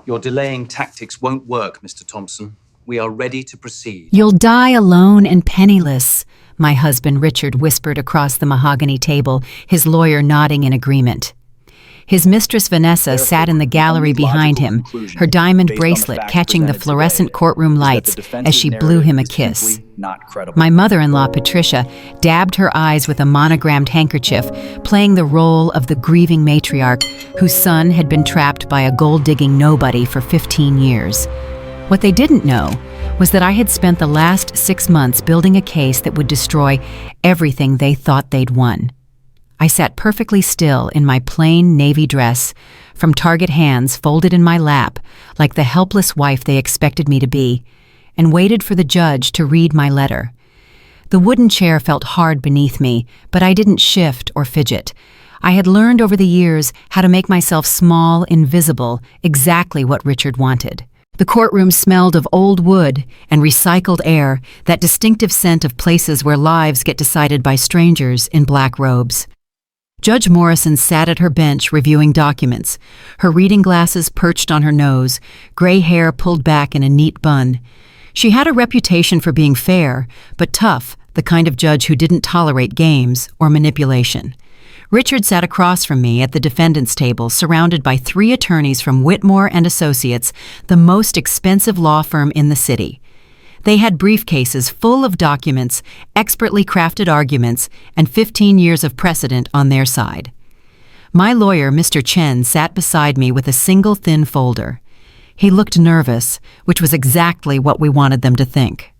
Your delaying tactics won't work, Mr. Thompson. We are ready to proceed. "You'll die alone and penniless," my husband Richard whispered across the mahogany table, his lawyer nodding in agreement. His mistress Vanessa sat in the gallery behind him, her diamond bracelet catching the fluorescent courtroom lights as she blew him a kiss. My mother-in-law Patricia dabbed her eyes with a monogrammed handkerchief, playing the role of the grieving matriarch whose son had been trapped by a gold-digging nobody for 15 years. What they didn't know was that I had spent the last 6 months building a case that would destroy everything they thought they'd won. I sat perfectly still in my plain navy dress, from Target hands folded in my lap like the helpless wife they expected me to be, and waited for the judge to read my letter. The wooden chair felt hard beneath me, but I didn't shift or fidget. I had learned over the years how to make myself small, invisible, exactly what Richard wanted. The courtroom smelled of old wood and recycled air, that distinctive scent of places where lives get decided by strangers in black robes. Judge Morrison sat at her bench reviewing documents, her reading glasses perched on her nose, gray hair pulled back in a neat bun. She had a reputation for being fair, but tough, the kind of judge who didn't tolerate games or manipulation. Richard sat across from me at the defendant's table, surrounded by 3 attorneys from Whitmore and Associates, the most expensive law firm in the city. They had briefcases full of documents, expertly crafted arguments, and 15 years of precedent on their side. My lawyer, Mr. Chen, sat beside me with a single thin folder. He looked nervous, which was exactly what we wanted them to think.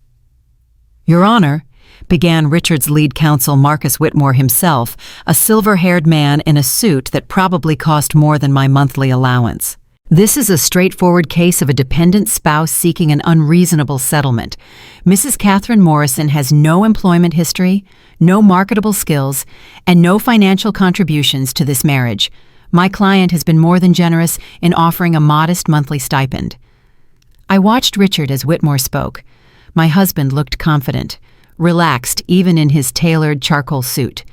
"Your Honor," began Richard's lead counsel, Marcus Whitmore himself, a silver-haired man in a suit that probably cost more than my monthly allowance. "This is a straightforward case of a dependent spouse seeking an unreasonable settlement. Mrs. Catherine Morrison has no employment history, no marketable skills, and no financial contributions to this marriage. My client has been more than generous in offering a modest monthly stipend." I watched Richard as Whitmore spoke. My husband looked confident, relaxed even in his tailored charcoal suit.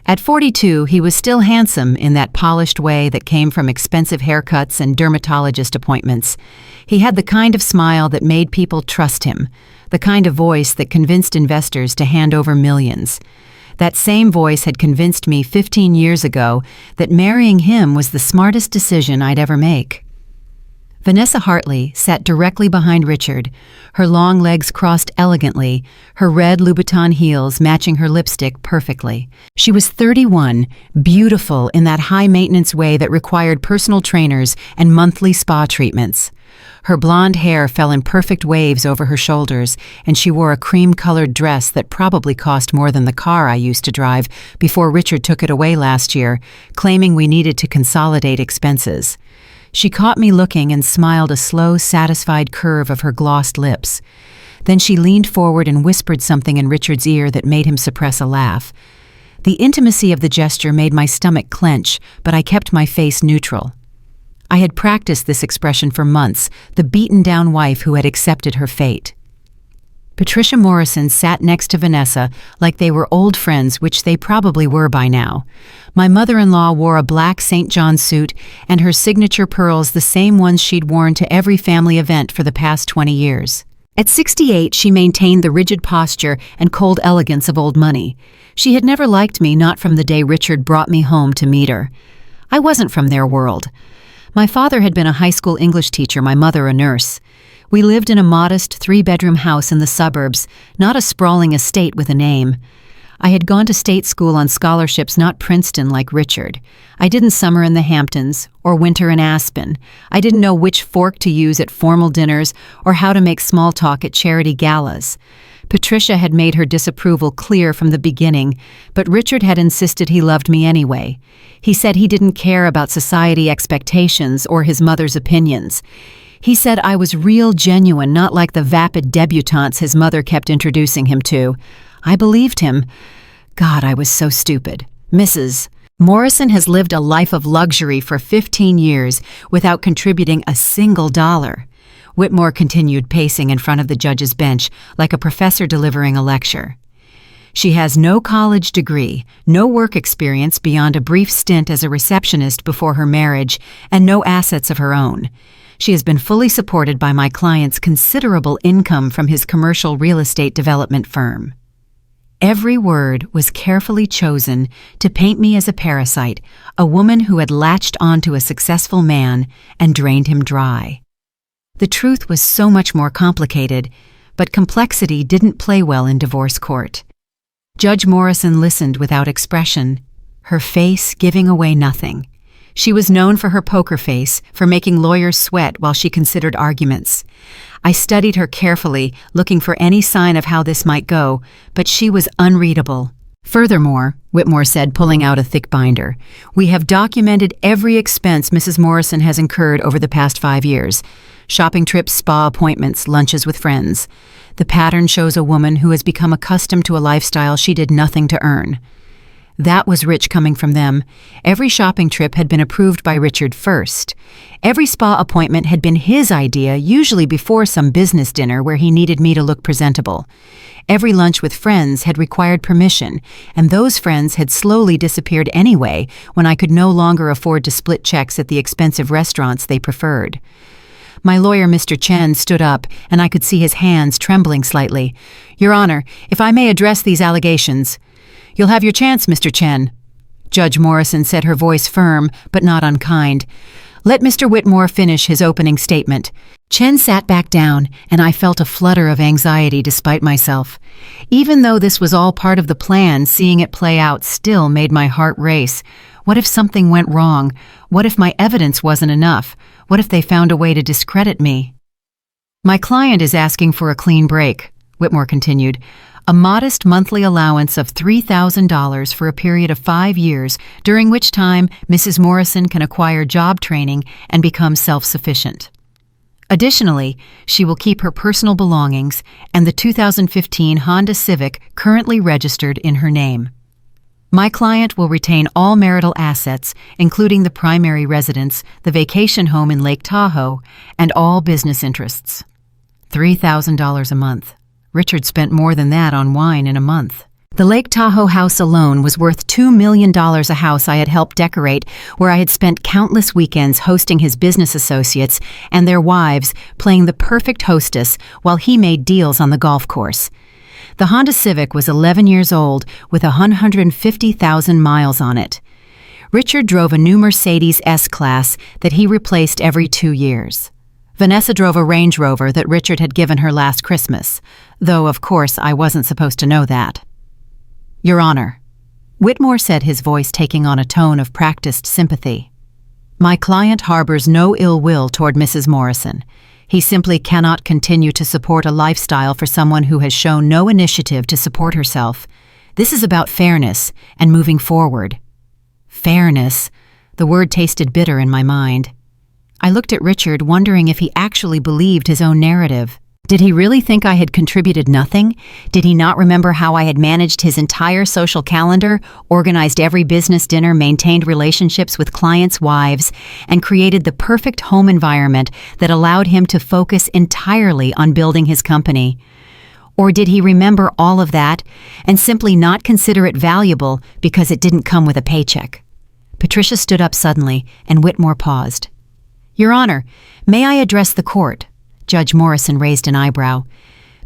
At 42, he was still handsome in that polished way that came from expensive haircuts and dermatologist appointments. He had the kind of smile that made people trust him, the kind of voice that convinced investors to hand over millions. That same voice had convinced me 15 years ago that marrying him was the smartest decision I'd ever make. Vanessa Hartley sat directly behind Richard, her long legs crossed elegantly, her red Louboutin heels matching her lipstick perfectly. She was 31, beautiful in that high-maintenance way that required personal trainers and monthly spa treatments. Her blonde hair fell in perfect waves over her shoulders, and she wore a cream-colored dress that probably cost more than the car I used to drive before Richard took it away last year, claiming we needed to consolidate expenses. She caught me looking and smiled a slow, satisfied curve of her glossed lips. Then she leaned forward and whispered something in Richard's ear that made him suppress a laugh. The intimacy of the gesture made my stomach clench, but I kept my face neutral. I had practiced this expression for months, the beaten-down wife who had accepted her fate. Patricia Morrison sat next to Vanessa like they were old friends, which they probably were by now. My mother-in-law wore a black St. John suit and her signature pearls, the same ones she'd worn to every family event for the past 20 years. At 68, she maintained the rigid posture and cold elegance of old money. She had never liked me, not from the day Richard brought me home to meet her. I wasn't from their world. My father had been a high school English teacher, my mother a nurse. We lived in a modest 3-bedroom house in the suburbs, not a sprawling estate with a name. I had gone to state school on scholarships, not Princeton like Richard. I didn't summer in the Hamptons or winter in Aspen. I didn't know which fork to use at formal dinners or how to make small talk at charity galas. Patricia had made her disapproval clear from the beginning, but Richard had insisted he loved me anyway. He said he didn't care about society expectations or his mother's opinions. He said I was real, genuine, not like the vapid debutantes his mother kept introducing him to. I believed him. God, I was so stupid. Mrs. Morrison has lived a life of luxury for 15 years without contributing a single dollar. Whitmore continued, pacing in front of the judge's bench like a professor delivering a lecture. She has no college degree, no work experience beyond a brief stint as a receptionist before her marriage, and no assets of her own. She has been fully supported by my client's considerable income from his commercial real estate development firm. Every word was carefully chosen to paint me as a parasite, a woman who had latched onto a successful man and drained him dry. The truth was so much more complicated, but complexity didn't play well in divorce court. Judge Morrison listened without expression, her face giving away nothing. She was known for her poker face, for making lawyers sweat while she considered arguments. I studied her carefully, looking for any sign of how this might go, but she was unreadable. Furthermore, Whitmore said, pulling out a thick binder, we have documented every expense Mrs. Morrison has incurred over the past 5 years. Shopping trips, spa appointments, lunches with friends. The pattern shows a woman who has become accustomed to a lifestyle she did nothing to earn. That was rich coming from them. Every shopping trip had been approved by Richard first. Every spa appointment had been his idea, usually before some business dinner where he needed me to look presentable. Every lunch with friends had required permission, and those friends had slowly disappeared anyway when I could no longer afford to split checks at the expensive restaurants they preferred. My lawyer, Mr. Chen, stood up, and I could see his hands trembling slightly. Your Honor, if I may address these allegations. You'll have your chance, Mr. Chen. Judge Morrison said, her voice firm, but not unkind. Let Mr. Whitmore finish his opening statement. Chen sat back down, and I felt a flutter of anxiety despite myself. Even though this was all part of the plan, seeing it play out still made my heart race. What if something went wrong? What if my evidence wasn't enough? What if they found a way to discredit me? My client is asking for a clean break, Whitmore continued. A modest monthly allowance of $3,000 for a period of 5 years, during which time Mrs. Morrison can acquire job training and become self-sufficient. Additionally, she will keep her personal belongings and the 2015 Honda Civic currently registered in her name. My client will retain all marital assets, including the primary residence, the vacation home in Lake Tahoe, and all business interests. $3,000 a month. Richard spent more than that on wine in a month. The Lake Tahoe house alone was worth $2 million, a house I had helped decorate, where I had spent countless weekends hosting his business associates and their wives, playing the perfect hostess while he made deals on the golf course. The Honda Civic was 11 years old with 150,000 miles on it. Richard drove a new Mercedes S-Class that he replaced every 2 years. Vanessa drove a Range Rover that Richard had given her last Christmas, though, of course, I wasn't supposed to know that. Your Honor, Whitmore said, his voice taking on a tone of practiced sympathy. My client harbors no ill will toward Mrs. Morrison. He simply cannot continue to support a lifestyle for someone who has shown no initiative to support herself. This is about fairness and moving forward. Fairness. The word tasted bitter in my mind. I looked at Richard, wondering if he actually believed his own narrative. Did he really think I had contributed nothing? Did he not remember how I had managed his entire social calendar, organized every business dinner, maintained relationships with clients' wives, and created the perfect home environment that allowed him to focus entirely on building his company? Or did he remember all of that and simply not consider it valuable because it didn't come with a paycheck? Patricia stood up suddenly, and Whitmore paused. Your Honor, may I address the court? Judge Morrison raised an eyebrow.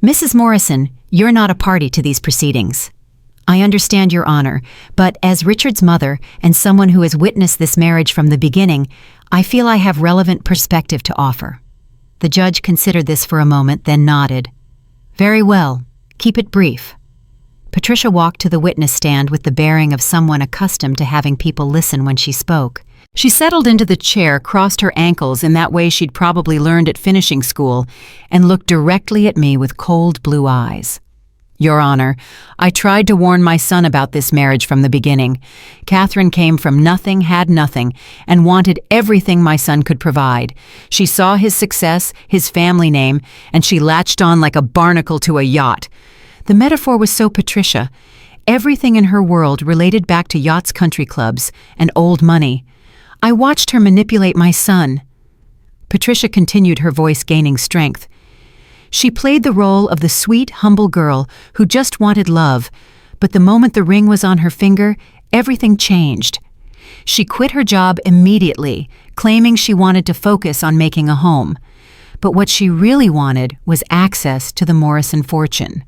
Mrs. Morrison, you're not a party to these proceedings. I understand, Your Honor, but as Richard's mother and someone who has witnessed this marriage from the beginning, I feel I have relevant perspective to offer. The judge considered this for a moment, then nodded. Very well. Keep it brief. Patricia walked to the witness stand with the bearing of someone accustomed to having people listen when she spoke. She settled into the chair, crossed her ankles in that way she'd probably learned at finishing school, and looked directly at me with cold blue eyes. Your Honor, I tried to warn my son about this marriage from the beginning. Catherine came from nothing, had nothing, and wanted everything my son could provide. She saw his success, his family name, and she latched on like a barnacle to a yacht. The metaphor was so Patricia. Everything in her world related back to yachts, country clubs, and old money. I watched her manipulate my son. Patricia continued, her voice gaining strength. She played the role of the sweet, humble girl who just wanted love, But the moment the ring was on her finger, everything changed. She quit her job immediately, claiming she wanted to focus on making a home. But what she really wanted was access to the Morrison fortune.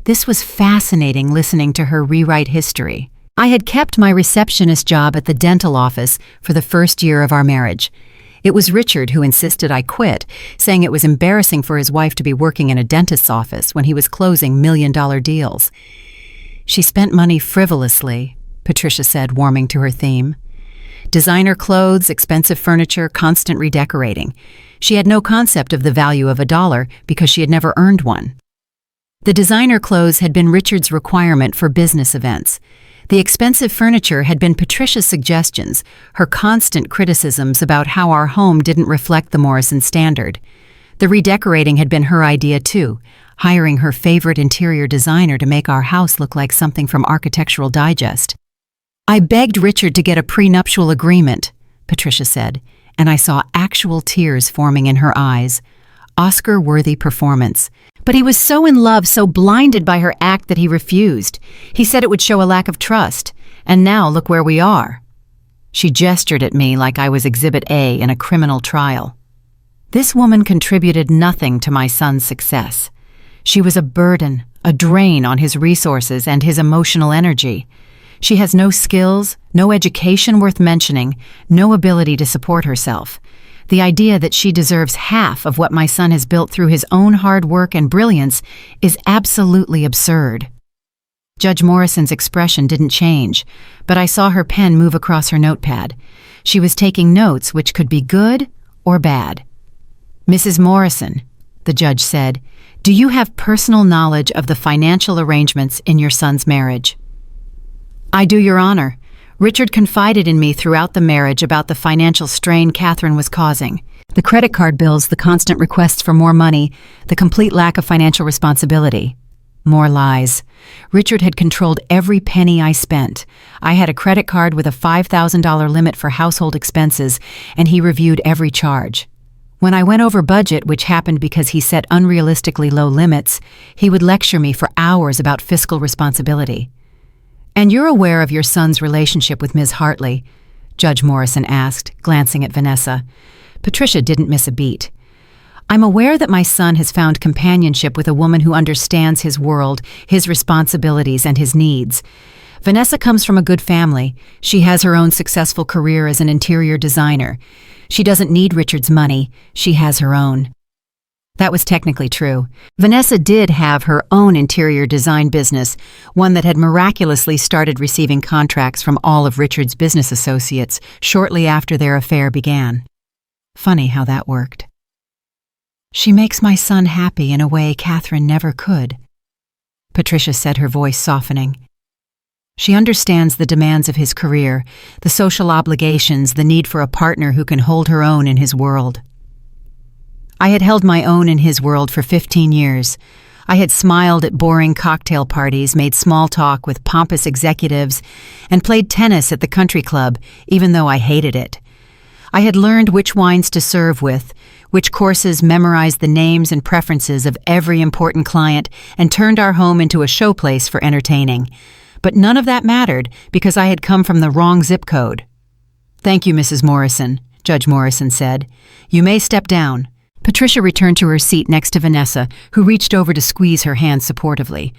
This was fascinating listening to her rewrite history. I had kept my receptionist job at the dental office for the first year of our marriage. It was Richard who insisted I quit, saying it was embarrassing for his wife to be working in a dentist's office when he was closing million-dollar deals. She spent money frivolously, Patricia said, warming to her theme. Designer clothes, expensive furniture, constant redecorating. She had no concept of the value of $1 because she had never earned one. The designer clothes had been Richard's requirement for business events. The expensive furniture had been Patricia's suggestions, her constant criticisms about how our home didn't reflect the Morrison standard. The redecorating had been her idea too, hiring her favorite interior designer to make our house look like something from Architectural Digest. I begged Richard to get a prenuptial agreement, Patricia said, and I saw actual tears forming in her eyes. Oscar-worthy performance. But he was so in love, so blinded by her act that he refused. He said it would show a lack of trust. And now look where we are. She gestured at me like I was Exhibit A in a criminal trial. This woman contributed nothing to my son's success. She was a burden, a drain on his resources and his emotional energy. She has no skills, no education worth mentioning, no ability to support herself. The idea that she deserves half of what my son has built through his own hard work and brilliance is absolutely absurd. Judge Morrison's expression didn't change, but I saw her pen move across her notepad. She was taking notes which could be good or bad. Mrs. Morrison, the judge said, do you have personal knowledge of the financial arrangements in your son's marriage? I do, Your Honor. Richard confided in me throughout the marriage about the financial strain Catherine was causing. The credit card bills, the constant requests for more money, the complete lack of financial responsibility. More lies. Richard had controlled every penny I spent. I had a credit card with a $5,000 limit for household expenses, and he reviewed every charge. When I went over budget, which happened because he set unrealistically low limits, he would lecture me for hours about fiscal responsibility. And you're aware of your son's relationship with Ms. Hartley? Judge Morrison asked, glancing at Vanessa. Patricia didn't miss a beat. I'm aware that my son has found companionship with a woman who understands his world, his responsibilities, and his needs. Vanessa comes from a good family. She has her own successful career as an interior designer. She doesn't need Richard's money. She has her own. That was technically true. Vanessa did have her own interior design business, one that had miraculously started receiving contracts from all of Richard's business associates shortly after their affair began. Funny how that worked. She makes my son happy in a way Catherine never could, Patricia said, her voice softening. She understands the demands of his career, the social obligations, the need for a partner who can hold her own in his world. I had held my own in his world for 15 years. I had smiled at boring cocktail parties, made small talk with pompous executives, and played tennis at the country club, even though I hated it. I had learned which wines to serve with, which courses memorized the names and preferences of every important client, and turned our home into a showplace for entertaining. But none of that mattered because I had come from the wrong zip code. Thank you, Mrs. Morrison, Judge Morrison said. You may step down. Patricia returned to her seat next to Vanessa, who reached over to squeeze her hand supportively.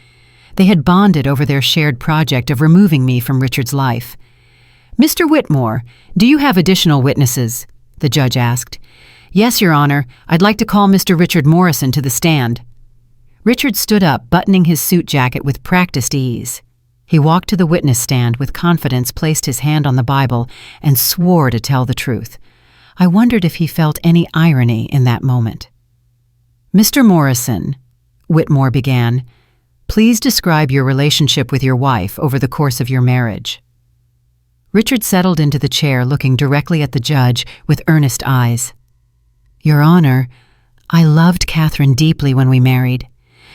They had bonded over their shared project of removing me from Richard's life. Mr. Whitmore, do you have additional witnesses? The judge asked. Yes, Your Honor. I'd like to call Mr. Richard Morrison to the stand. Richard stood up, buttoning his suit jacket with practiced ease. He walked to the witness stand with confidence, placed his hand on the Bible, and swore to tell the truth. I wondered if he felt any irony in that moment. Mr. Morrison, Whitmore began, please describe your relationship with your wife over the course of your marriage. Richard settled into the chair, looking directly at the judge with earnest eyes. Your Honor, I loved Catherine deeply when we married.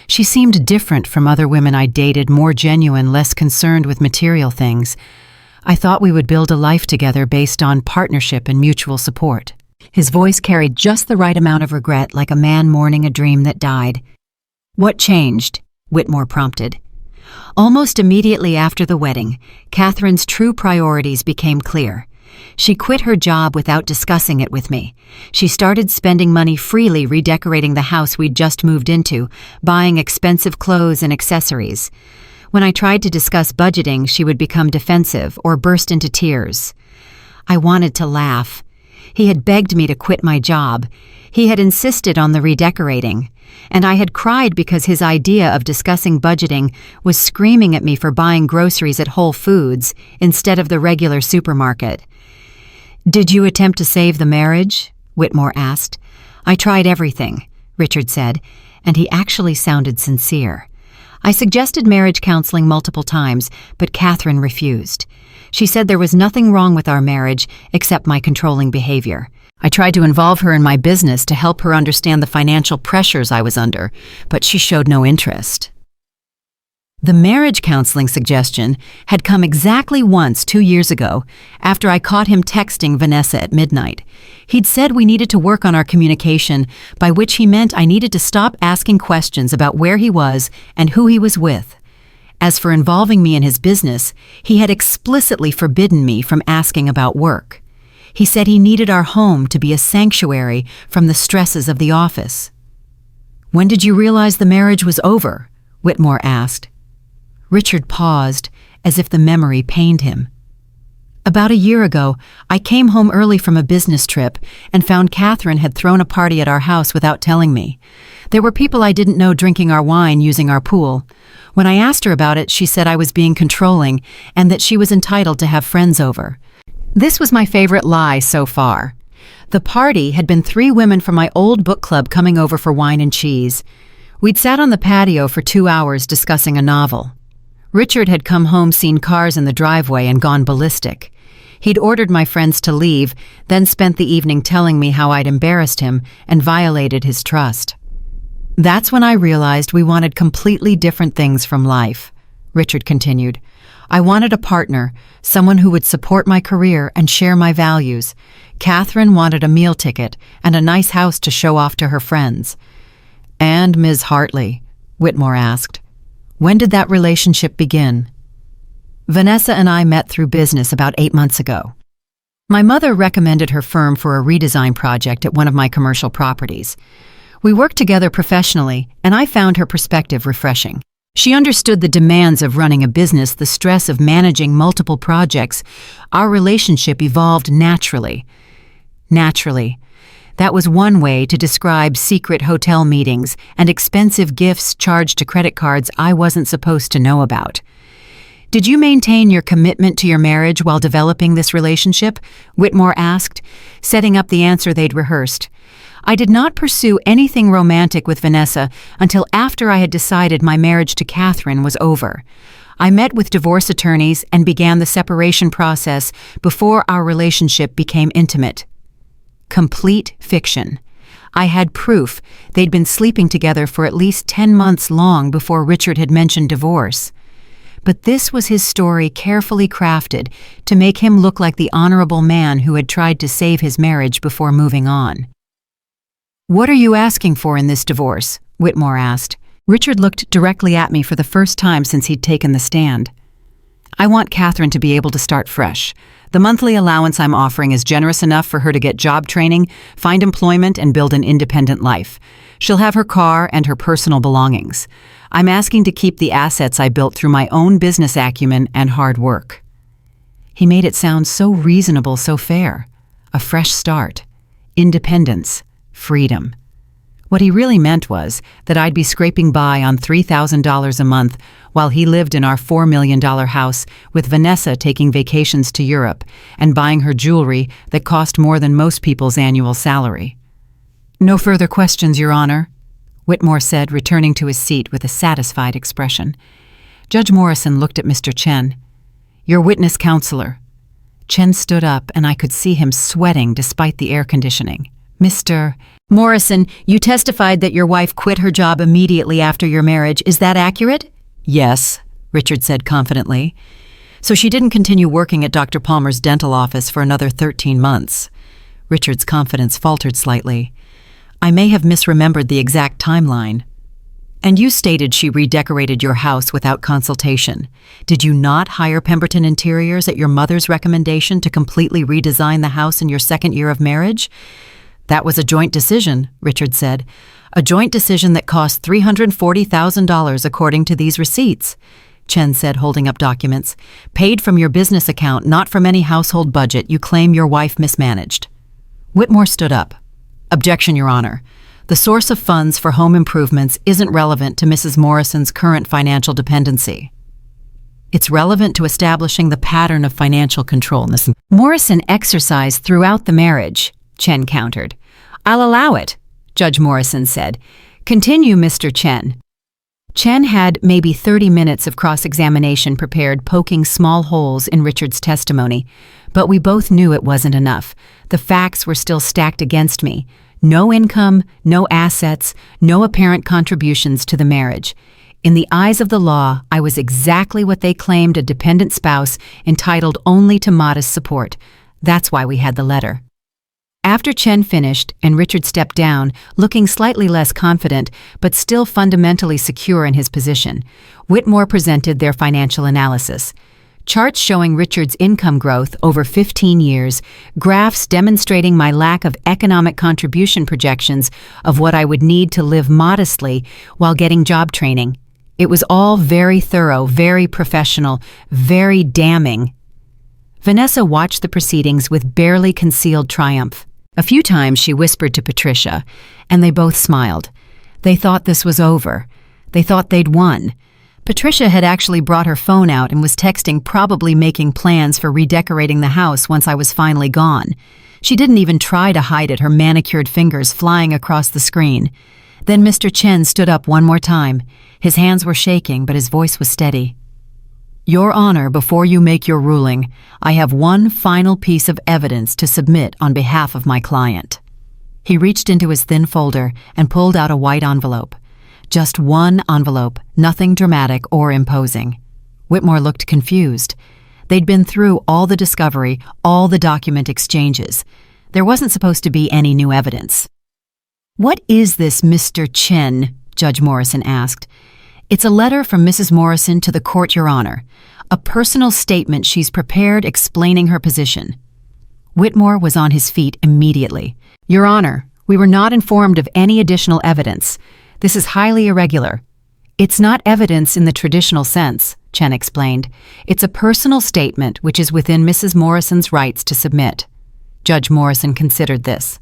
She seemed different from other women I dated, more genuine, less concerned with material things. I thought we would build a life together based on partnership and mutual support. His voice carried just the right amount of regret, like a man mourning a dream that died. What changed? Whitmore prompted. Almost immediately after the wedding, Catherine's true priorities became clear. She quit her job without discussing it with me. She started spending money freely redecorating the house we'd just moved into, buying expensive clothes and accessories. When I tried to discuss budgeting, she would become defensive or burst into tears. I wanted to laugh. He had begged me to quit my job. He had insisted on the redecorating. And I had cried because his idea of discussing budgeting was screaming at me for buying groceries at Whole Foods instead of the regular supermarket. "Did you attempt to save the marriage?" Whitmore asked. "I tried everything," Richard said, and he actually sounded sincere. "I suggested marriage counseling multiple times, but Catherine refused. She said there was nothing wrong with our marriage except my controlling behavior. I tried to involve her in my business to help her understand the financial pressures I was under, but she showed no interest." The marriage counseling suggestion had come exactly once 2 years ago, after I caught him texting Vanessa at midnight. He'd said we needed to work on our communication, by which he meant I needed to stop asking questions about where he was and who he was with. As for involving me in his business, he had explicitly forbidden me from asking about work. He said he needed our home to be a sanctuary from the stresses of the office. "When did you realize the marriage was over?" Whitmore asked. Richard paused, as if the memory pained him. "About a year ago, I came home early from a business trip and found Catherine had thrown a party at our house without telling me. There were people I didn't know drinking our wine using our pool. When I asked her about it, she said I was being controlling and that she was entitled to have friends over. This was my favorite lie so far. The party had been 3 women from my old book club coming over for wine and cheese. We'd sat on the patio for 2 hours discussing a novel. Richard had come home, seen cars in the driveway, and gone ballistic. He'd ordered my friends to leave, then spent the evening telling me how I'd embarrassed him and violated his trust. That's when I realized we wanted completely different things from life," Richard continued. "I wanted a partner, someone who would support my career and share my values. Catherine wanted a meal ticket and a nice house to show off to her friends." "And Ms. Hartley?" Whitmore asked. "When did that relationship begin?" "Vanessa and I met through business about 8 months ago. My mother recommended her firm for a redesign project at one of my commercial properties. We worked together professionally, and I found her perspective refreshing. She understood the demands of running a business, the stress of managing multiple projects. Our relationship evolved naturally. Naturally. That was one way to describe secret hotel meetings and expensive gifts charged to credit cards I wasn't supposed to know about. "Did you maintain your commitment to your marriage while developing this relationship?" Whitmore asked, setting up the answer they'd rehearsed. "I did not pursue anything romantic with Vanessa until after I had decided my marriage to Catherine was over. I met with divorce attorneys and began the separation process before our relationship became intimate." Complete fiction. I had proof they'd been sleeping together for at least 10 months long before Richard had mentioned divorce. But this was his story, carefully crafted to make him look like the honorable man who had tried to save his marriage before moving on. "What are you asking for in this divorce?" Whitmore asked. Richard looked directly at me for the first time since he'd taken the stand. "I want Catherine to be able to start fresh. The monthly allowance I'm offering is generous enough for her to get job training, find employment, and build an independent life. She'll have her car and her personal belongings. I'm asking to keep the assets I built through my own business acumen and hard work." He made it sound so reasonable, so fair. A fresh start. Independence. Freedom. What he really meant was that I'd be scraping by on $3,000 a month while he lived in our $4 million house, with Vanessa taking vacations to Europe and buying her jewelry that cost more than most people's annual salary. "No further questions, Your Honor," Whitmore said, returning to his seat with a satisfied expression. Judge Morrison looked at Mr. Chen. "Your witness, counselor." Chen stood up, and I could see him sweating despite the air conditioning. "Mr. Morrison, you testified that your wife quit her job immediately after your marriage. Is that accurate?" "Yes," Richard said confidently. "So she didn't continue working at Dr. Palmer's dental office for another 13 months. Richard's confidence faltered slightly. "I may have misremembered the exact timeline." And you stated she redecorated your house without consultation. Did you not hire Pemberton Interiors at your mother's recommendation to completely redesign the house in your second year of marriage? That was a joint decision, Richard said. A joint decision that cost $340,000 according to these receipts, Chen said, holding up documents. Paid from your business account, not from any household budget you claim your wife mismanaged. Whitmore stood up. Objection, Your Honor. The source of funds for home improvements isn't relevant to Mrs. Morrison's current financial dependency. It's relevant to establishing the pattern of financial control. Morrison exercised throughout the marriage, Chen countered. I'll allow it, Judge Morrison said. Continue, Mr. Chen. Chen had maybe 30 minutes of cross-examination prepared, poking small holes in Richard's testimony, but we both knew it wasn't enough. The facts were still stacked against me. No income, no assets, no apparent contributions to the marriage. In the eyes of the law, I was exactly what they claimed, a dependent spouse entitled only to modest support. That's why we had the letter. After Chen finished and Richard stepped down, looking slightly less confident but still fundamentally secure in his position, Whitmore presented their financial analysis. Charts showing Richard's income growth over 15 years, graphs demonstrating my lack of economic contribution projections of what I would need to live modestly while getting job training. It was all very thorough, very professional, very damning. Vanessa watched the proceedings with barely concealed triumph. A few times she whispered to Patricia, and they both smiled. They thought this was over. They thought they'd won. Patricia had actually brought her phone out and was texting, probably making plans for redecorating the house once I was finally gone. She didn't even try to hide it, her manicured fingers flying across the screen. Then Mr. Chen stood up one more time. His hands were shaking, but his voice was steady. Your Honor, before you make your ruling, I have one final piece of evidence to submit on behalf of my client. He reached into his thin folder and pulled out a white envelope. Just one envelope, nothing dramatic or imposing. Whitmore looked confused. They'd been through all the discovery, all the document exchanges. There wasn't supposed to be any new evidence. What is this, Mr. Chen? Judge Morrison asked. It's a letter from Mrs. Morrison to the court, Your Honor. A personal statement she's prepared explaining her position. Whitmore was on his feet immediately. Your Honor, we were not informed of any additional evidence. This is highly irregular. It's not evidence in the traditional sense, Chen explained. It's a personal statement which is within Mrs. Morrison's rights to submit. Judge Morrison considered this.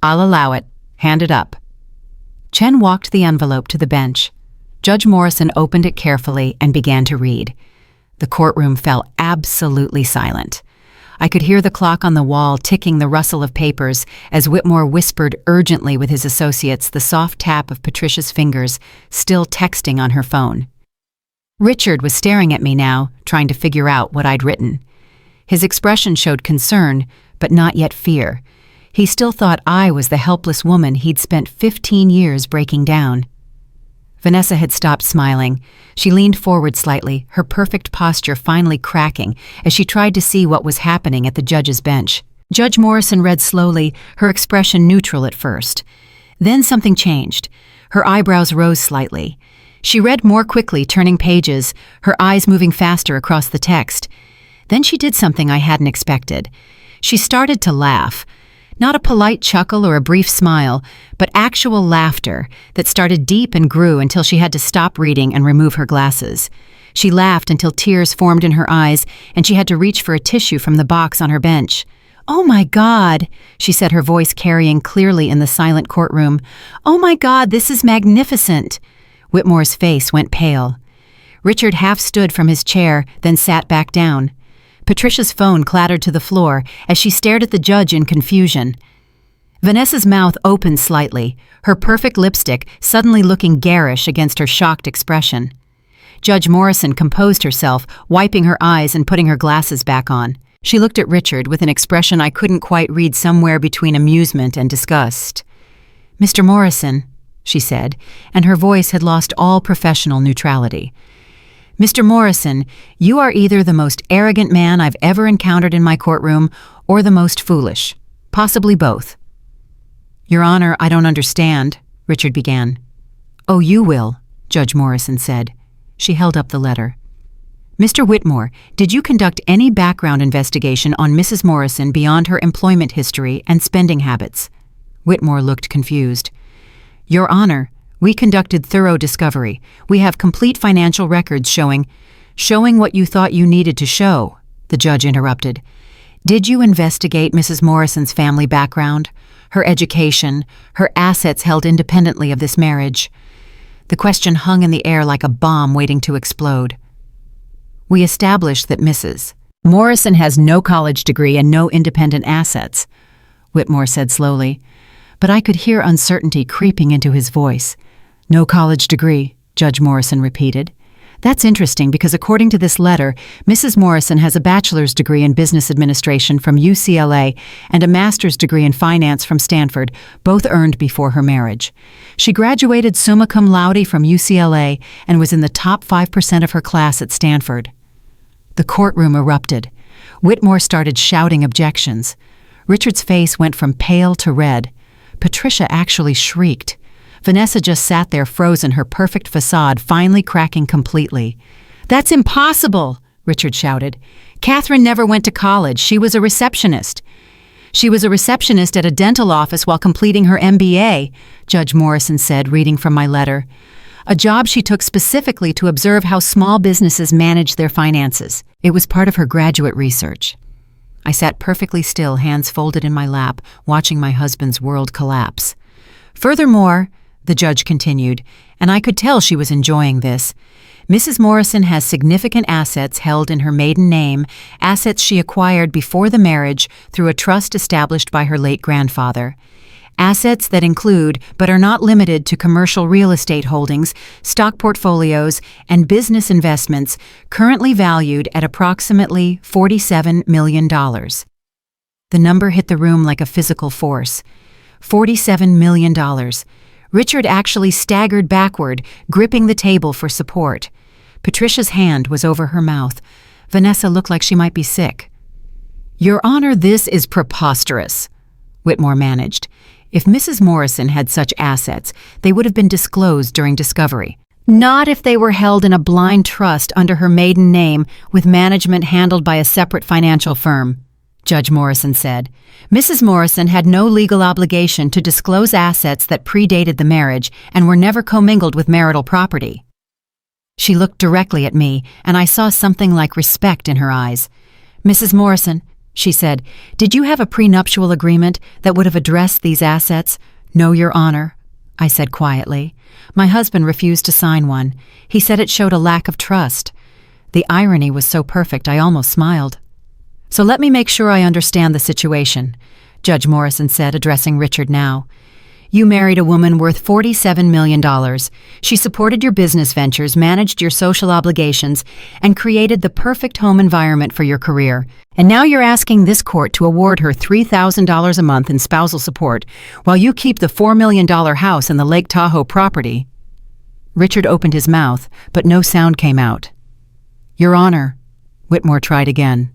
I'll allow it. Hand it up. Chen walked the envelope to the bench. Judge Morrison opened it carefully and began to read. The courtroom fell absolutely silent. I could hear the clock on the wall ticking, the rustle of papers, as Whitmore whispered urgently with his associates, the soft tap of Patricia's fingers, still texting on her phone. Richard was staring at me now, trying to figure out what I'd written. His expression showed concern, but not yet fear. He still thought I was the helpless woman he'd spent 15 years breaking down. Vanessa had stopped smiling. She leaned forward slightly, her perfect posture finally cracking as she tried to see what was happening at the judge's bench. Judge Morrison read slowly, her expression neutral at first. Then something changed. Her eyebrows rose slightly. She read more quickly, turning pages, her eyes moving faster across the text. Then she did something I hadn't expected. She started to laugh. Not a polite chuckle or a brief smile, but actual laughter that started deep and grew until she had to stop reading and remove her glasses. She laughed until tears formed in her eyes, and she had to reach for a tissue from the box on her bench. "Oh my God," she said, her voice carrying clearly in the silent courtroom. "Oh my God, this is magnificent." Whitmore's face went pale. Richard half stood from his chair, then sat back down. Patricia's phone clattered to the floor as she stared at the judge in confusion. Vanessa's mouth opened slightly, her perfect lipstick suddenly looking garish against her shocked expression. Judge Morrison composed herself, wiping her eyes and putting her glasses back on. She looked at Richard with an expression I couldn't quite read, somewhere between amusement and disgust. "Mr. Morrison," she said, and her voice had lost all professional neutrality. "Mr. Morrison, you are either the most arrogant man I've ever encountered in my courtroom or the most foolish, possibly both." "Your Honor, I don't understand," Richard began. "Oh, you will," Judge Morrison said. She held up the letter. Mr. Whitmore, did you conduct any background investigation on Mrs. Morrison beyond her employment history and spending habits? Whitmore looked confused. Your Honor, we conducted thorough discovery. We have complete financial records showing what you thought you needed to show, the judge interrupted. Did you investigate Mrs. Morrison's family background, her education, her assets held independently of this marriage? The question hung in the air like a bomb waiting to explode. We established that Mrs. Morrison has no college degree and no independent assets, Whitmore said slowly, but I could hear uncertainty creeping into his voice. No college degree, Judge Morrison repeated. That's interesting because according to this letter, Mrs. Morrison has a bachelor's degree in business administration from UCLA and a master's degree in finance from Stanford, both earned before her marriage. She graduated summa cum laude from UCLA and was in the top 5% of her class at Stanford. The courtroom erupted. Whitmore started shouting objections. Richard's face went from pale to red. Patricia actually shrieked. Vanessa just sat there frozen, her perfect facade finally cracking completely. That's impossible, Richard shouted. Catherine never went to college. She was a receptionist. She was a receptionist at a dental office while completing her MBA, Judge Morrison said, reading from my letter. A job she took specifically to observe how small businesses manage their finances. It was part of her graduate research. I sat perfectly still, hands folded in my lap, watching my husband's world collapse. Furthermore, the judge continued, and I could tell she was enjoying this, Mrs. Morrison has significant assets held in her maiden name, assets she acquired before the marriage through a trust established by her late grandfather. Assets that include, but are not limited to, commercial real estate holdings, stock portfolios, and business investments currently valued at approximately $47 million. The number hit the room like a physical force. $47 million. Richard actually staggered backward, gripping the table for support. Patricia's hand was over her mouth. Vanessa looked like she might be sick. Your Honor, this is preposterous, Whitmore managed. If Mrs. Morrison had such assets, they would have been disclosed during discovery. Not if they were held in a blind trust under her maiden name with management handled by a separate financial firm, Judge Morrison said. Mrs. Morrison had no legal obligation to disclose assets that predated the marriage and were never commingled with marital property. She looked directly at me, and I saw something like respect in her eyes. Mrs. Morrison, she said, did you have a prenuptial agreement that would have addressed these assets? No, Your Honor, I said quietly. My husband refused to sign one. He said it showed a lack of trust. The irony was so perfect I almost smiled. So let me make sure I understand the situation, Judge Morrison said, addressing Richard now. You married a woman worth $47 million. She supported your business ventures, managed your social obligations, and created the perfect home environment for your career. And now you're asking this court to award her $3,000 a month in spousal support while you keep the $4 million house and the Lake Tahoe property. Richard opened his mouth, but no sound came out. Your Honor, Whitmore tried again.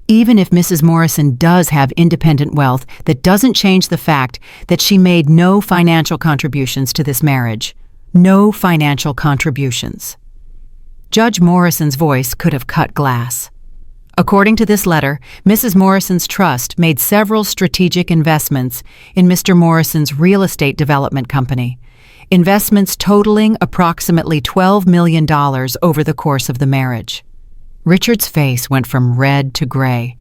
Even if Mrs. Morrison does have independent wealth, that doesn't change the fact that she made no financial contributions to this marriage. No financial contributions. Judge Morrison's voice could have cut glass. According to this letter, Mrs. Morrison's trust made several strategic investments in Mr. Morrison's real estate development company, investments totaling approximately $12 million over the course of the marriage. Richard's face went from red to gray.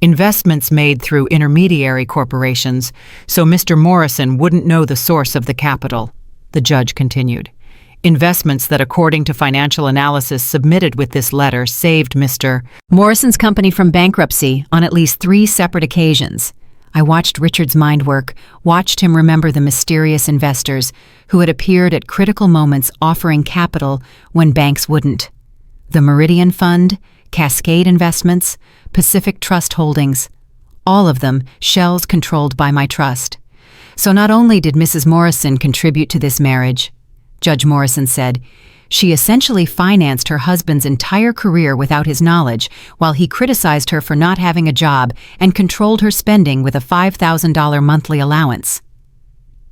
Investments made through intermediary corporations, so Mr. Morrison wouldn't know the source of the capital, the judge continued. Investments that, according to financial analysis submitted with this letter, saved Mr. Morrison's company from bankruptcy on at least 3 separate occasions. I watched Richard's mind work, watched him remember the mysterious investors who had appeared at critical moments offering capital when banks wouldn't. The Meridian Fund, Cascade Investments, Pacific Trust Holdings, all of them shells controlled by my trust. So not only did Mrs. Morrison contribute to this marriage, Judge Morrison said, she essentially financed her husband's entire career without his knowledge, while he criticized her for not having a job and controlled her spending with a $5,000 monthly allowance.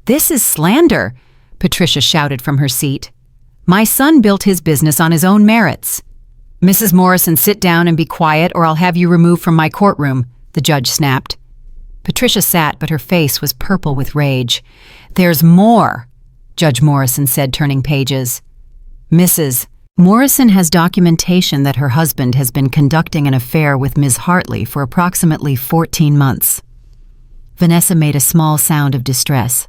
This is slander, Patricia shouted from her seat. My son built his business on his own merits. Mrs. Morrison, sit down and be quiet, or I'll have you removed from my courtroom, the judge snapped. Patricia sat, but her face was purple with rage. There's more, Judge Morrison said, turning pages. Mrs. Morrison has documentation that her husband has been conducting an affair with Ms. Hartley for approximately 14 months. Vanessa made a small sound of distress.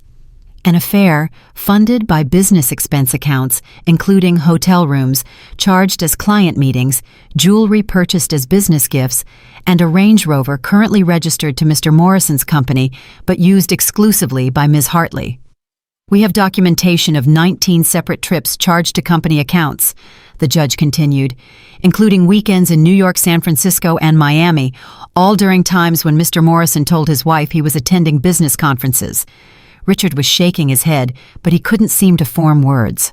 An affair funded by business expense accounts, including hotel rooms, charged as client meetings, jewelry purchased as business gifts, and a Range Rover currently registered to Mr. Morrison's company but used exclusively by Ms. Hartley. We have documentation of 19 separate trips charged to company accounts, the judge continued, including weekends in New York, San Francisco, and Miami, all during times when Mr. Morrison told his wife he was attending business conferences. Richard was shaking his head, but he couldn't seem to form words.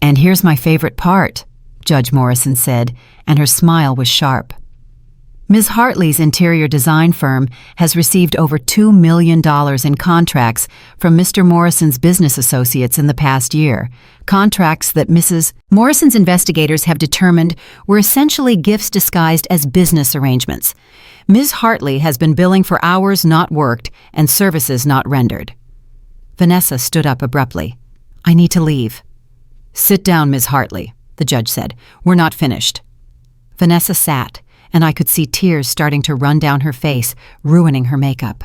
And here's my favorite part, Judge Morrison said, and her smile was sharp. Ms. Hartley's interior design firm has received over $2 million in contracts from Mr. Morrison's business associates in the past year, contracts that Mrs. Morrison's investigators have determined were essentially gifts disguised as business arrangements. Ms. Hartley has been billing for hours not worked and services not rendered. Vanessa stood up abruptly. I need to leave. Sit down, Ms. Hartley, the judge said. We're not finished. Vanessa sat, and I could see tears starting to run down her face, ruining her makeup.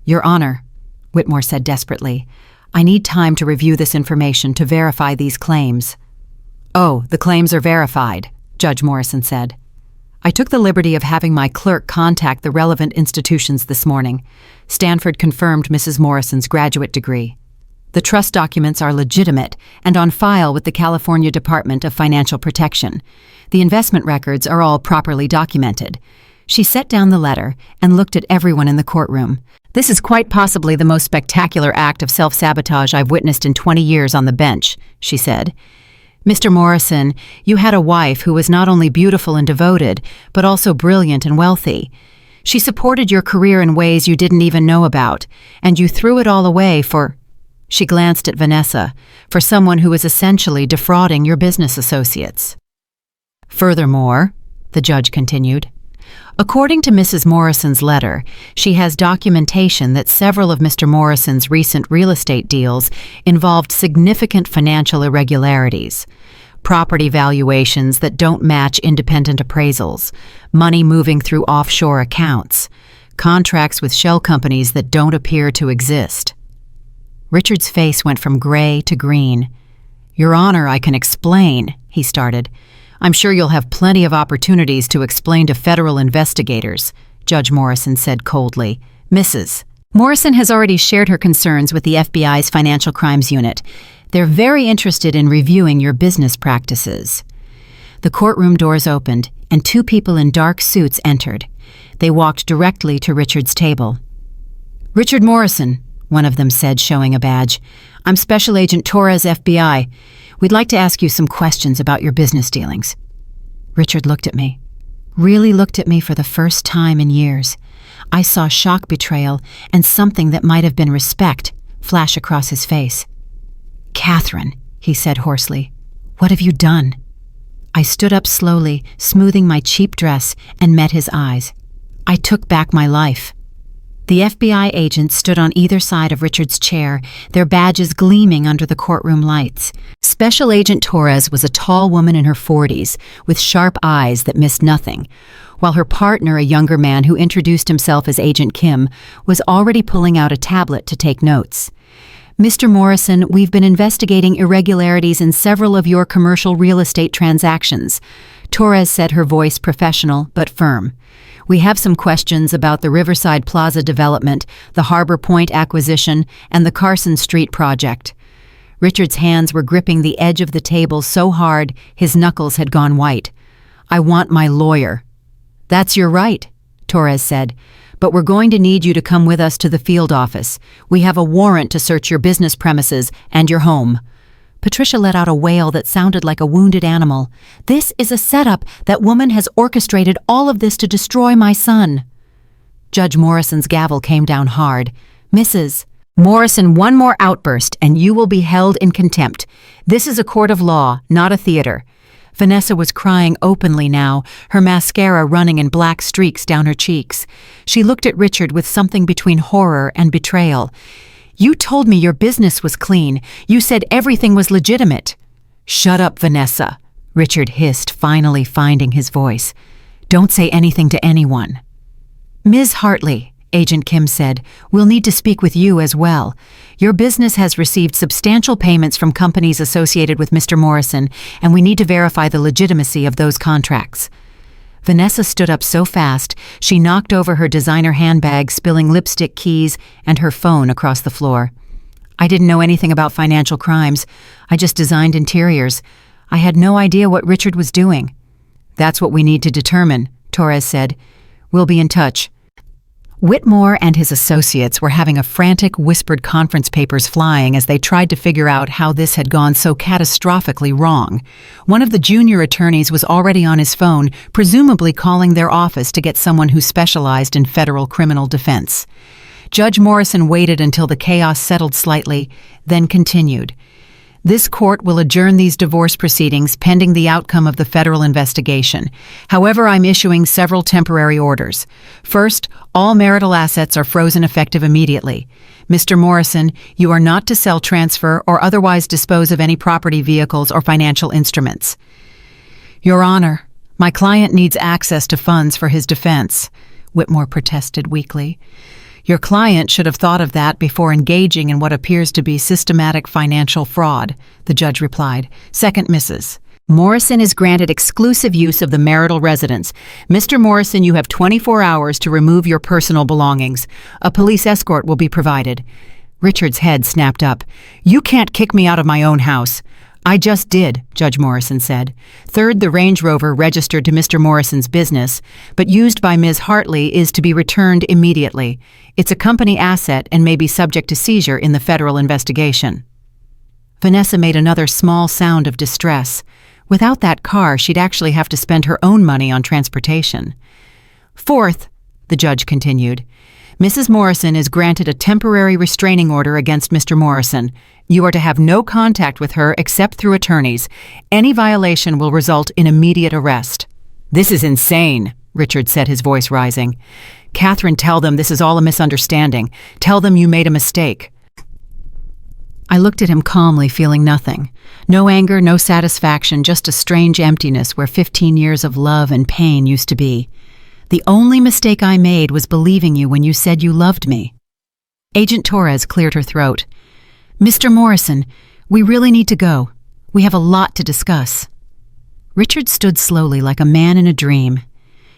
Your Honor, Whitmore said desperately, I need time to review this information to verify these claims. Oh, the claims are verified, Judge Morrison said. I took the liberty of having my clerk contact the relevant institutions this morning. Stanford confirmed Mrs. Morrison's graduate degree. The trust documents are legitimate and on file with the California Department of Financial Protection. The investment records are all properly documented. She set down the letter and looked at everyone in the courtroom. This is quite possibly the most spectacular act of self-sabotage I've witnessed in 20 years on the bench, she said. Mr. Morrison, you had a wife who was not only beautiful and devoted, but also brilliant and wealthy. She supported your career in ways you didn't even know about, and you threw it all away for... She glanced at Vanessa, for someone who was essentially defrauding your business associates. Furthermore, the judge continued, according to Mrs. Morrison's letter, she has documentation that several of Mr. Morrison's recent real estate deals involved significant financial irregularities, property valuations that don't match independent appraisals, money moving through offshore accounts, contracts with shell companies that don't appear to exist. Richard's face went from gray to green. Your Honor, I can explain, he started. I'm sure you'll have plenty of opportunities to explain to federal investigators, Judge Morrison said coldly. Mrs. Morrison has already shared her concerns with the FBI's Financial Crimes Unit. They're very interested in reviewing your business practices. The courtroom doors opened, and two people in dark suits entered. They walked directly to Richard's table. Richard Morrison, one of them said, showing a badge. I'm Special Agent Torres, FBI. We'd like to ask you some questions about your business dealings. Richard looked at me. Really looked at me for the first time in years. I saw shock, betrayal, and something that might have been respect flash across his face. Catherine, he said hoarsely, what have you done? I stood up slowly, smoothing my cheap dress, and met his eyes. I took back my life. The FBI agents stood on either side of Richard's chair, their badges gleaming under the courtroom lights. Special Agent Torres was a tall woman in her 40s, with sharp eyes that missed nothing, while her partner, a younger man who introduced himself as Agent Kim, was already pulling out a tablet to take notes. Mr. Morrison, we've been investigating irregularities in several of your commercial real estate transactions. Torres said, her voice professional but firm. We have some questions about the Riverside Plaza development, the Harbor Point acquisition, and the Carson Street project. Richard's hands were gripping the edge of the table so hard his knuckles had gone white. I want my lawyer. That's your right, Torres said, but we're going to need you to come with us to the field office. We have a warrant to search your business premises and your home. Patricia let out a wail that sounded like a wounded animal. This is a setup. That woman has orchestrated all of this to destroy my son. Judge Morrison's gavel came down hard. Mrs. Morrison, one more outburst and you will be held in contempt. This is a court of law, not a theater. Vanessa was crying openly now, her mascara running in black streaks down her cheeks. She looked at Richard with something between horror and betrayal. You told me your business was clean. You said everything was legitimate. Shut up, Vanessa, Richard hissed, finally finding his voice. Don't say anything to anyone. Ms. Hartley, Agent Kim said, we'll need to speak with you as well. Your business has received substantial payments from companies associated with Mr. Morrison, and we need to verify the legitimacy of those contracts. Vanessa stood up so fast, she knocked over her designer handbag, spilling lipstick, keys, and her phone across the floor. I didn't know anything about financial crimes. I just designed interiors. I had no idea what Richard was doing. That's what we need to determine, Torres said. We'll be in touch. Whitmore and his associates were having a frantic, whispered conference papers flying as they tried to figure out how this had gone so catastrophically wrong. One of the junior attorneys was already on his phone, presumably calling their office to get someone who specialized in federal criminal defense. Judge Morrison waited until the chaos settled slightly, then continued. This court will adjourn these divorce proceedings pending the outcome of the federal investigation. However, I'm issuing several temporary orders. First, all marital assets are frozen effective immediately. Mr. Morrison, you are not to sell, transfer, or otherwise dispose of any property, vehicles, or financial instruments. Your Honor, my client needs access to funds for his defense, Whitmore protested weakly. Your client should have thought of that before engaging in what appears to be systematic financial fraud, the judge replied. Second, Mrs. Morrison is granted exclusive use of the marital residence. Mr. Morrison, you have 24 hours to remove your personal belongings. A police escort will be provided. Richard's head snapped up. You can't kick me out of my own house. I just did, Judge Morrison said. Third, the Range Rover registered to Mr. Morrison's business, but used by Ms. Hartley is to be returned immediately. It's a company asset and may be subject to seizure in the federal investigation. Vanessa made another small sound of distress. Without that car, she'd actually have to spend her own money on transportation. Fourth, the judge continued, Mrs. Morrison is granted a temporary restraining order against Mr. Morrison. You are to have no contact with her except through attorneys. Any violation will result in immediate arrest. This is insane, Richard said, his voice rising. Catherine, tell them this is all a misunderstanding. Tell them you made a mistake. I looked at him calmly, feeling nothing. No anger, no satisfaction, just a strange emptiness where 15 years of love and pain used to be. The only mistake I made was believing you when you said you loved me. Agent Torres cleared her throat. Mr. Morrison, we really need to go. We have a lot to discuss. Richard stood slowly like a man in a dream.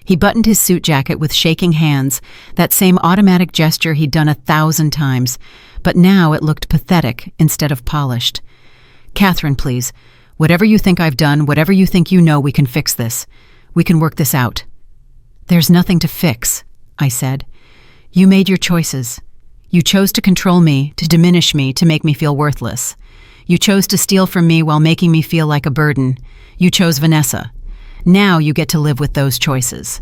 He buttoned his suit jacket with shaking hands, that same automatic gesture he'd done 1,000 times, but now it looked pathetic instead of polished. Catherine, please, whatever you think I've done, whatever you think you know, we can fix this. We can work this out. There's nothing to fix, I said. You made your choices. You chose to control me, to diminish me, to make me feel worthless. You chose to steal from me while making me feel like a burden. You chose Vanessa. Now you get to live with those choices.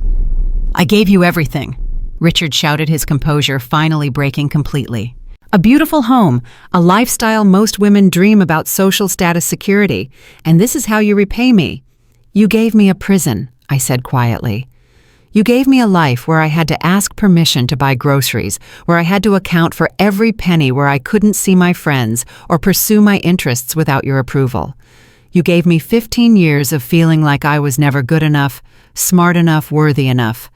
I gave you everything, Richard shouted, his composure finally breaking completely. A beautiful home, a lifestyle most women dream about, social status, security, and this is how you repay me. You gave me a prison, I said quietly. You gave me a life where I had to ask permission to buy groceries, where I had to account for every penny, where I couldn't see my friends or pursue my interests without your approval. You gave me 15 years of feeling like I was never good enough, smart enough, worthy enough.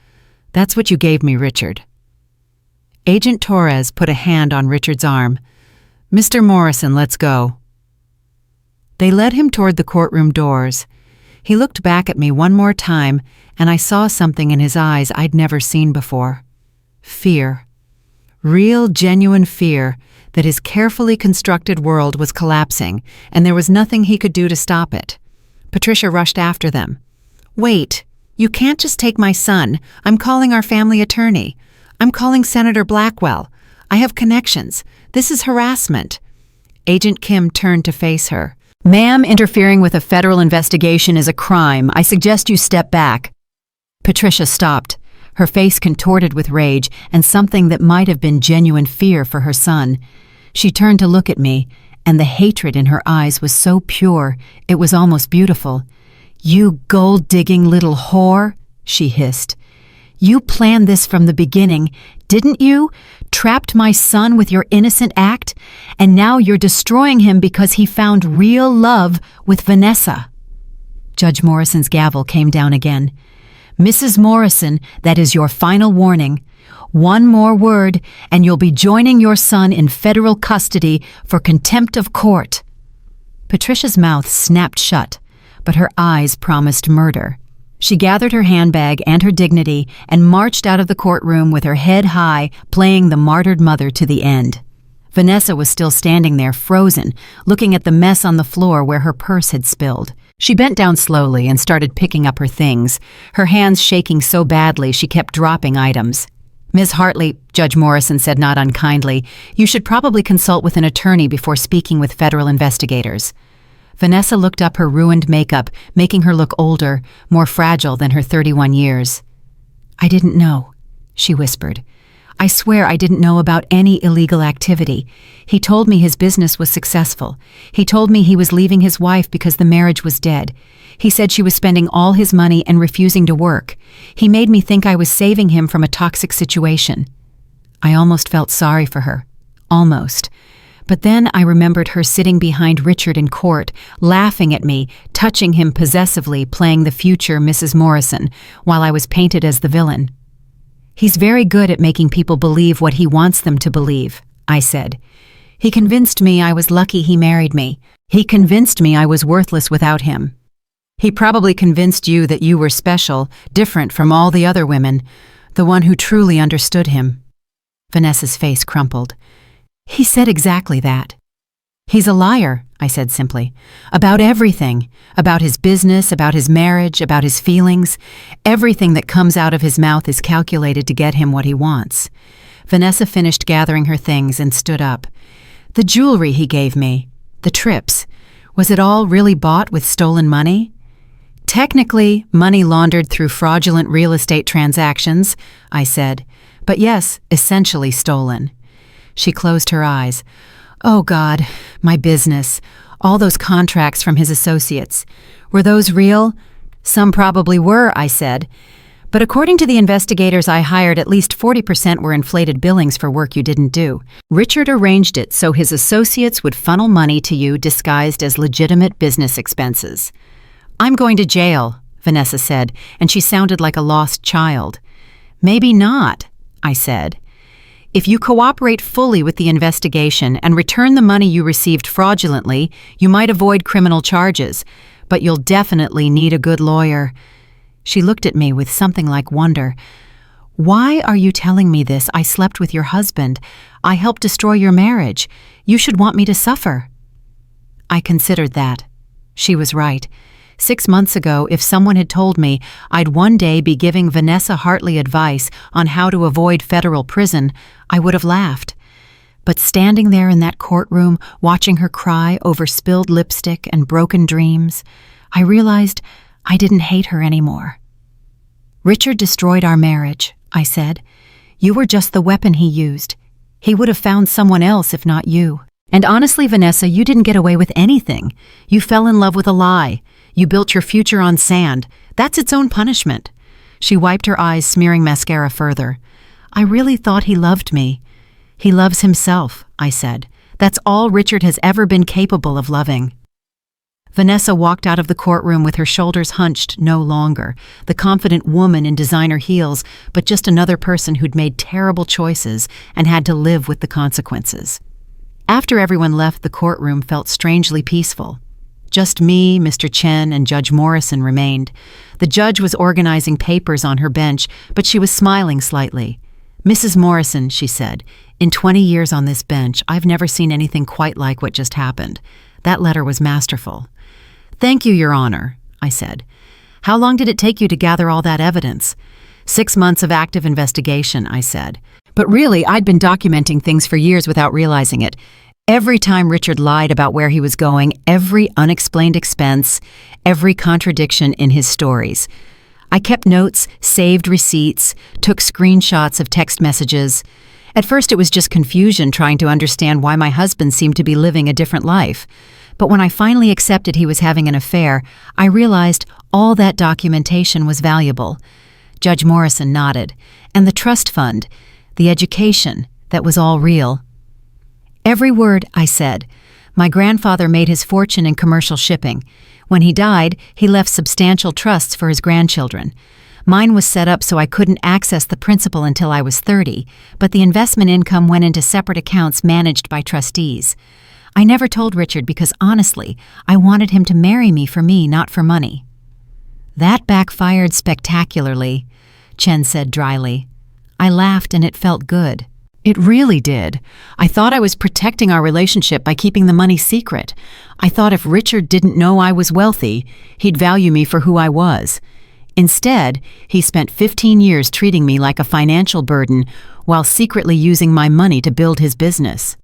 That's what you gave me, Richard. Agent Torres put a hand on Richard's arm. Mr. Morrison, let's go. They led him toward the courtroom doors. He looked back at me one more time, and I saw something in his eyes I'd never seen before. Fear. Real, genuine fear that his carefully constructed world was collapsing, and there was nothing he could do to stop it. Patricia rushed after them. Wait, you can't just take my son. I'm calling our family attorney. I'm calling Senator Blackwell. I have connections. This is harassment. Agent Kim turned to face her. Ma'am, interfering with a federal investigation is a crime. I suggest you step back. Patricia stopped, her face contorted with rage and something that might have been genuine fear for her son. She turned to look at me, and the hatred in her eyes was so pure, it was almost beautiful. "You gold-digging little whore," she hissed. "You planned this from the beginning, didn't you? Trapped my son with your innocent act, and now you're destroying him because he found real love with Vanessa." Judge Morrison's gavel came down again. "Mrs. Morrison, that is your final warning. One more word, and you'll be joining your son in federal custody for contempt of court." Patricia's mouth snapped shut, but her eyes promised murder. She gathered her handbag and her dignity and marched out of the courtroom with her head high, playing the martyred mother to the end. Vanessa was still standing there, frozen, looking at the mess on the floor where her purse had spilled. She bent down slowly and started picking up her things, her hands shaking so badly she kept dropping items. "Ms. Hartley," Judge Morrison said not unkindly, "you should probably consult with an attorney before speaking with federal investigators." Vanessa looked up her ruined makeup, making her look older, more fragile than her 31 years. "I didn't know," she whispered. "I swear I didn't know about any illegal activity. He told me his business was successful. He told me he was leaving his wife because the marriage was dead. He said she was spending all his money and refusing to work. He made me think I was saving him from a toxic situation." I almost felt sorry for her. Almost. But then I remembered her sitting behind Richard in court, laughing at me, touching him possessively, playing the future Mrs. Morrison, while I was painted as the villain. "He's very good at making people believe what he wants them to believe," I said. "He convinced me I was lucky he married me. He convinced me I was worthless without him. He probably convinced you that you were special, different from all the other women, the one who truly understood him." Vanessa's face crumpled. "He said exactly that." "He's a liar," I said simply. "About everything. About his business, about his marriage, about his feelings. Everything that comes out of his mouth is calculated to get him what he wants." Vanessa finished gathering her things and stood up. "The jewelry he gave me, the trips, was it all really bought with stolen money?" "Technically, money laundered through fraudulent real estate transactions," I said. "But yes, essentially stolen." She closed her eyes. "Oh God, my business, all those contracts from his associates. Were those real?" "Some probably were," I said. "But according to the investigators I hired, at least 40% were inflated billings for work you didn't do. Richard arranged it so his associates would funnel money to you disguised as legitimate business expenses." "I'm going to jail," Vanessa said, and she sounded like a lost child. "Maybe not," I said. "If you cooperate fully with the investigation and return the money you received fraudulently, you might avoid criminal charges, but you'll definitely need a good lawyer." She looked at me with something like wonder. "Why are you telling me this? I slept with your husband. I helped destroy your marriage. You should want me to suffer." I considered that. She was right. 6 months ago, if someone had told me I'd one day be giving Vanessa Hartley advice on how to avoid federal prison, I would have laughed. But standing there in that courtroom, watching her cry over spilled lipstick and broken dreams, I realized I didn't hate her anymore. "Richard destroyed our marriage," I said. "You were just the weapon he used. He would have found someone else if not you. And honestly, Vanessa, you didn't get away with anything. You fell in love with a lie. You built your future on sand. That's its own punishment." She wiped her eyes, smearing mascara further. "I really thought he loved me." "He loves himself," I said. "That's all Richard has ever been capable of loving." Vanessa walked out of the courtroom with her shoulders hunched no longer, the confident woman in designer heels, but just another person who'd made terrible choices and had to live with the consequences. After everyone left, the courtroom felt strangely peaceful. Just me, Mr. Chen, and Judge Morrison remained. The judge was organizing papers on her bench, but she was smiling slightly. "Mrs. Morrison," she said, "in 20 years on this bench, I've never seen anything quite like what just happened. That letter was masterful." "Thank you, Your Honor," I said. "How long did it take you to gather all that evidence?" 6 months of active investigation," I said. But really, I'd been documenting things for years without realizing it. Every time Richard lied about where he was going, every unexplained expense, every contradiction in his stories. I kept notes, saved receipts, took screenshots of text messages. At first, it was just confusion trying to understand why my husband seemed to be living a different life. But when I finally accepted he was having an affair, I realized all that documentation was valuable. Judge Morrison nodded. And the trust fund, the education, that was all real. Every word, I said. My grandfather made his fortune in commercial shipping. When he died, he left substantial trusts for his grandchildren. Mine was set up so I couldn't access the principal until I was 30, but the investment income went into separate accounts managed by trustees. I never told Richard because, honestly, I wanted him to marry me, not for money. That backfired spectacularly, Chen said dryly. I laughed and it felt good. It really did. I thought I was protecting our relationship by keeping the money secret. I thought if Richard didn't know I was wealthy, he'd value me for who I was. Instead, he spent 15 years treating me like a financial burden while secretly using my money to build his business.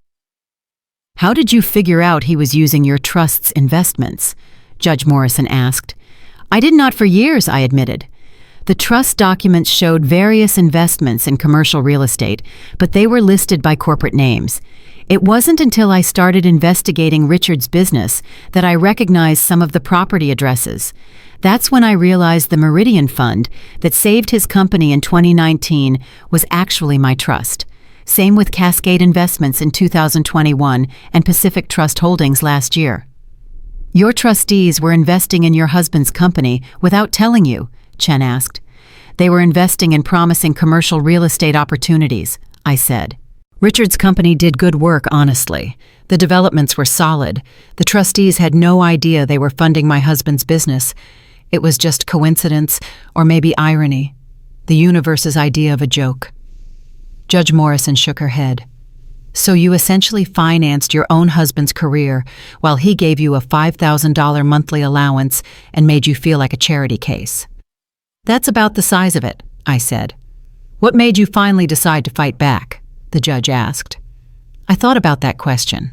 How did you figure out he was using your trust's investments? Judge Morrison asked. I did not for years, I admitted. The trust documents showed various investments in commercial real estate, but they were listed by corporate names. It wasn't until I started investigating Richard's business that I recognized some of the property addresses. That's when I realized the Meridian Fund that saved his company in 2019 was actually my trust. Same with Cascade Investments in 2021 and Pacific Trust Holdings last year. Your trustees were investing in your husband's company without telling you, Chen asked. They were investing in promising commercial real estate opportunities, I said. Richard's company did good work, honestly. The developments were solid. The trustees had no idea they were funding my husband's business. It was just coincidence, or maybe irony. The universe's idea of a joke. Judge Morrison shook her head. So you essentially financed your own husband's career while he gave you a $5,000 monthly allowance and made you feel like a charity case. That's about the size of it, I said. What made you finally decide to fight back? The judge asked. I thought about that question.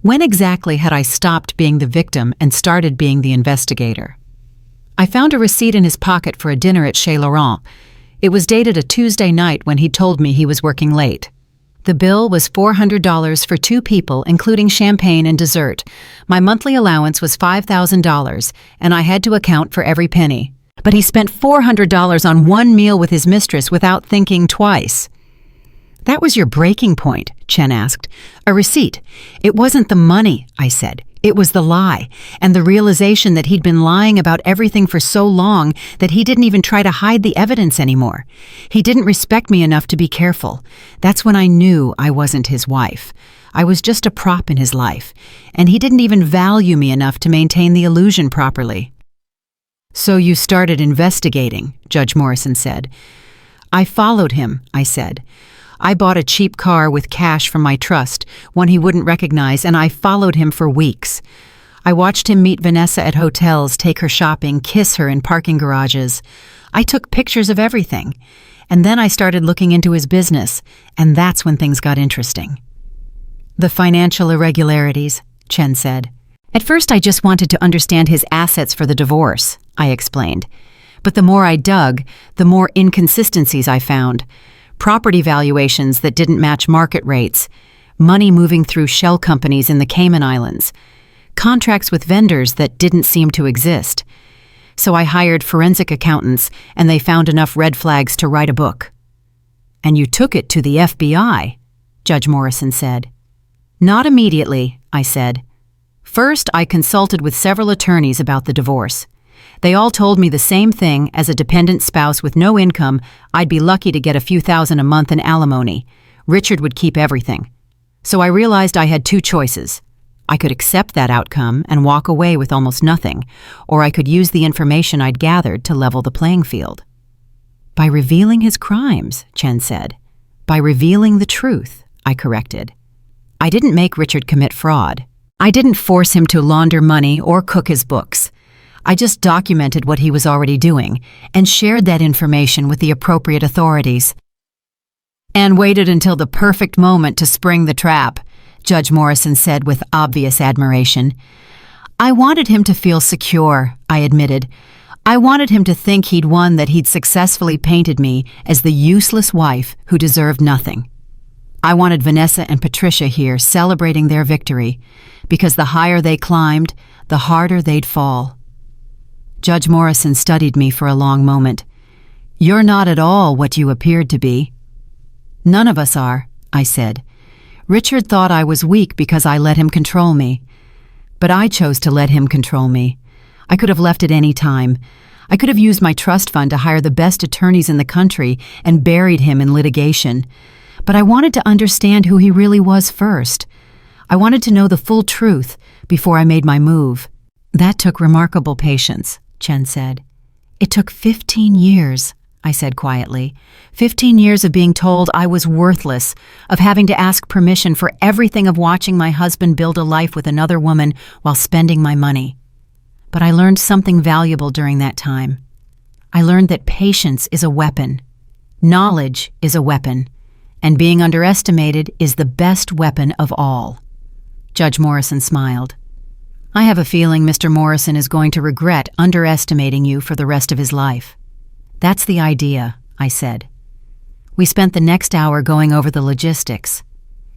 When exactly had I stopped being the victim and started being the investigator? I found a receipt in his pocket for a dinner at Chez Laurent. It was dated a Tuesday night when he told me he was working late. The bill was $400 for 2 people, including champagne and dessert. My monthly allowance was $5,000, and I had to account for every penny. But he spent $400 on one meal with his mistress without thinking twice. That was your breaking point, Chen asked. A receipt. It wasn't the money, I said. It was the lie, and the realization that he'd been lying about everything for so long that he didn't even try to hide the evidence anymore. He didn't respect me enough to be careful. That's when I knew I wasn't his wife. I was just a prop in his life, and he didn't even value me enough to maintain the illusion properly. So you started investigating, Judge Morrison said. I followed him, I said. I bought a cheap car with cash from my trust, one he wouldn't recognize, and I followed him for weeks. I watched him meet Vanessa at hotels, take her shopping, kiss her in parking garages. I took pictures of everything. And then I started looking into his business, and that's when things got interesting. The financial irregularities, Chen said. At first I just wanted to understand his assets for the divorce, I explained. But the more I dug, the more inconsistencies I found. Property valuations that didn't match market rates, money moving through shell companies in the Cayman Islands, contracts with vendors that didn't seem to exist. So I hired forensic accountants, and they found enough red flags to write a book. And you took it to the FBI, Judge Morrison said. Not immediately, I said. First, I consulted with several attorneys about the divorce. They all told me the same thing: as a dependent spouse with no income, I'd be lucky to get a few thousand a month in alimony. Richard would keep everything. So I realized I had 2 choices. I could accept that outcome and walk away with almost nothing, or I could use the information I'd gathered to level the playing field. By revealing his crimes, Chen said. By revealing the truth, I corrected. I didn't make Richard commit fraud. I didn't force him to launder money or cook his books. I just documented what he was already doing and shared that information with the appropriate authorities. And waited until the perfect moment to spring the trap, Judge Morrison said with obvious admiration. I wanted him to feel secure, I admitted. I wanted him to think he'd won, that he'd successfully painted me as the useless wife who deserved nothing. I wanted Vanessa and Patricia here celebrating their victory, because the higher they climbed, the harder they'd fall. Judge Morrison studied me for a long moment. "You're not at all what you appeared to be." "None of us are," I said. "Richard thought I was weak because I let him control me. But I chose to let him control me. I could have left at any time. I could have used my trust fund to hire the best attorneys in the country and buried him in litigation. But I wanted to understand who he really was first. I wanted to know the full truth before I made my move." "That took remarkable patience," Chen said. "It took 15 years, I said quietly. 15 years of being told I was worthless, of having to ask permission for everything, of watching my husband build a life with another woman while spending my money. But I learned something valuable during that time. I learned that patience is a weapon. Knowledge is a weapon. And being underestimated is the best weapon of all." Judge Morrison smiled. "I have a feeling Mr. Morrison is going to regret underestimating you for the rest of his life." "That's the idea," I said. We spent the next hour going over the logistics.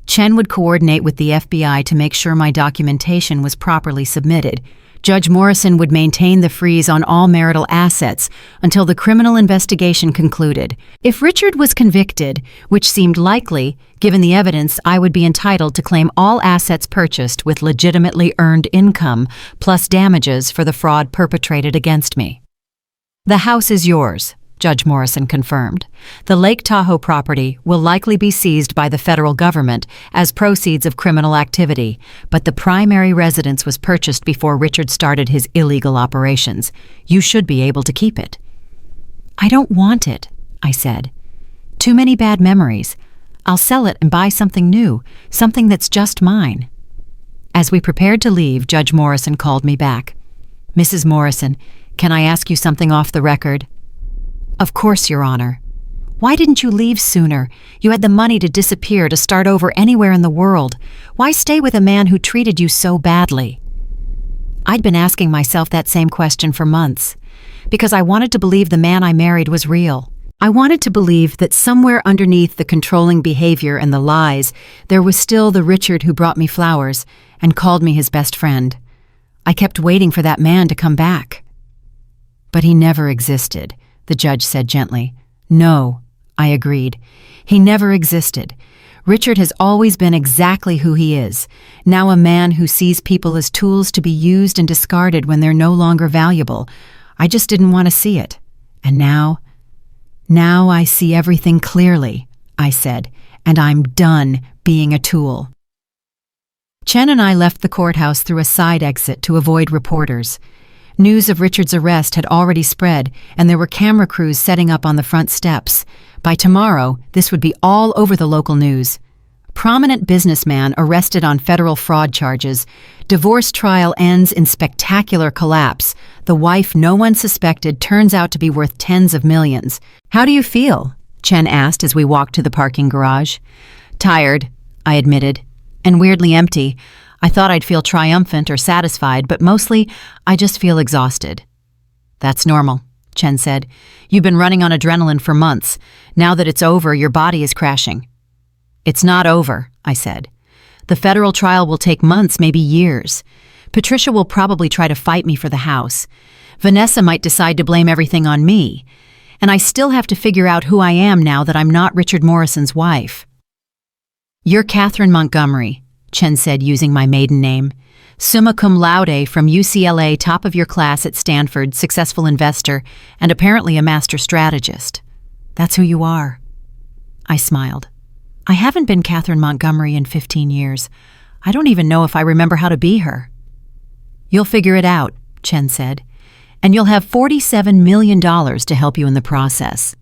Chen would coordinate with the FBI to make sure my documentation was properly submitted. Judge Morrison would maintain the freeze on all marital assets until the criminal investigation concluded. If Richard was convicted, which seemed likely, given the evidence, I would be entitled to claim all assets purchased with legitimately earned income, plus damages for the fraud perpetrated against me. "The house is yours," Judge Morrison confirmed. "The Lake Tahoe property will likely be seized by the federal government as proceeds of criminal activity, but the primary residence was purchased before Richard started his illegal operations. You should be able to keep it." "I don't want it," I said. "Too many bad memories. I'll sell it and buy something new, something that's just mine." As we prepared to leave, Judge Morrison called me back. "Mrs. Morrison, can I ask you something off the record?" "Of course, Your Honor." "Why didn't you leave sooner? You had the money to disappear, to start over anywhere in the world. Why stay with a man who treated you so badly?" I'd been asking myself that same question for months, because I wanted to believe the man I married was real. I wanted to believe that somewhere underneath the controlling behavior and the lies, there was still the Richard who brought me flowers and called me his best friend. I kept waiting for that man to come back. "But he never existed," the judge said gently. "No," I agreed. "He never existed. Richard has always been exactly who he is, now a man who sees people as tools to be used and discarded when they're no longer valuable. I just didn't want to see it. And now I see everything clearly," I said, "and I'm done being a tool." Chen and I left the courthouse through a side exit to avoid reporters. News of Richard's arrest had already spread, and there were camera crews setting up on the front steps. By tomorrow, this would be all over the local news. Prominent businessman arrested on federal fraud charges. Divorce trial ends in spectacular collapse. The wife no one suspected turns out to be worth tens of millions. "How do you feel?" Chen asked as we walked to the parking garage. "Tired," I admitted, "and weirdly empty. I thought I'd feel triumphant or satisfied, but mostly I just feel exhausted." "That's normal," Chen said. "You've been running on adrenaline for months. Now that it's over, your body is crashing." "It's not over," I said. "The federal trial will take months, maybe years. Patricia will probably try to fight me for the house. Vanessa might decide to blame everything on me. And I still have to figure out who I am now that I'm not Richard Morrison's wife." "You're Catherine Montgomery," Chen said, using my maiden name. "Summa cum laude from UCLA, top of your class at Stanford, successful investor, and apparently a master strategist. That's who you are." I smiled. "I haven't been Catherine Montgomery in 15 years. I don't even know if I remember how to be her." "You'll figure it out," Chen said, "and you'll have $47 million to help you in the process."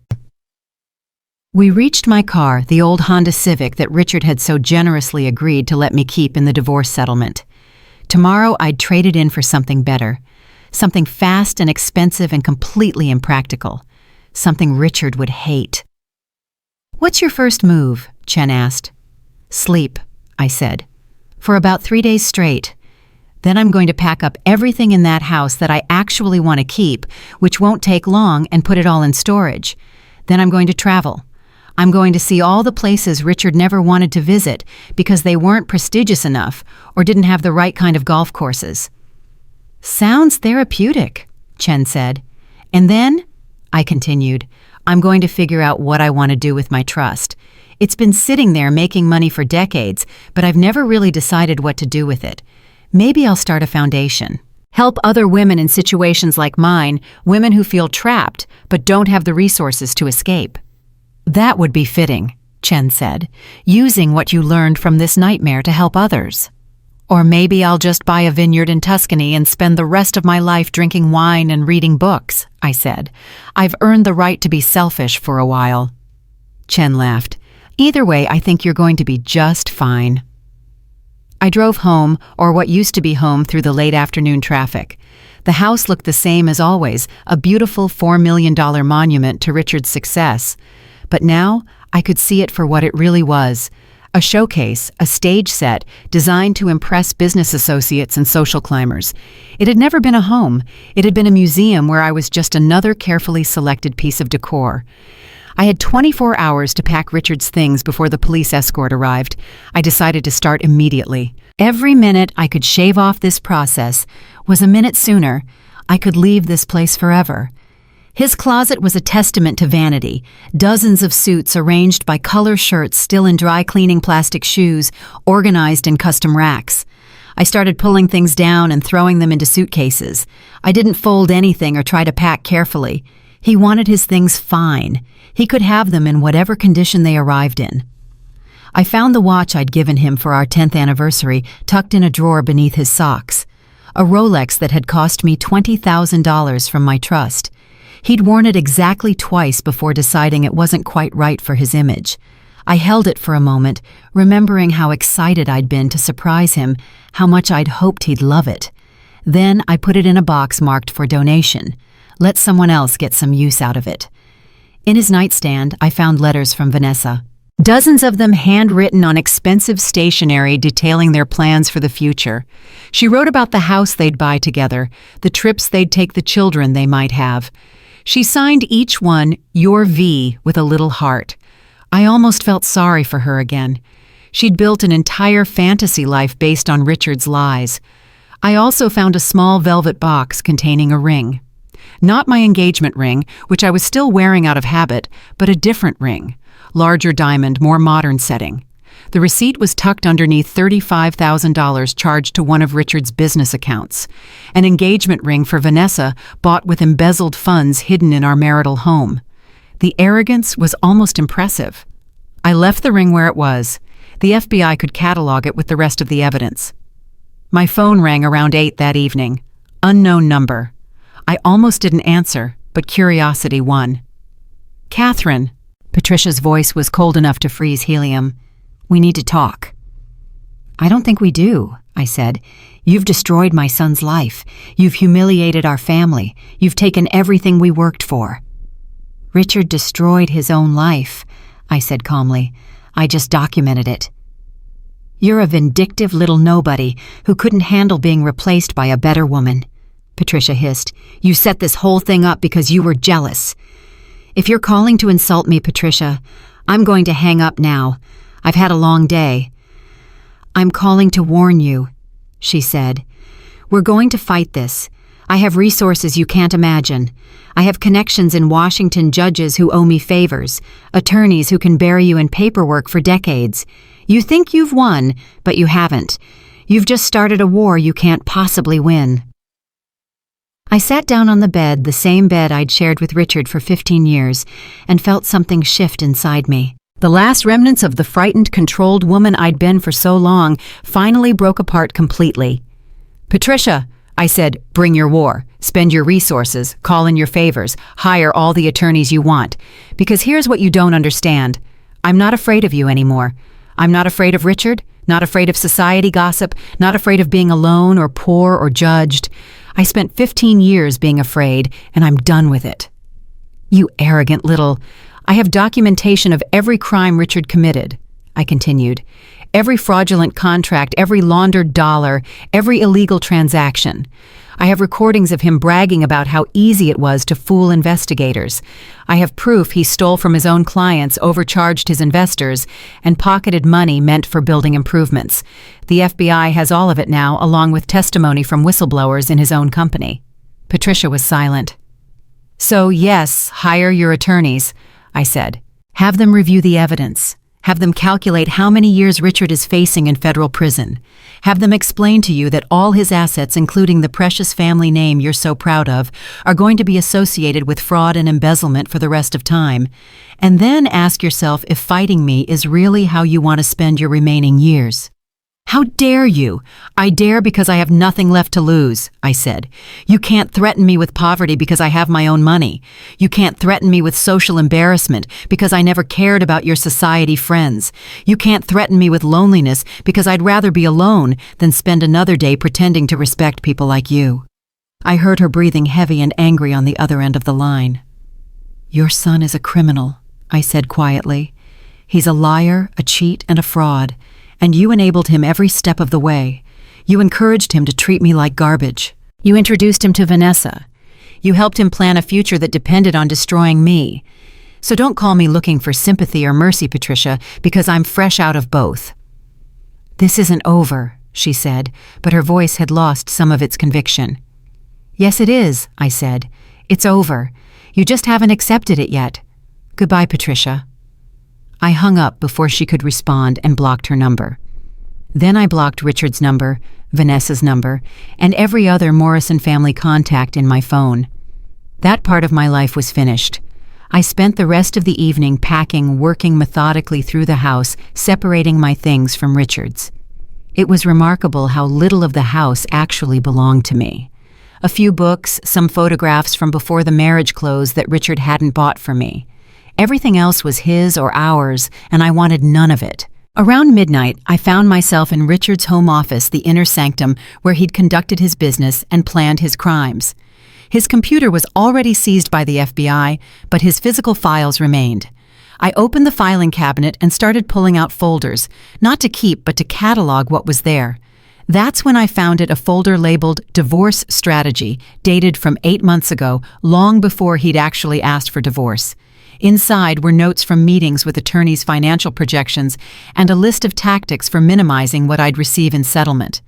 We reached my car, the old Honda Civic that Richard had so generously agreed to let me keep in the divorce settlement. Tomorrow I'd trade it in for something better, something fast and expensive and completely impractical, something Richard would hate. "What's your first move?" Chen asked. "Sleep," I said, "for about 3 days straight. Then I'm going to pack up everything in that house that I actually want to keep, which won't take long, and put it all in storage. Then I'm going to travel. I'm going to see all the places Richard never wanted to visit because they weren't prestigious enough or didn't have the right kind of golf courses. Sounds therapeutic, Chen said. And then, I continued, I'm going to figure out what I want to do with my trust. It's been sitting there making money for decades, but I've never really decided what to do with it. Maybe I'll start a foundation. Help other women in situations like mine, women who feel trapped but don't have the resources to escape. That would be fitting, Chen said, using what you learned from this nightmare to help others. Or maybe I'll just buy a vineyard in Tuscany and spend the rest of my life drinking wine and reading books, I said. I've earned the right to be selfish for a while. Chen laughed. Either way, I think you're going to be just fine. I drove home, or what used to be home, through the late afternoon traffic. The house looked the same as always, a beautiful $4 million monument to Richard's success. But now I could see it for what it really was. A showcase, a stage set, designed to impress business associates and social climbers. It had never been a home. It had been a museum where I was just another carefully selected piece of decor. I had 24 hours to pack Richard's things before the police escort arrived. I decided to start immediately. Every minute I could shave off this process was a minute sooner. I could leave this place forever. His closet was a testament to vanity. Dozens of suits arranged by color shirts still in dry cleaning plastic shoes, organized in custom racks. I started pulling things down and throwing them into suitcases. I didn't fold anything or try to pack carefully. He wanted his things fine. He could have them in whatever condition they arrived in. I found the watch I'd given him for our 10th anniversary tucked in a drawer beneath his socks. A Rolex that had cost me $20,000 from my trust. He'd worn it exactly twice before deciding it wasn't quite right for his image. I held it for a moment, remembering how excited I'd been to surprise him, how much I'd hoped he'd love it. Then I put it in a box marked for donation. Let someone else get some use out of it. In his nightstand, I found letters from Vanessa. Dozens of them handwritten on expensive stationery detailing their plans for the future. She wrote about the house they'd buy together, the trips they'd take the children they might have. She signed each one, Your V, with a little heart. I almost felt sorry for her again. She'd built an entire fantasy life based on Richard's lies. I also found a small velvet box containing a ring. Not my engagement ring, which I was still wearing out of habit, but a different ring. Larger diamond, more modern setting. The receipt was tucked underneath $35,000 charged to one of Richard's business accounts. An engagement ring for Vanessa bought with embezzled funds hidden in our marital home. The arrogance was almost impressive. I left the ring where it was. The FBI could catalog it with the rest of the evidence. My phone rang around 8 that evening. Unknown number. I almost didn't answer, but curiosity won. Catherine. Patricia's voice was cold enough to freeze helium. We need to talk. I don't think we do, I said. You've destroyed my son's life. You've humiliated our family. You've taken everything we worked for. Richard destroyed his own life, I said calmly. I just documented it. You're a vindictive little nobody who couldn't handle being replaced by a better woman, Patricia hissed. You set this whole thing up because you were jealous. If you're calling to insult me, Patricia, I'm going to hang up now. I've had a long day. I'm calling to warn you, she said. We're going to fight this. I have resources you can't imagine. I have connections in Washington, judges who owe me favors, attorneys who can bury you in paperwork for decades. You think you've won, but you haven't. You've just started a war you can't possibly win. I sat down on the bed, the same bed I'd shared with Richard for 15 years, and felt something shift inside me. The last remnants of the frightened, controlled woman I'd been for so long finally broke apart completely. Patricia, I said, bring your war, spend your resources, call in your favors, hire all the attorneys you want. Because here's what you don't understand. I'm not afraid of you anymore. I'm not afraid of Richard, not afraid of society gossip, not afraid of being alone or poor or judged. I spent 15 years being afraid, and I'm done with it. You arrogant little... I have documentation of every crime Richard committed, I continued. Every fraudulent contract, every laundered dollar, every illegal transaction. I have recordings of him bragging about how easy it was to fool investigators. I have proof he stole from his own clients, overcharged his investors, and pocketed money meant for building improvements. The FBI has all of it now, along with testimony from whistleblowers in his own company. Patricia was silent. So, yes, hire your attorneys, I said. Have them review the evidence. Have them calculate how many years Richard is facing in federal prison. Have them explain to you that all his assets, including the precious family name you're so proud of, are going to be associated with fraud and embezzlement for the rest of time. And then ask yourself if fighting me is really how you want to spend your remaining years. How dare you? I dare because I have nothing left to lose, I said. You can't threaten me with poverty because I have my own money. You can't threaten me with social embarrassment because I never cared about your society friends. You can't threaten me with loneliness because I'd rather be alone than spend another day pretending to respect people like you. I heard her breathing heavy and angry on the other end of the line. Your son is a criminal, I said quietly. He's a liar, a cheat, and a fraud. And you enabled him every step of the way. You encouraged him to treat me like garbage. You introduced him to Vanessa. You helped him plan a future that depended on destroying me. So don't call me looking for sympathy or mercy, Patricia, because I'm fresh out of both. This isn't over, she said, but her voice had lost some of its conviction. Yes, it is, I said. It's over. You just haven't accepted it yet. Goodbye, Patricia. I hung up before she could respond and blocked her number. Then I blocked Richard's number, Vanessa's number, and every other Morrison family contact in my phone. That part of my life was finished. I spent the rest of the evening packing, working methodically through the house, separating my things from Richard's. It was remarkable how little of the house actually belonged to me. A few books, some photographs from before the marriage clothes that Richard hadn't bought for me. Everything else was his or ours, and I wanted none of it. Around midnight, I found myself in Richard's home office, the inner sanctum, where he'd conducted his business and planned his crimes. His computer was already seized by the FBI, but his physical files remained. I opened the filing cabinet and started pulling out folders, not to keep but to catalog what was there. That's when I found it a folder labeled Divorce Strategy, dated from 8 months ago, long before he'd actually asked for divorce. Inside were notes from meetings with attorneys' financial projections and a list of tactics for minimizing what I'd receive in settlement.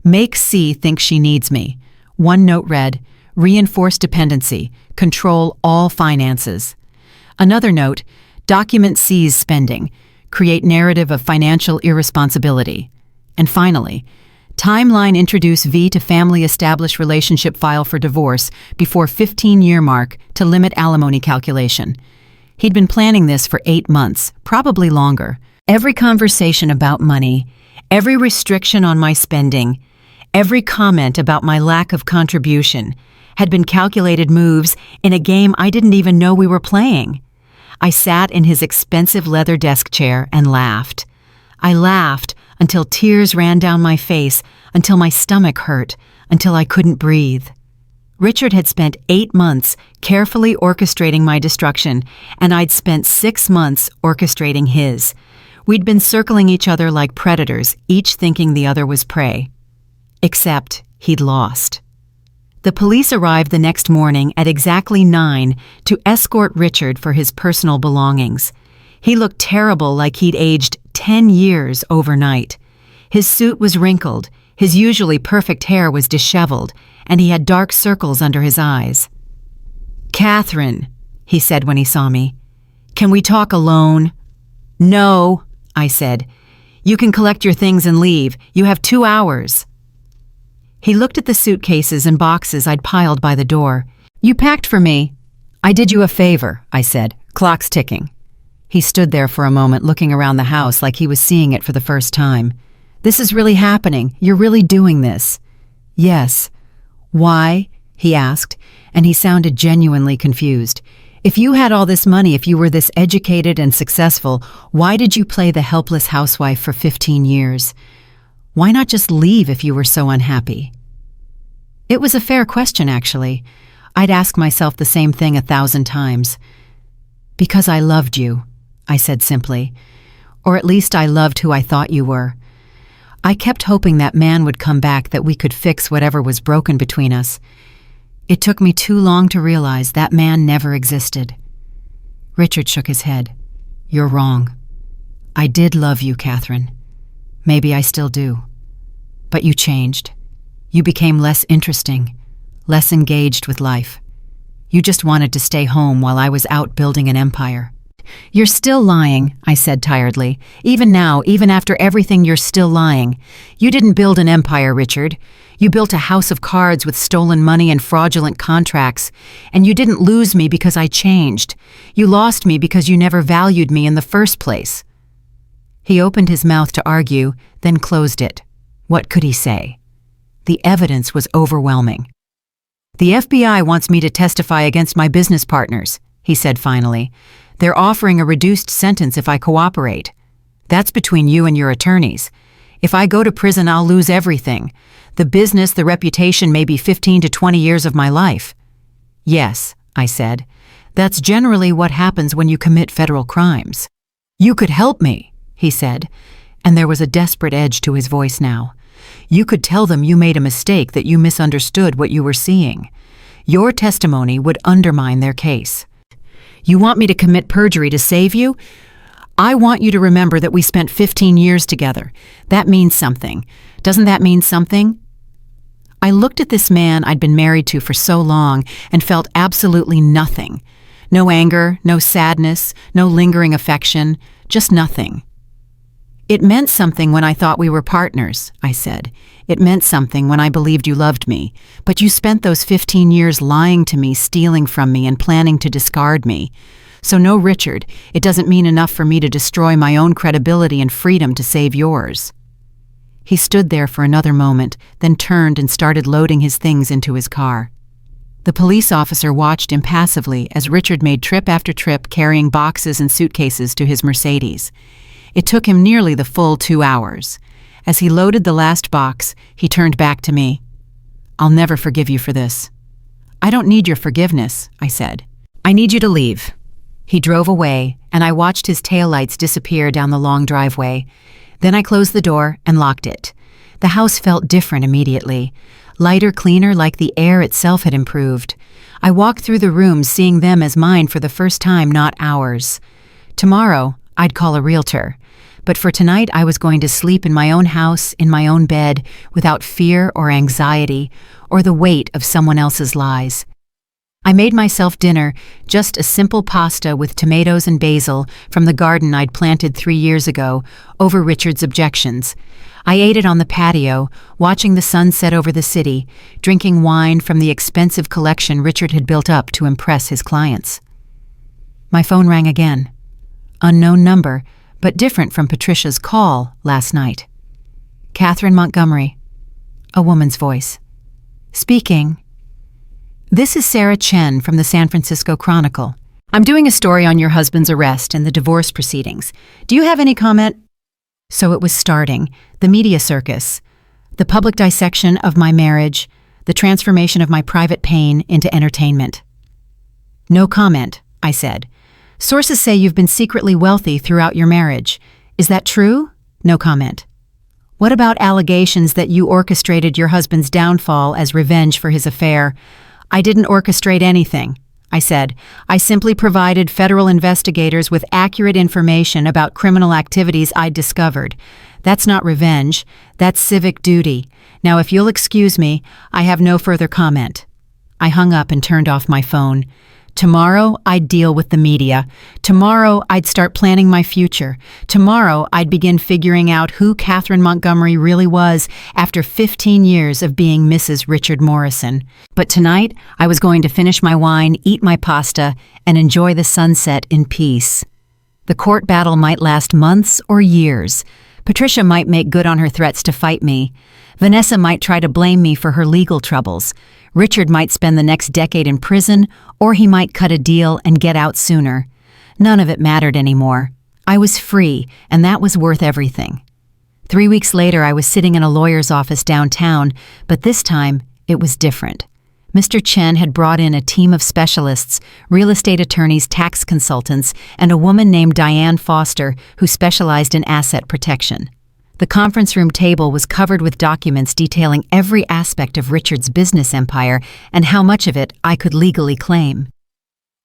Make C think she needs me. One note read, reinforce dependency, control all finances. Another note, document C's spending, create narrative of financial irresponsibility. And finally, timeline introduce V to family establish relationship file for divorce before 15-year mark to limit alimony calculation. He'd been planning this for 8 months, probably longer. Every conversation about money, every restriction on my spending, every comment about my lack of contribution had been calculated moves in a game I didn't even know we were playing. I sat in his expensive leather desk chair and laughed. I laughed until tears ran down my face, until my stomach hurt, until I couldn't breathe. Richard had spent 8 months carefully orchestrating my destruction, and I'd spent 6 months orchestrating his. We'd been circling each other like predators, each thinking the other was prey. Except he'd lost. The police arrived the next morning at exactly 9 to escort Richard for his personal belongings. He looked terrible, like he'd aged 10 years overnight. His suit was wrinkled, his usually perfect hair was disheveled, and he had dark circles under his eyes. "Catherine," he said when he saw me, "can we talk alone?" "No," I said. "You can collect your things and leave. You have 2 hours." He looked at the suitcases and boxes I'd piled by the door. "You packed for me." "I did you a favor," I said. "Clock's ticking." He stood there for a moment looking around the house like he was seeing it for the first time. "This is really happening. You're really doing this." "Yes." "Why?" he asked, and he sounded genuinely confused. "If you had all this money, if you were this educated and successful, why did you play the helpless housewife for 15 years? Why not just leave if you were so unhappy?" It was a fair question, actually. I'd ask myself the same thing 1,000 times. "Because I loved you," I said simply. "Or at least I loved who I thought you were. I kept hoping that man would come back, that we could fix whatever was broken between us. It took me too long to realize that man never existed. Richard shook his head. You're wrong. I did love you, Catherine. Maybe I still do. But you changed. You became less interesting, less engaged with life. You just wanted to stay home while I was out building an empire. You're still lying, I said tiredly. Even now, even after everything, you're still lying. You didn't build an empire, Richard. You built a house of cards with stolen money and fraudulent contracts. And you didn't lose me because I changed. You lost me because you never valued me in the first place. He opened his mouth to argue, then closed it. What could he say? The evidence was overwhelming. The FBI wants me to testify against my business partners, he said finally. They're offering a reduced sentence if I cooperate. That's between you and your attorneys. If I go to prison, I'll lose everything. The business, the reputation, maybe 15 to 20 years of my life. Yes, I said. That's generally what happens when you commit federal crimes. You could help me, he said, and there was a desperate edge to his voice now. You could tell them you made a mistake, that you misunderstood what you were seeing. Your testimony would undermine their case. You want me to commit perjury to save you? I want you to remember that we spent 15 years together. That means something. Doesn't that mean something? I looked at this man I'd been married to for so long and felt absolutely nothing. No anger, no sadness, no lingering affection, just nothing. It meant something when I thought we were partners, I said. It meant something when I believed you loved me. But you spent those 15 years lying to me, stealing from me, and planning to discard me. So no, Richard, it doesn't mean enough for me to destroy my own credibility and freedom to save yours. He stood there for another moment, then turned and started loading his things into his car. The police officer watched impassively as Richard made trip after trip carrying boxes and suitcases to his Mercedes. It took him nearly the full 2 hours. As he loaded the last box, he turned back to me. I'll never forgive you for this. I don't need your forgiveness, I said. I need you to leave. He drove away, and I watched his taillights disappear down the long driveway. Then I closed the door and locked it. The house felt different immediately. Lighter, cleaner, like the air itself had improved. I walked through the rooms, seeing them as mine for the first time, not ours. Tomorrow, I'd call a realtor. But for tonight, I was going to sleep in my own house, in my own bed, without fear or anxiety, or the weight of someone else's lies. I made myself dinner, just a simple pasta with tomatoes and basil from the garden I'd planted 3 years ago, over Richard's objections. I ate it on the patio, watching the sun set over the city, drinking wine from the expensive collection Richard had built up to impress his clients. My phone rang again. Unknown number, but different from Patricia's call last night. Catherine Montgomery. A woman's voice. Speaking. This is Sarah Chen from the San Francisco Chronicle. I'm doing a story on your husband's arrest and the divorce proceedings. Do you have any comment? So it was starting, the media circus, the public dissection of my marriage, the transformation of my private pain into entertainment. No comment, I said. Sources say you've been secretly wealthy throughout your marriage. Is that true? No comment. What about allegations that you orchestrated your husband's downfall as revenge for his affair? I didn't orchestrate anything, I said. I simply provided federal investigators with accurate information about criminal activities I'd discovered. That's not revenge. That's civic duty. Now, if you'll excuse me, I have no further comment. I hung up and turned off my phone. Tomorrow, I'd deal with the media. Tomorrow, I'd start planning my future. Tomorrow, I'd begin figuring out who Catherine Montgomery really was after 15 years of being Mrs. Richard Morrison. But tonight, I was going to finish my wine, eat my pasta, and enjoy the sunset in peace. The court battle might last months or years. Patricia might make good on her threats to fight me. Vanessa might try to blame me for her legal troubles. Richard might spend the next decade in prison, or he might cut a deal and get out sooner. None of it mattered anymore. I was free, and that was worth everything. 3 weeks later, I was sitting in a lawyer's office downtown, but this time, it was different. Mr. Chen had brought in a team of specialists, real estate attorneys, tax consultants, and a woman named Diane Foster who specialized in asset protection. The conference room table was covered with documents detailing every aspect of Richard's business empire and how much of it I could legally claim.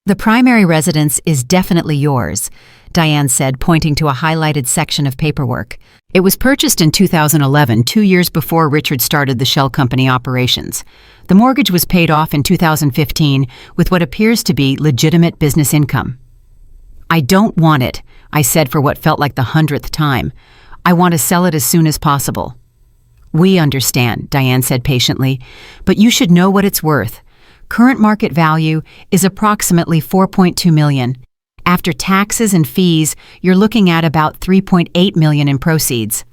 "The primary residence is definitely yours," Diane said, pointing to a highlighted section of paperwork. "It was purchased in 2011, 2 years before Richard started the shell company operations. The mortgage was paid off in 2015 with what appears to be legitimate business income." "I don't want it," I said for what felt like the 100th time. "I want to sell it as soon as possible." "We understand," Diane said patiently, "but you should know what it's worth. Current market value is approximately $4.2 million. After taxes and fees, you're looking at about $3.8 million in proceeds."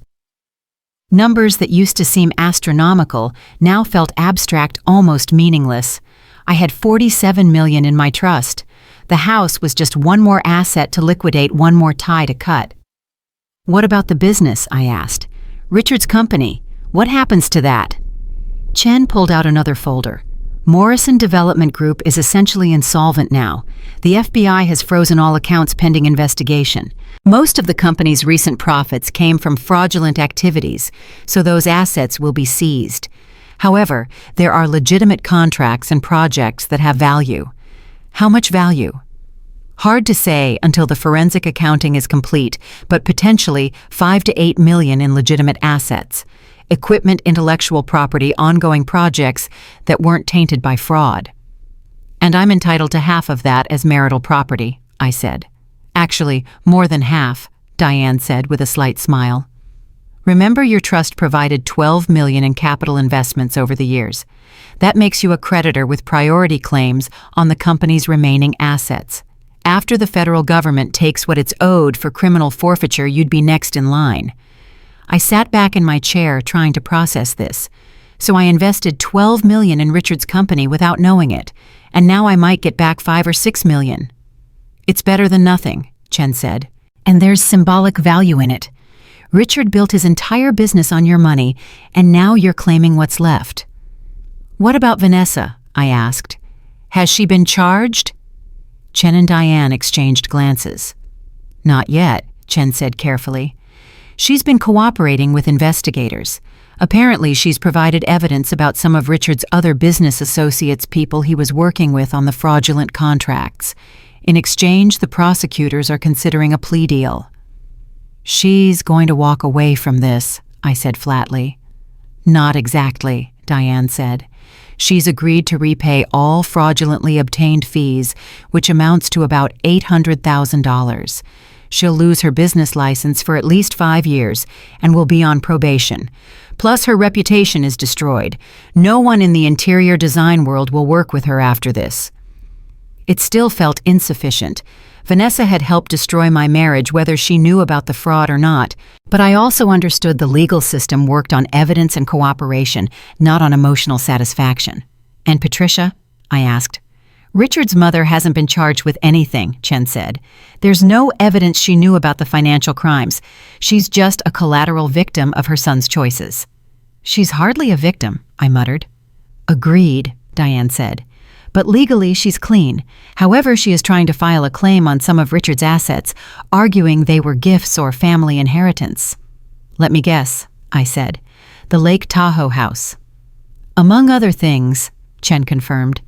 Numbers that used to seem astronomical now felt abstract, almost meaningless. I had $47 million in my trust. The house was just one more asset to liquidate, one more tie to cut. "What about the business?" I asked. "Richard's company, what happens to that?" Chen pulled out another folder. "Morrison Development Group is essentially insolvent now. The FBI has frozen all accounts pending investigation. Most of the company's recent profits came from fraudulent activities, so those assets will be seized. However, there are legitimate contracts and projects that have value." "How much value?" "Hard to say until the forensic accounting is complete, but potentially $5 to $8 million in legitimate assets. Equipment, intellectual property, ongoing projects that weren't tainted by fraud." "And I'm entitled to half of that as marital property," I said. "Actually, more than half," Diane said with a slight smile. "Remember, your trust provided $12 million in capital investments over the years. That makes you a creditor with priority claims on the company's remaining assets. After the federal government takes what it's owed for criminal forfeiture, you'd be next in line." I sat back in my chair trying to process this. So I invested $12 million in Richard's company without knowing it, and now I might get back $5 or $6 million. "It's better than nothing," Chen said. "And there's symbolic value in it. Richard built his entire business on your money, and now you're claiming what's left." "What about Vanessa?" I asked. "Has she been charged?" Chen and Diane exchanged glances. "Not yet," Chen said carefully. "She's been cooperating with investigators. Apparently, she's provided evidence about some of Richard's other business associates, people he was working with on the fraudulent contracts. In exchange, the prosecutors are considering a plea deal." "She's going to walk away from this," I said flatly. "Not exactly," Diane said. "She's agreed to repay all fraudulently obtained fees, which amounts to about $800,000. She'll lose her business license for at least 5 years and will be on probation. Plus, her reputation is destroyed. No one in the interior design world will work with her after this." It still felt insufficient. Vanessa had helped destroy my marriage, whether she knew about the fraud or not. But I also understood the legal system worked on evidence and cooperation, not on emotional satisfaction. "And Patricia?" I asked. "Richard's mother hasn't been charged with anything," Chen said. "There's no evidence she knew about the financial crimes. She's just a collateral victim of her son's choices." "She's hardly a victim," I muttered. "Agreed," Diane said. "But legally she's clean. However, she is trying to file a claim on some of Richard's assets, arguing they were gifts or family inheritance." "Let me guess," I said. "The Lake Tahoe house." "Among other things," Chen confirmed.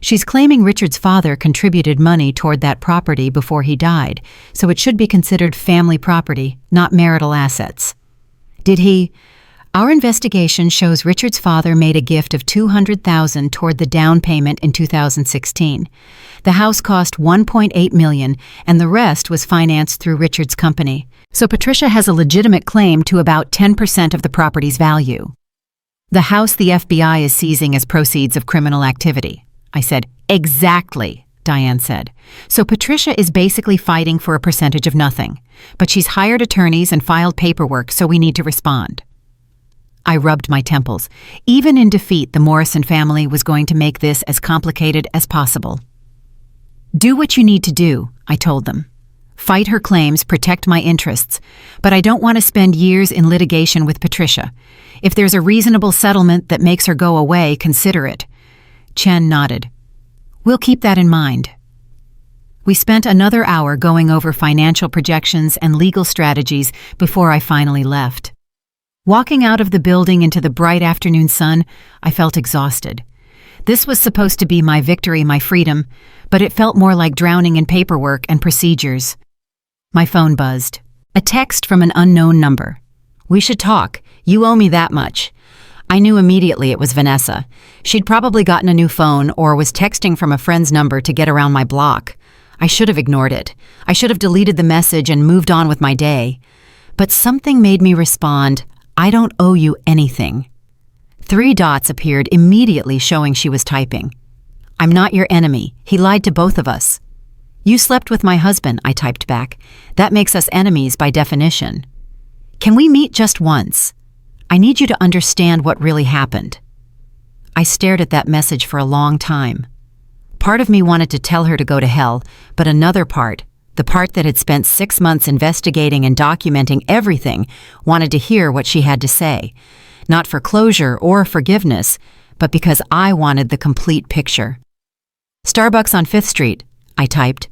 "She's claiming Richard's father contributed money toward that property before he died, so it should be considered family property, not marital assets." "Did he—" "Our investigation shows Richard's father made a gift of $200,000 toward the down payment in 2016. The house cost $1.8 million, and the rest was financed through Richard's company. So Patricia has a legitimate claim to about 10% of the property's value. The house the FBI is seizing as proceeds of criminal activity." I said. "Exactly," Diane said. "So Patricia is basically fighting for a percentage of nothing. But she's hired attorneys and filed paperwork, so we need to respond." I rubbed my temples. Even in defeat, the Morrison family was going to make this as complicated as possible. "Do what you need to do," I told them. "Fight her claims, protect my interests. But I don't want to spend years in litigation with Patricia. If there's a reasonable settlement that makes her go away, consider it." Chen nodded. "We'll keep that in mind." We spent another hour going over financial projections and legal strategies before I finally left. Walking out of the building into the bright afternoon sun, I felt exhausted. This was supposed to be my victory, my freedom, but it felt more like drowning in paperwork and procedures. My phone buzzed. A text from an unknown number. "We should talk. You owe me that much." I knew immediately it was Vanessa. She'd probably gotten a new phone or was texting from a friend's number to get around my block. I should have ignored it. I should have deleted the message and moved on with my day. But something made me respond, "I don't owe you anything." 3 dots appeared immediately showing she was typing. "I'm not your enemy. He lied to both of us." "You slept with my husband," I typed back. "That makes us enemies by definition. Can we meet just once? I need you to understand what really happened." I stared at that message for a long time. Part of me wanted to tell her to go to hell, but another part, the part that had spent 6 months investigating and documenting everything, wanted to hear what she had to say. Not for closure or forgiveness, but because I wanted the complete picture. "Starbucks on 5th Street, I typed.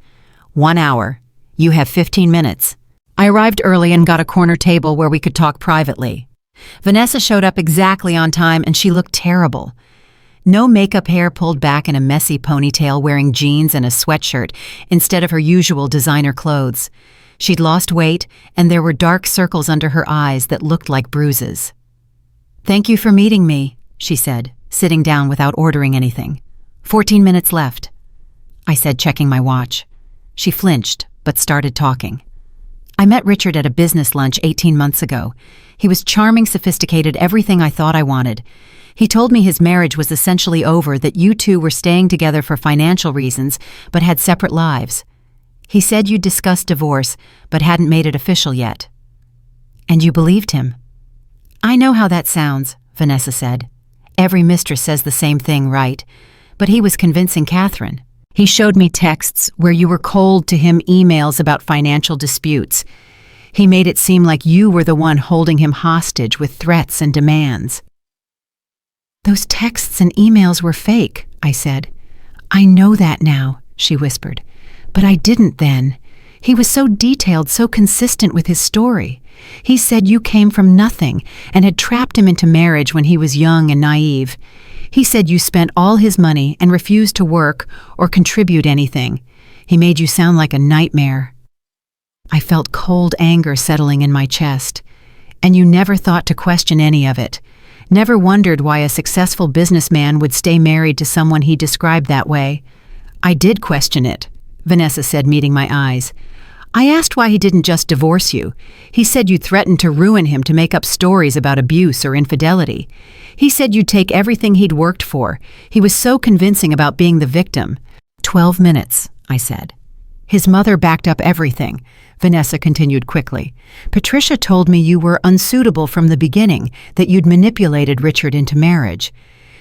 1 hour. You have 15 minutes. I arrived early and got a corner table where we could talk privately. Vanessa showed up exactly on time and she looked terrible. No makeup, hair pulled back in a messy ponytail, wearing jeans and a sweatshirt instead of her usual designer clothes. She'd lost weight and there were dark circles under her eyes that looked like bruises. "Thank you for meeting me," she said, sitting down without ordering anything. 14 minutes left, I said, checking my watch. She flinched, but started talking. "I met Richard at a business lunch 18 months ago. He was charming, sophisticated, everything I thought I wanted. He told me his marriage was essentially over, that you two were staying together for financial reasons, but had separate lives. He said you'd discussed divorce, but hadn't made it official yet." "And you believed him?" "I know how that sounds," Vanessa said. "Every mistress says the same thing, right? But he was convincing Catherine. He showed me texts where you were cold to him, emails about financial disputes. He made it seem like you were the one holding him hostage with threats and demands." "Those texts and emails were fake," I said. "I know that now," she whispered. "But I didn't then. He was so detailed, so consistent with his story. He said you came from nothing and had trapped him into marriage when he was young and naive. He said you spent all his money and refused to work or contribute anything. He made you sound like a nightmare." I felt cold anger settling in my chest. "And you never thought to question any of it? Never wondered why a successful businessman would stay married to someone he described that way?" "I did question it," Vanessa said, meeting my eyes. "I asked why he didn't just divorce you. He said you threatened to ruin him to make up stories about abuse or infidelity. He said you'd take everything he'd worked for. He was so convincing about being the victim." 12 minutes, I said. "His mother backed up everything," Vanessa continued quickly. "Patricia told me you were unsuitable from the beginning, that you'd manipulated Richard into marriage.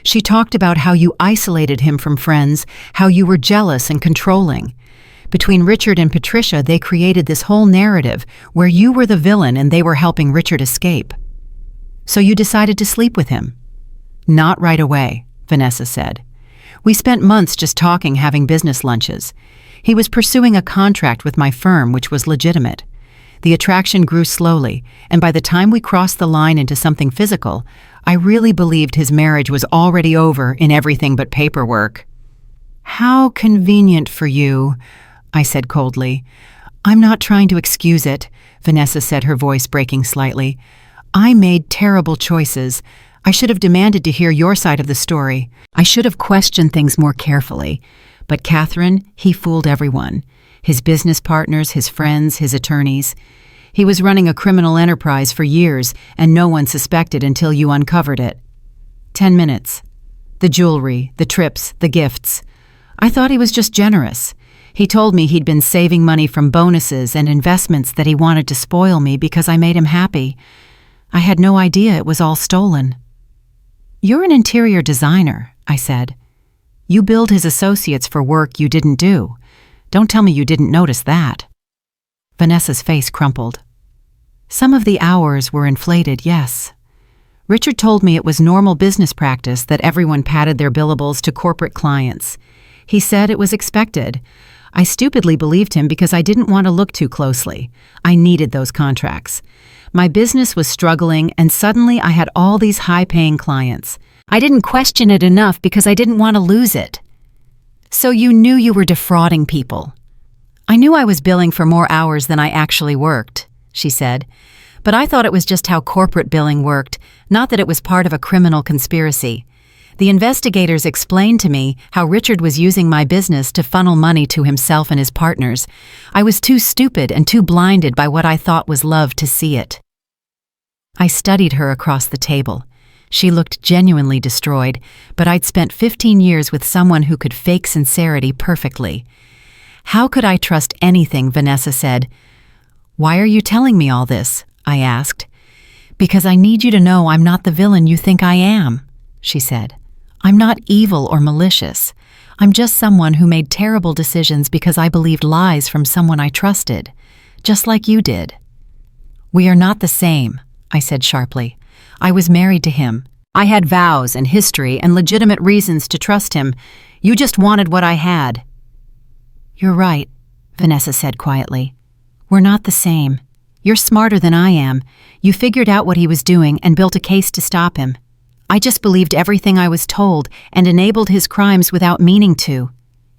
She talked about how you isolated him from friends, how you were jealous and controlling. Between Richard and Patricia, they created this whole narrative where you were the villain and they were helping Richard escape. So you decided to sleep with him?" "Not right away," Vanessa said. "We spent months just talking, having business lunches. He was pursuing a contract with my firm, which was legitimate. The attraction grew slowly, and by the time we crossed the line into something physical, I really believed his marriage was already over in everything but paperwork." "How convenient for you," I said coldly. "I'm not trying to excuse it," Vanessa said, her voice breaking slightly. "I made terrible choices. I should have demanded to hear your side of the story. I should have questioned things more carefully. But Catherine, he fooled everyone. His business partners, his friends, his attorneys. He was running a criminal enterprise for years, and no one suspected until you uncovered it." 10 minutes. "The jewelry, the trips, the gifts. I thought he was just generous. He told me he'd been saving money from bonuses and investments, that he wanted to spoil me because I made him happy. I had no idea it was all stolen." "You're an interior designer," I said. "You billed his associates for work you didn't do. Don't tell me you didn't notice that." Vanessa's face crumpled. "Some of the hours were inflated, yes. Richard told me it was normal business practice that everyone padded their billables to corporate clients. He said it was expected. I stupidly believed him because I didn't want to look too closely. I needed those contracts. My business was struggling, and suddenly I had all these high-paying clients. I didn't question it enough because I didn't want to lose it. So you knew you were defrauding people. I knew I was billing for more hours than I actually worked, she said. But I thought it was just how corporate billing worked, not that it was part of a criminal conspiracy. The investigators explained to me how Richard was using my business to funnel money to himself and his partners. I was too stupid and too blinded by what I thought was love to see it. I studied her across the table. She looked genuinely destroyed, but I'd spent 15 years with someone who could fake sincerity perfectly. How could I trust anything, Vanessa said. Why are you telling me all this? I asked. Because I need you to know I'm not the villain you think I am, she said. I'm not evil or malicious. I'm just someone who made terrible decisions because I believed lies from someone I trusted, just like you did. We are not the same, I said sharply. I was married to him. I had vows and history and legitimate reasons to trust him. You just wanted what I had. You're right, Vanessa said quietly. We're not the same. You're smarter than I am. You figured out what he was doing and built a case to stop him. I just believed everything I was told and enabled his crimes without meaning to.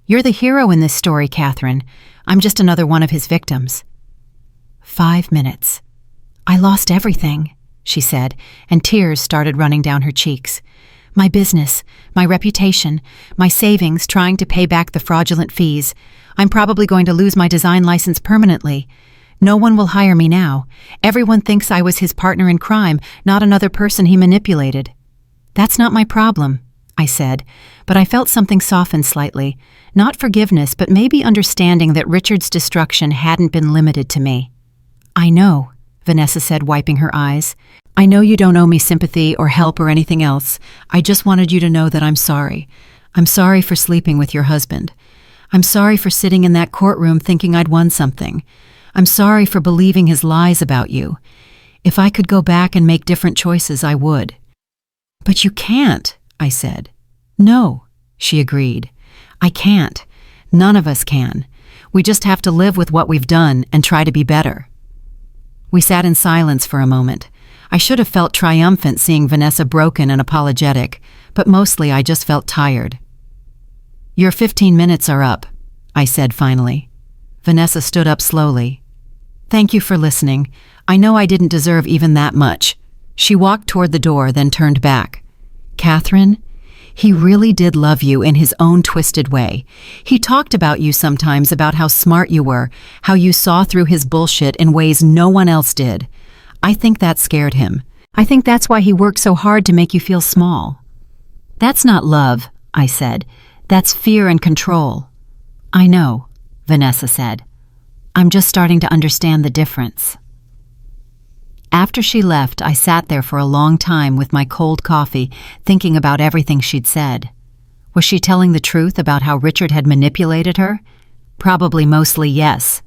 You're the hero in this story, Catherine. I'm just another one of his victims. 5 minutes. I lost everything, she said, and tears started running down her cheeks. My business, my reputation, my savings trying to pay back the fraudulent fees. I'm probably going to lose my design license permanently. No one will hire me now. Everyone thinks I was his partner in crime, not another person he manipulated. That's not my problem, I said, but I felt something soften slightly. Not forgiveness, but maybe understanding that Richard's destruction hadn't been limited to me. I know, Vanessa said, wiping her eyes. I know you don't owe me sympathy or help or anything else. I just wanted you to know that I'm sorry. I'm sorry for sleeping with your husband. I'm sorry for sitting in that courtroom thinking I'd won something. I'm sorry for believing his lies about you. If I could go back and make different choices, I would. But you can't, I said. No, she agreed. I can't. None of us can. We just have to live with what we've done and try to be better. We sat in silence for a moment. I should have felt triumphant seeing Vanessa broken and apologetic, but mostly I just felt tired. Your 15 minutes are up, I said finally. Vanessa stood up slowly. Thank you for listening. I know I didn't deserve even that much. She walked toward the door, then turned back. Catherine, he really did love you in his own twisted way. He talked about you sometimes, about how smart you were, how you saw through his bullshit in ways no one else did. I think that scared him. I think that's why he worked so hard to make you feel small. That's not love, I said. That's fear and control. I know, Vanessa said. I'm just starting to understand the difference. After she left, I sat there for a long time with my cold coffee, thinking about everything she'd said. Was she telling the truth about how Richard had manipulated her? Probably mostly yes.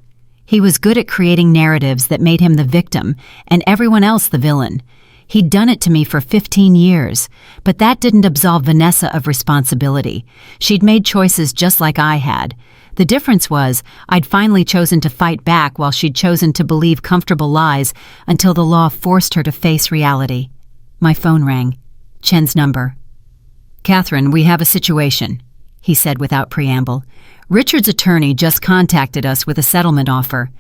He was good at creating narratives that made him the victim and everyone else the villain. He'd done it to me for 15 years, but that didn't absolve Vanessa of responsibility. She'd made choices just like I had. The difference was, I'd finally chosen to fight back while she'd chosen to believe comfortable lies until the law forced her to face reality. My phone rang. Chen's number. Catherine, we have a situation, he said without preamble. Richard's attorney just contacted us with a settlement offer.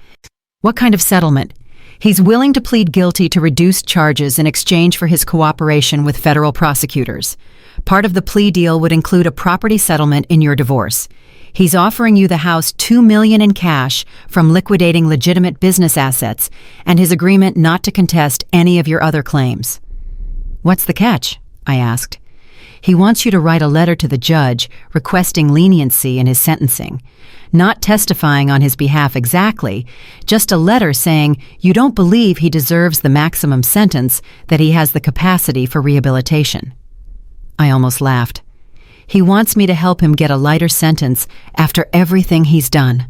What kind of settlement? He's willing to plead guilty to reduced charges in exchange for his cooperation with federal prosecutors. Part of the plea deal would include a property settlement in your divorce. He's offering you the house $2 million in cash from liquidating legitimate business assets and his agreement not to contest any of your other claims. What's the catch? I asked. He wants you to write a letter to the judge requesting leniency in his sentencing. Not testifying on his behalf exactly, just a letter saying you don't believe he deserves the maximum sentence, that he has the capacity for rehabilitation. I almost laughed. He wants me to help him get a lighter sentence after everything he's done.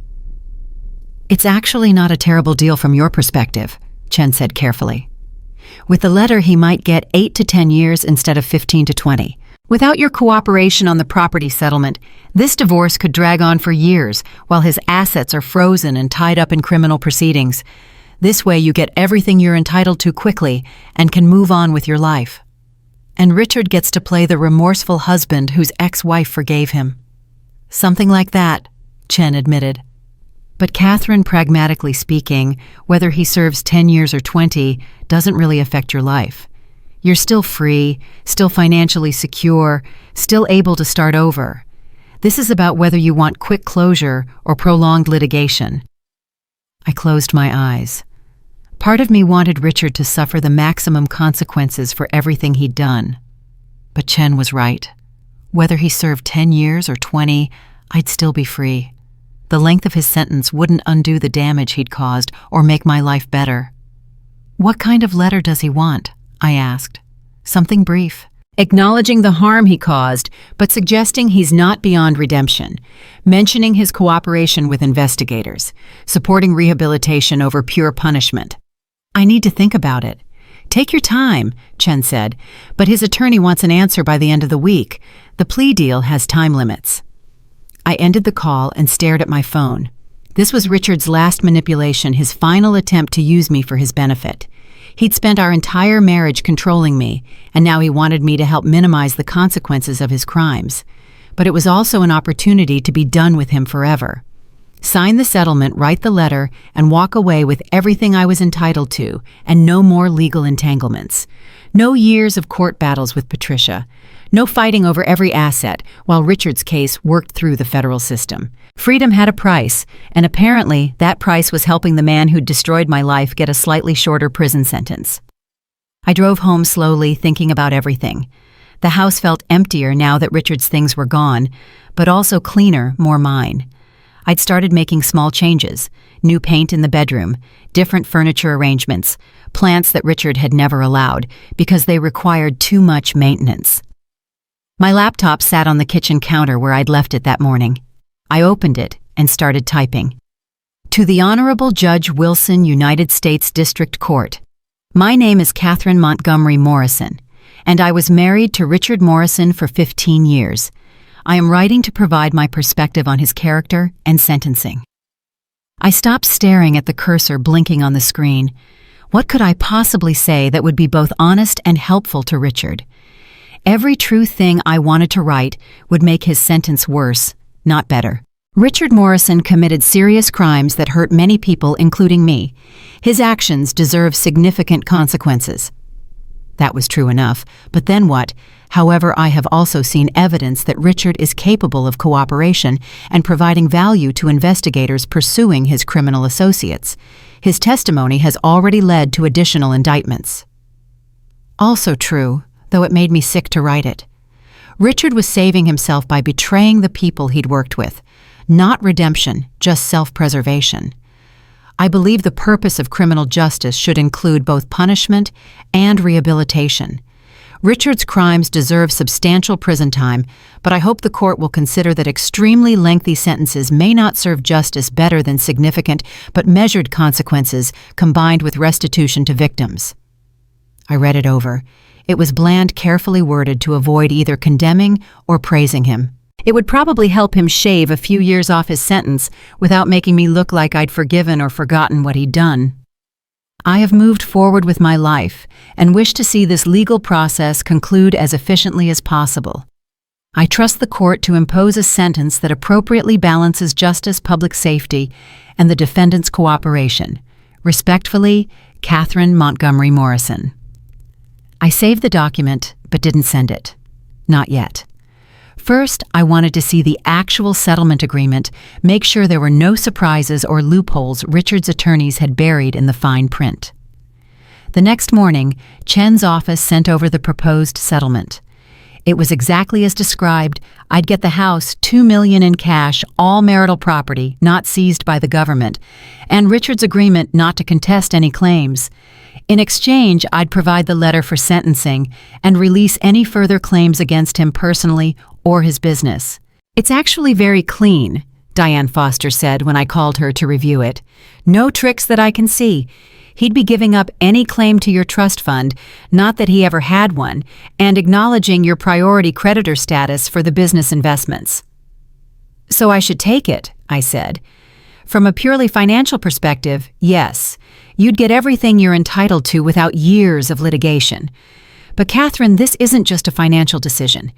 It's actually not a terrible deal from your perspective, Chen said carefully. With the letter, he might get 8 to 10 years instead of 15 to 20. Without your cooperation on the property settlement, this divorce could drag on for years while his assets are frozen and tied up in criminal proceedings. This way you get everything you're entitled to quickly and can move on with your life. And Richard gets to play the remorseful husband whose ex-wife forgave him. Something like that, Chen admitted. But Catherine, pragmatically speaking, whether he serves 10 years or 20 doesn't really affect your life. You're still free, still financially secure, still able to start over. This is about whether you want quick closure or prolonged litigation. I closed my eyes. Part of me wanted Richard to suffer the maximum consequences for everything he'd done. But Chen was right. Whether he served 10 years or 20, I'd still be free. The length of his sentence wouldn't undo the damage he'd caused or make my life better. What kind of letter does he want? I asked. Something brief, acknowledging the harm he caused, but suggesting he's not beyond redemption, mentioning his cooperation with investigators, supporting rehabilitation over pure punishment. I need to think about it. Take your time, Chen said, but his attorney wants an answer by the end of the week. The plea deal has time limits. I ended the call and stared at my phone. This was Richard's last manipulation, his final attempt to use me for his benefit. He'd spent our entire marriage controlling me, and now he wanted me to help minimize the consequences of his crimes. But it was also an opportunity to be done with him forever. Sign the settlement, write the letter, and walk away with everything I was entitled to, and no more legal entanglements. No years of court battles with Patricia. No fighting over every asset, while Richard's case worked through the federal system. Freedom had a price, and apparently that price was helping the man who'd destroyed my life get a slightly shorter prison sentence. I drove home slowly, thinking about everything. The house felt emptier now that Richard's things were gone, but also cleaner, more mine. I'd started making small changes, new paint in the bedroom, different furniture arrangements, plants that Richard had never allowed because they required too much maintenance. My laptop sat on the kitchen counter where I'd left it that morning. I opened it and started typing. To the Honorable Judge Wilson, United States District Court. My name is Catherine Montgomery Morrison, and I was married to Richard Morrison for 15 years. I am writing to provide my perspective on his character and sentencing. I stopped staring at the cursor blinking on the screen. What could I possibly say that would be both honest and helpful to Richard? Every true thing I wanted to write would make his sentence worse, not better. Richard Morrison committed serious crimes that hurt many people, including me. His actions deserve significant consequences. That was true enough, but then what? However, I have also seen evidence that Richard is capable of cooperation and providing value to investigators pursuing his criminal associates. His testimony has already led to additional indictments. Also true, though it made me sick to write it. Richard was saving himself by betraying the people he'd worked with. Not redemption, just self-preservation. I believe the purpose of criminal justice should include both punishment and rehabilitation. Richard's crimes deserve substantial prison time, but I hope the court will consider that extremely lengthy sentences may not serve justice better than significant but measured consequences combined with restitution to victims. I read it over. It was bland, carefully worded to avoid either condemning or praising him. It would probably help him shave a few years off his sentence without making me look like I'd forgiven or forgotten what he'd done. I have moved forward with my life and wish to see this legal process conclude as efficiently as possible. I trust the court to impose a sentence that appropriately balances justice, public safety, and the defendant's cooperation. Respectfully, Catherine Montgomery Morrison. I saved the document, but didn't send it. Not yet. First, I wanted to see the actual settlement agreement, make sure there were no surprises or loopholes Richard's attorneys had buried in the fine print. The next morning, Chen's office sent over the proposed settlement. It was exactly as described. I'd get the house, $2 million in cash, all marital property, not seized by the government, and Richard's agreement not to contest any claims. In exchange, I'd provide the letter for sentencing and release any further claims against him personally or his business. It's actually very clean, Diane Foster said when I called her to review it. No tricks that I can see. He'd be giving up any claim to your trust fund, not that he ever had one, and acknowledging your priority creditor status for the business investments. So I should take it, I said. From a purely financial perspective, yes. You'd get everything you're entitled to without years of litigation. But Catherine, this isn't just a financial decision.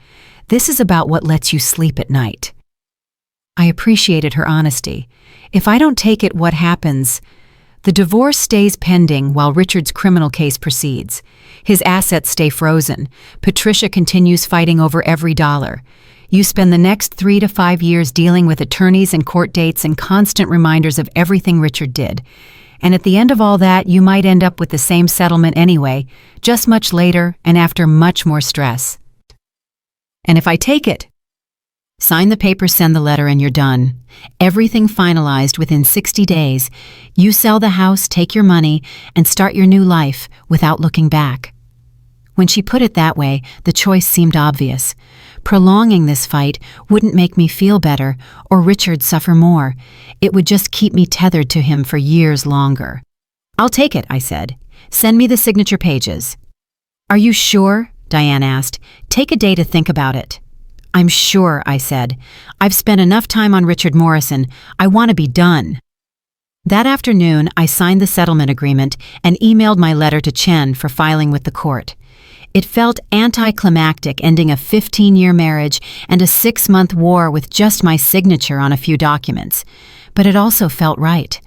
This is about what lets you sleep at night. I appreciated her honesty. If I don't take it, what happens? The divorce stays pending while Richard's criminal case proceeds. His assets stay frozen. Patricia continues fighting over every dollar. You spend the next 3 to 5 years dealing with attorneys and court dates and constant reminders of everything Richard did. And at the end of all that, you might end up with the same settlement anyway, just much later and after much more stress. And if I take it? Sign the paper, send the letter, and you're done. Everything finalized within 60 days. You sell the house, take your money, and start your new life without looking back. When she put it that way, the choice seemed obvious. Prolonging this fight wouldn't make me feel better or Richard suffer more. It would just keep me tethered to him for years longer. I'll take it, I said. Send me the signature pages. Are you sure? Diane asked. Take a day to think about it. I'm sure, I said. I've spent enough time on Richard Morrison. I want to be done. That afternoon, I signed the settlement agreement and emailed my letter to Chen for filing with the court. It felt anticlimactic, ending a 15-year marriage and a 6-month war with just my signature on a few documents. But it also felt right.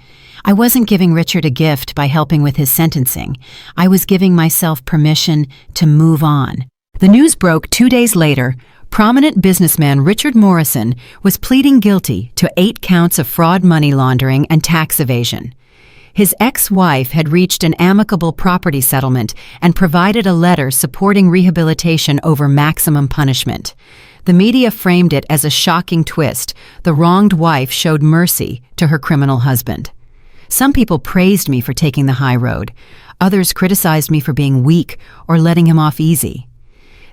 I wasn't giving Richard a gift by helping with his sentencing. I was giving myself permission to move on. The news broke 2 days later. Prominent businessman Richard Morrison was pleading guilty to 8 counts of fraud, money laundering, and tax evasion. His ex-wife had reached an amicable property settlement and provided a letter supporting rehabilitation over maximum punishment. The media framed it as a shocking twist. The wronged wife showed mercy to her criminal husband. Some people praised me for taking the high road. Others criticized me for being weak or letting him off easy.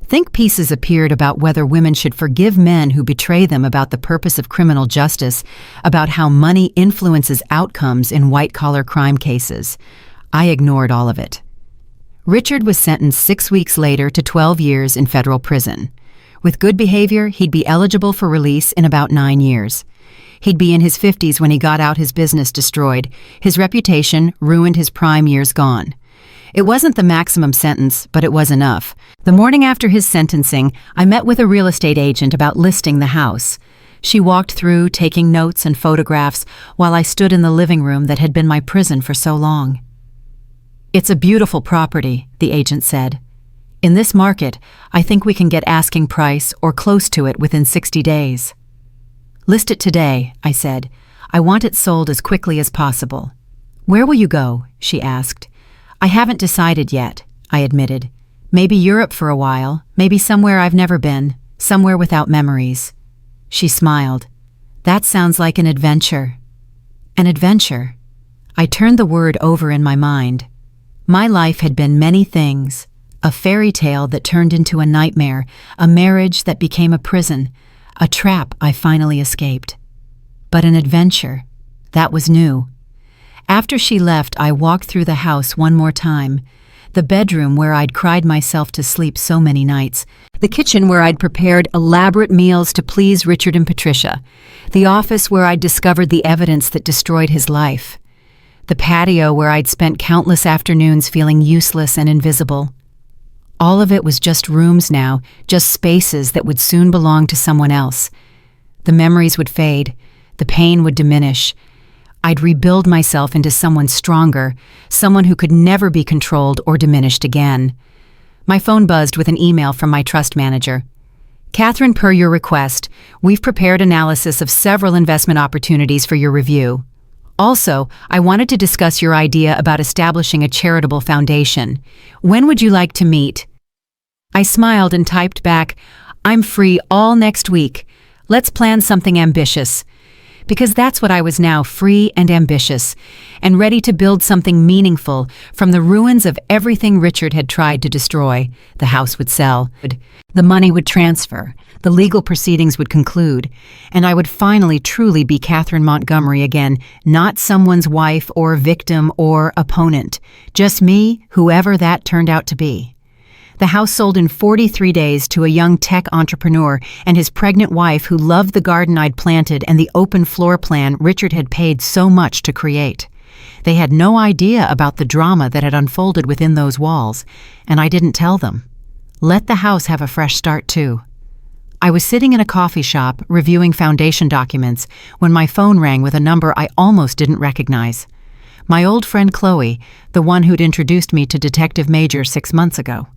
Think pieces appeared about whether women should forgive men who betray them, about the purpose of criminal justice, about how money influences outcomes in white-collar crime cases. I ignored all of it. Richard was sentenced 6 weeks later to 12 years in federal prison. With good behavior, he'd be eligible for release in about 9 years. He'd be in his 50s when he got out, his business destroyed, his reputation ruined, his prime years gone. It wasn't the maximum sentence, but it was enough. The morning after his sentencing, I met with a real estate agent about listing the house. She walked through, taking notes and photographs, while I stood in the living room that had been my prison for so long. It's a beautiful property, the agent said. In this market, I think we can get asking price or close to it within 60 days. List it today, I said. I want it sold as quickly as possible. Where will you go? She asked. I haven't decided yet, I admitted. Maybe Europe for a while, maybe somewhere I've never been, somewhere without memories. She smiled. That sounds like an adventure. An adventure. I turned the word over in my mind. My life had been many things. A fairy tale that turned into a nightmare, a marriage that became a prison, a trap I finally escaped. But an adventure. That was new. After she left, I walked through the house one more time. The bedroom where I'd cried myself to sleep so many nights. The kitchen where I'd prepared elaborate meals to please Richard and Patricia. The office where I'd discovered the evidence that destroyed his life. The patio where I'd spent countless afternoons feeling useless and invisible. All of it was just rooms now, just spaces that would soon belong to someone else. The memories would fade. The pain would diminish. I'd rebuild myself into someone stronger, someone who could never be controlled or diminished again. My phone buzzed with an email from my trust manager. Catherine, per your request, we've prepared analysis of several investment opportunities for your review. Also, I wanted to discuss your idea about establishing a charitable foundation. When would you like to meet? I smiled and typed back, I'm free all next week. Let's plan something ambitious. because that's what I was now, free and ambitious, and ready to build something meaningful from the ruins of everything Richard had tried to destroy. The house would sell. The money would transfer. The legal proceedings would conclude. And I would finally truly be Catherine Montgomery again, not someone's wife or victim or opponent. Just me, whoever that turned out to be. The house sold in 43 days to a young tech entrepreneur and his pregnant wife who loved the garden I'd planted and the open floor plan Richard had paid so much to create. They had no idea about the drama that had unfolded within those walls, and I didn't tell them. Let the house have a fresh start, too. I was sitting in a coffee shop reviewing foundation documents when my phone rang with a number I almost didn't recognize. My old friend Chloe, the one who'd introduced me to Detective Major 6 months ago.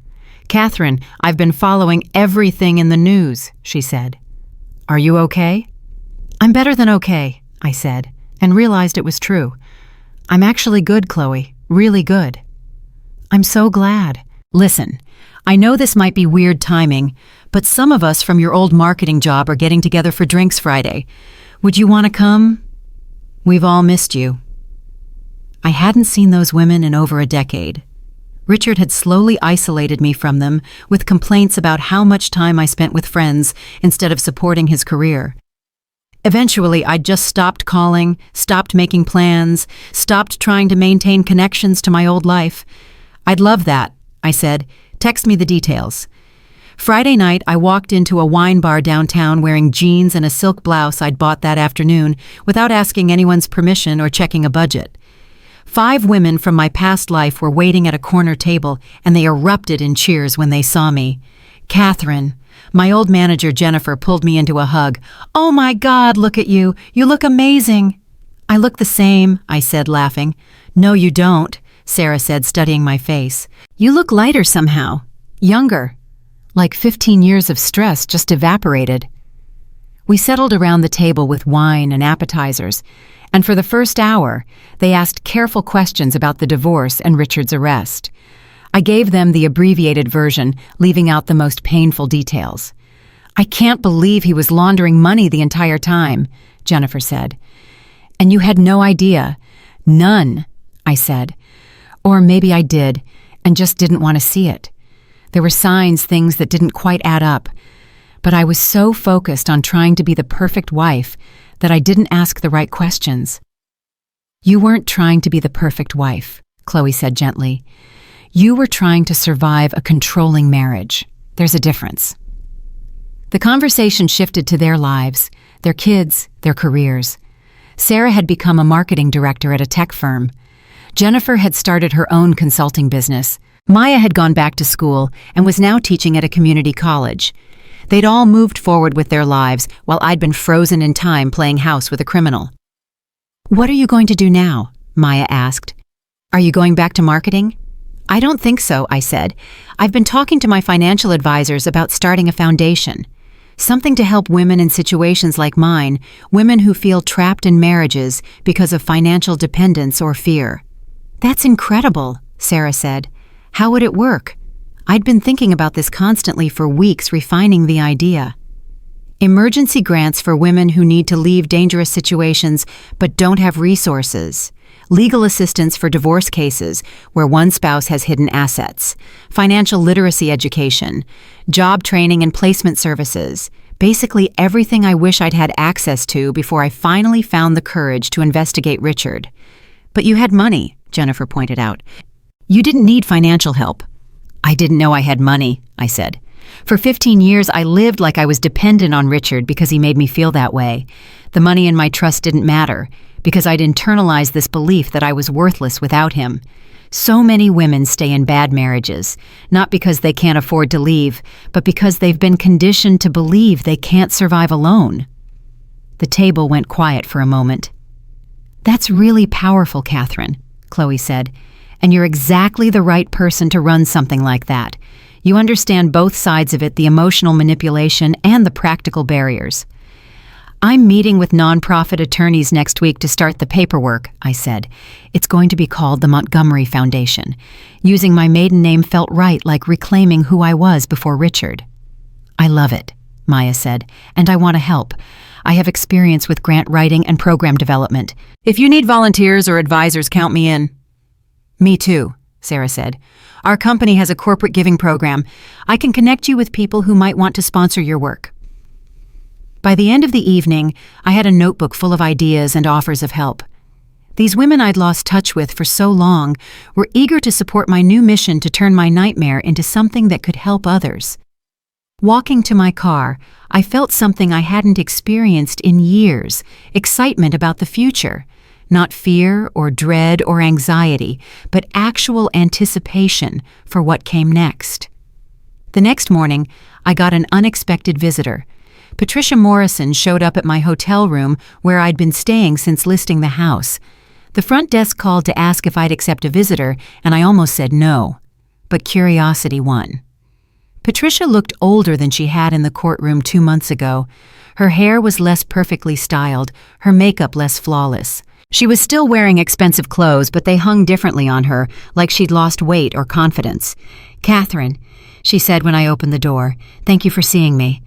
"Catherine, I've been following everything in the news," she said. "Are you okay?" "I'm better than okay," I said, and realized it was true. "I'm actually good, Chloe, really good." "I'm so glad. Listen, I know this might be weird timing, but some of us from your old marketing job are getting together for drinks Friday. Would you want to come? We've all missed you." I hadn't seen those women in over a decade. Richard had slowly isolated me from them with complaints about how much time I spent with friends instead of supporting his career. Eventually, I'd just stopped calling, stopped making plans, stopped trying to maintain connections to my old life. "I'd love that," I said. "Text me the details." Friday night, I walked into a wine bar downtown wearing jeans and a silk blouse I'd bought that afternoon without asking anyone's permission or checking a budget. 5 women from my past life were waiting at a corner table, and they erupted in cheers when they saw me. "Catherine." My old manager, Jennifer, pulled me into a hug. "Oh my God, look at you. You look amazing." "I look the same," I said, laughing. "No, you don't," Sarah said, studying my face. "You look lighter somehow. Younger. Like 15 years of stress just evaporated." We settled around the table with wine and appetizers, and for the first hour, they asked careful questions about the divorce and Richard's arrest. I gave them the abbreviated version, leaving out the most painful details. "I can't believe he was laundering money the entire time," Jennifer said. "And you had no idea?" "None," I said. "Or maybe I did, and just didn't want to see it. There were signs, things that didn't quite add up. But I was so focused on trying to be the perfect wife that I didn't ask the right questions." "You weren't trying to be the perfect wife," Chloe said gently. "You were trying to survive a controlling marriage. There's a difference." The conversation shifted to their lives, their kids, their careers. Sarah had become a marketing director at a tech firm. Jennifer had started her own consulting business. Maya had gone back to school and was now teaching at a community college. They'd all moved forward with their lives while I'd been frozen in time playing house with a criminal. "What are you going to do now?" Maya asked. "Are you going back to marketing?" "I don't think so," I said. "I've been talking to my financial advisors about starting a foundation. Something to help women in situations like mine, women who feel trapped in marriages because of financial dependence or fear." "That's incredible," Sarah said. "How would it work?" I'd been thinking about this constantly for weeks, refining the idea. Emergency grants for women who need to leave dangerous situations but don't have resources. Legal assistance for divorce cases where one spouse has hidden assets. Financial literacy education. Job training and placement services. Basically everything I wish I'd had access to before I finally found the courage to investigate Richard. "But you had money," Jennifer pointed out. "You didn't need financial help." "I didn't know I had money," I said. "For 15 years, I lived like I was dependent on Richard because he made me feel that way. The money in my trust didn't matter because I'd internalized this belief that I was worthless without him. So many women stay in bad marriages, not because they can't afford to leave, but because they've been conditioned to believe they can't survive alone." The table went quiet for a moment. "That's really powerful, Catherine," Chloe said. "And you're exactly the right person to run something like that. You understand both sides of it, the emotional manipulation and the practical barriers." "I'm meeting with nonprofit attorneys next week to start the paperwork," I said. "It's going to be called the Montgomery Foundation. Using my maiden name felt right, like reclaiming who I was before Richard." "I love it," Maya said, "and I want to help. I have experience with grant writing and program development. If you need volunteers or advisors, count me in." "Me too," Sarah said. "Our company has a corporate giving program. I can connect you with people who might want to sponsor your work." By the end of the evening, I had a notebook full of ideas and offers of help. These women I'd lost touch with for so long were eager to support my new mission to turn my nightmare into something that could help others. Walking to my car, I felt something I hadn't experienced in years, excitement about the future. Not fear or dread or anxiety, but actual anticipation for what came next. The next morning, I got an unexpected visitor. Patricia Morrison showed up at my hotel room where I'd been staying since listing the house. The front desk called to ask if I'd accept a visitor, and I almost said no. But curiosity won. Patricia looked older than she had in the courtroom 2 months ago. Her hair was less perfectly styled, her makeup less flawless. She was still wearing expensive clothes, but they hung differently on her, like she'd lost weight or confidence. "Catherine," she said when I opened the door, "thank you for seeing me."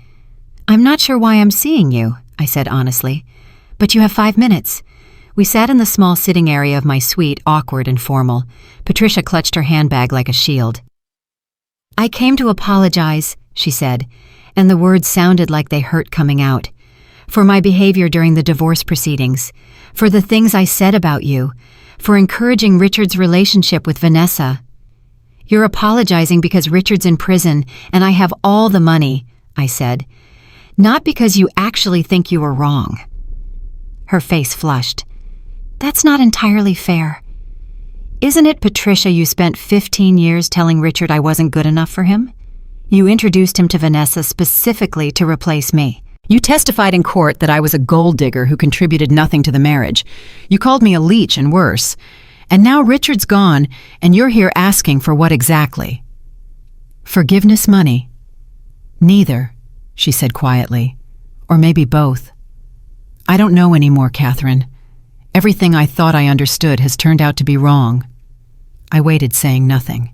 "I'm not sure why I'm seeing you," I said honestly. "But you have 5 minutes." We sat in the small sitting area of my suite, awkward and formal. Patricia clutched her handbag like a shield. "I came to apologize," she said, and the words sounded like they hurt coming out. "For my behavior during the divorce proceedings, for the things I said about you, for encouraging Richard's relationship with Vanessa." "You're apologizing because Richard's in prison and I have all the money," I said. "Not because you actually think you were wrong." Her face flushed. "That's not entirely fair. Isn't it, Patricia, you spent 15 years telling Richard I wasn't good enough for him? You introduced him to Vanessa specifically to replace me. You testified in court that I was a gold digger who contributed nothing to the marriage. You called me a leech and worse. And now Richard's gone, and you're here asking for what exactly?" "Forgiveness money." "Neither," she said quietly. "Or maybe both. I don't know anymore, Catherine. Everything I thought I understood has turned out to be wrong." I waited, saying nothing.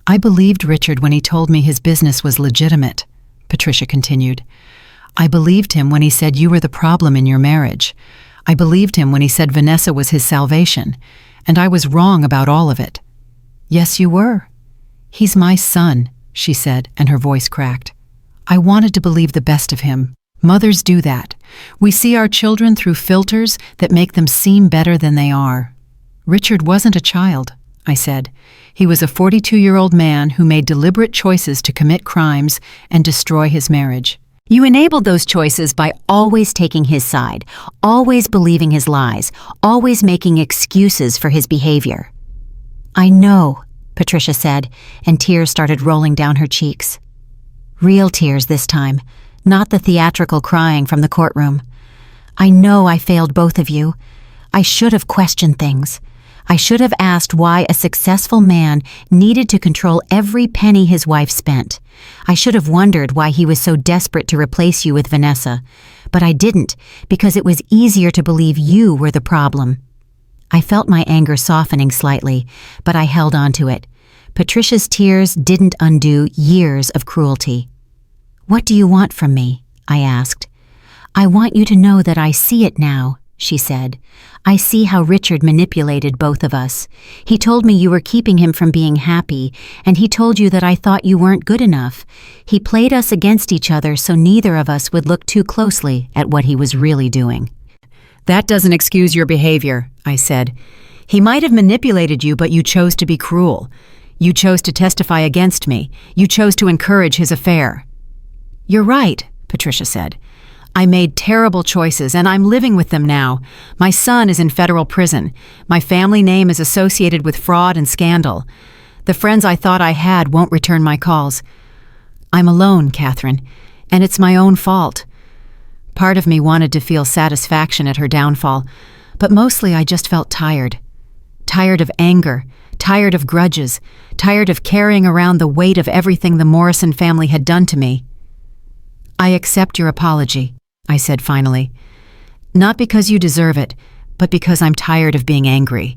"I believed Richard when he told me his business was legitimate," Patricia continued. "I believed him when he said you were the problem in your marriage. I believed him when he said Vanessa was his salvation, and I was wrong about all of it." "Yes, you were. He's my son," she said, and her voice cracked. "I wanted to believe the best of him. Mothers do that. We see our children through filters that make them seem better than they are." "Richard wasn't a child," I said. "He was a 42-year-old man who made deliberate choices to commit crimes and destroy his marriage." "You enabled those choices by always taking his side, always believing his lies, always making excuses for his behavior." "I know," Patricia said, and tears started rolling down her cheeks. Real tears this time, not the theatrical crying from the courtroom. "I know I failed both of you. I should have questioned things. I should have asked why a successful man needed to control every penny his wife spent. I should have wondered why he was so desperate to replace you with Vanessa. But I didn't, because it was easier to believe you were the problem." I felt my anger softening slightly, but I held on to it. Patricia's tears didn't undo years of cruelty. "What do you want from me?" I asked. "I want you to know that I see it now," she said. "I see how Richard manipulated both of us. He told me you were keeping him from being happy, and he told you that I thought you weren't good enough. He played us against each other so neither of us would look too closely at what he was really doing." "That doesn't excuse your behavior," I said. "He might have manipulated you, but you chose to be cruel. You chose to testify against me. You chose to encourage his affair." "You're right," Patricia said. "I made terrible choices, and I'm living with them now. My son is in federal prison. My family name is associated with fraud and scandal. The friends I thought I had won't return my calls. I'm alone, Catherine, and it's my own fault." Part of me wanted to feel satisfaction at her downfall, but mostly I just felt tired. Tired of anger, tired of grudges, tired of carrying around the weight of everything the Morrison family had done to me. "I accept your apology," I said finally. "Not because you deserve it, but because I'm tired of being angry.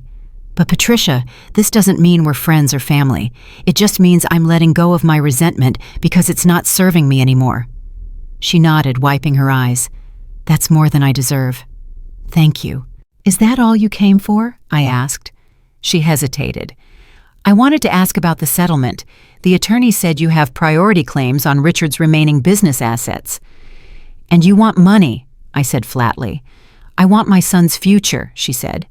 But Patricia, this doesn't mean we're friends or family. It just means I'm letting go of my resentment because it's not serving me anymore." She nodded, wiping her eyes. That's more than I deserve. Thank you. Is that all you came for? I asked. She hesitated. I wanted to ask about the settlement. The attorney said you have priority claims on Richard's remaining business assets. And you want money, I said flatly. I want my son's future, she said.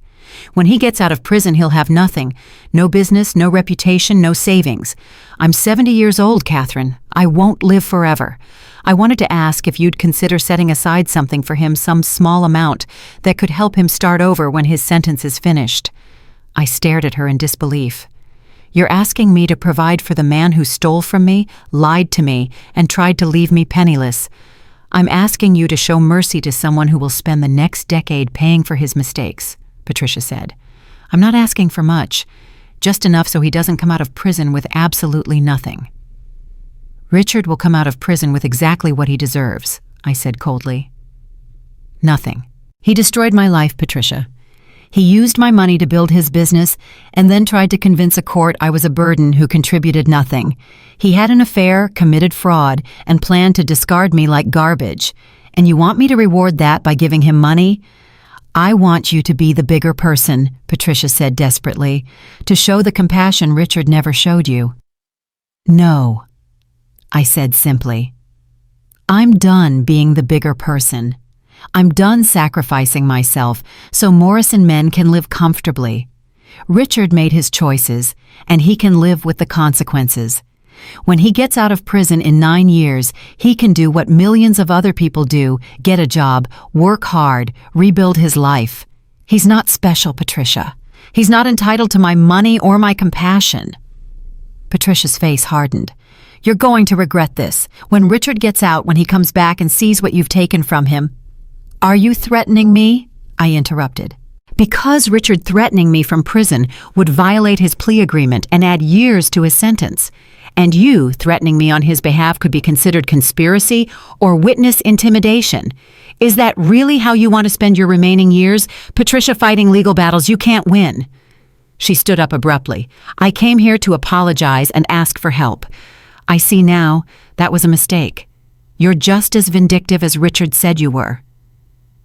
When he gets out of prison, he'll have nothing. No business, no reputation, no savings. I'm 70 years old, Catherine. I won't live forever. I wanted to ask if you'd consider setting aside something for him, some small amount that could help him start over when his sentence is finished. I stared at her in disbelief. You're asking me to provide for the man who stole from me, lied to me, and tried to leave me penniless. I'm asking you to show mercy to someone who will spend the next decade paying for his mistakes, Patricia said. I'm not asking for much, just enough so he doesn't come out of prison with absolutely nothing. Richard will come out of prison with exactly what he deserves, I said coldly. Nothing. He destroyed my life, Patricia. He used my money to build his business and then tried to convince a court I was a burden who contributed nothing. He had an affair, committed fraud, and planned to discard me like garbage. And you want me to reward that by giving him money? I want you to be the bigger person, Patricia said desperately, to show the compassion Richard never showed you. No, I said simply. I'm done being the bigger person. I'm done sacrificing myself so Morrison men can live comfortably. Richard made his choices, and he can live with the consequences. When he gets out of prison in 9 years, he can do what millions of other people do, get a job, work hard, rebuild his life. He's not special, Patricia. He's not entitled to my money or my compassion. Patricia's face hardened. You're going to regret this. When Richard gets out, when he comes back and sees what you've taken from him. Are you threatening me? I interrupted. Because Richard threatening me from prison would violate his plea agreement and add years to his sentence. And you threatening me on his behalf could be considered conspiracy or witness intimidation. Is that really how you want to spend your remaining years? Patricia, fighting legal battles you can't win. She stood up abruptly. I came here to apologize and ask for help. I see now that was a mistake. You're just as vindictive as Richard said you were.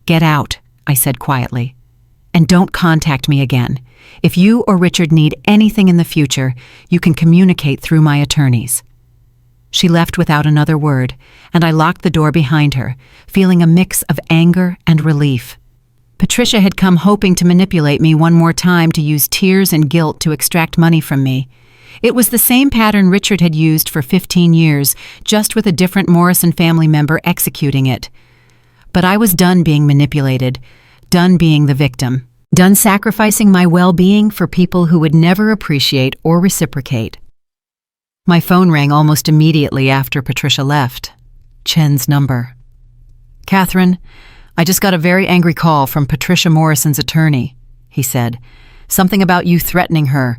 Get out, I said quietly. And don't contact me again. If you or Richard need anything in the future, you can communicate through my attorneys. She left without another word, and I locked the door behind her, feeling a mix of anger and relief. Patricia had come hoping to manipulate me one more time to use tears and guilt to extract money from me. It was the same pattern Richard had used for 15 years, just with a different Morrison family member executing it. But I was done being manipulated, done being the victim, done sacrificing my well-being for people who would never appreciate or reciprocate. My phone rang almost immediately after Patricia left. Chen's number. Catherine, I just got a very angry call from Patricia Morrison's attorney, he said. Something about you threatening her.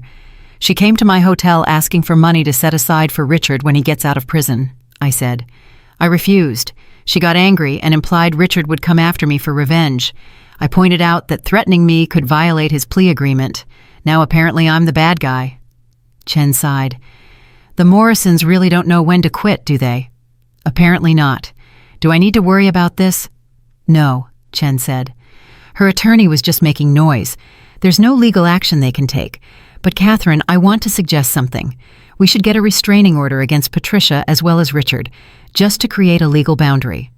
She came to my hotel asking for money to set aside for Richard when he gets out of prison, I said. I refused. She got angry and implied Richard would come after me for revenge. I pointed out that threatening me could violate his plea agreement. Now apparently I'm the bad guy. Chen sighed. The Morrisons really don't know when to quit, do they? Apparently not. Do I need to worry about this? No, Chen said. Her attorney was just making noise. There's no legal action they can take. But Catherine, I want to suggest something. We should get a restraining order against Patricia as well as Richard, just to create a legal boundary.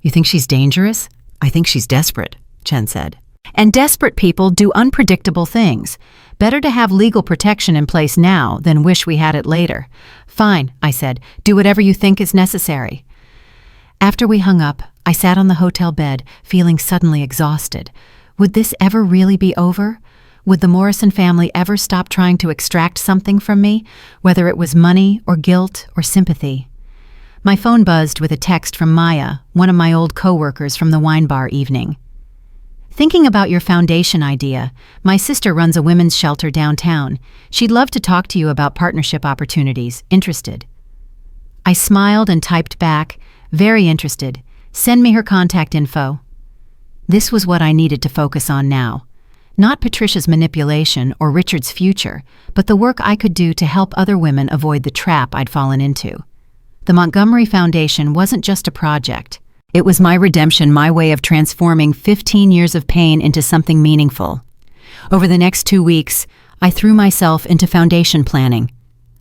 You think she's dangerous? I think she's desperate, Chen said. And desperate people do unpredictable things. Better to have legal protection in place now than wish we had it later. Fine, I said. Do whatever you think is necessary. After we hung up, I sat on the hotel bed, feeling suddenly exhausted. Would this ever really be over? Would the Morrison family ever stop trying to extract something from me, whether it was money or guilt or sympathy? My phone buzzed with a text from Maya, one of my old co-workers from the wine bar evening. Thinking about your foundation idea, my sister runs a women's shelter downtown. She'd love to talk to you about partnership opportunities. Interested? I smiled and typed back, very interested. Send me her contact info. This was what I needed to focus on now. Not Patricia's manipulation or Richard's future, but the work I could do to help other women avoid the trap I'd fallen into. The Montgomery Foundation wasn't just a project. It was my redemption, my way of transforming 15 years of pain into something meaningful. Over the next 2 weeks, I threw myself into foundation planning.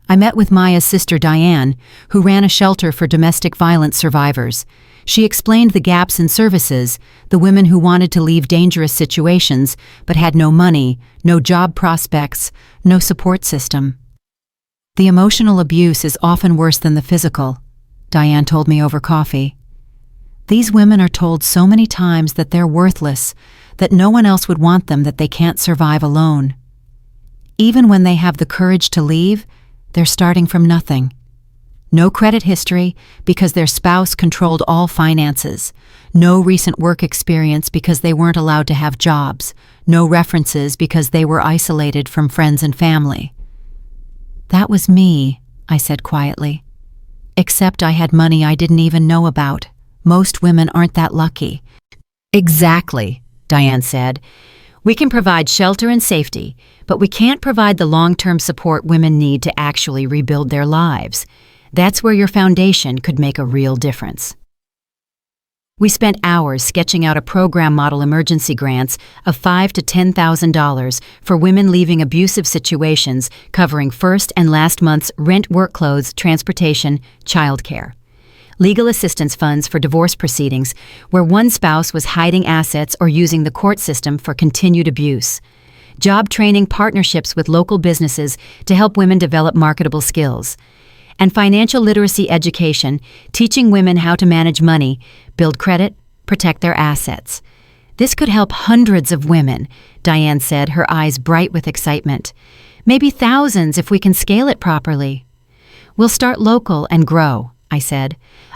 I met with Maya's sister Diane, who ran a shelter for domestic violence survivors. She explained the gaps in services, the women who wanted to leave dangerous situations but had no money, no job prospects, no support system. The emotional abuse is often worse than the physical, Diane told me over coffee. These women are told so many times that they're worthless, that no one else would want them, that they can't survive alone. Even when they have the courage to leave, they're starting from nothing. No credit history because their spouse controlled all finances. No recent work experience because they weren't allowed to have jobs. No references because they were isolated from friends and family. That was me, I said quietly. Except I had money I didn't even know about. Most women aren't that lucky. Exactly, Diane said. We can provide shelter and safety, but we can't provide the long-term support women need to actually rebuild their lives. That's where your foundation could make a real difference. We spent hours sketching out a program model, emergency grants of $5,000 to $10,000 for women leaving abusive situations, covering first and last month's rent, work clothes, transportation, childcare. Legal assistance funds for divorce proceedings where one spouse was hiding assets or using the court system for continued abuse. Job training partnerships with local businesses to help women develop marketable skills. And financial literacy education, teaching women how to manage money, build credit, protect their assets. This could help hundreds of women, Diane said, her eyes bright with excitement. Maybe thousands if we can scale it properly. We'll start local and grow, I said.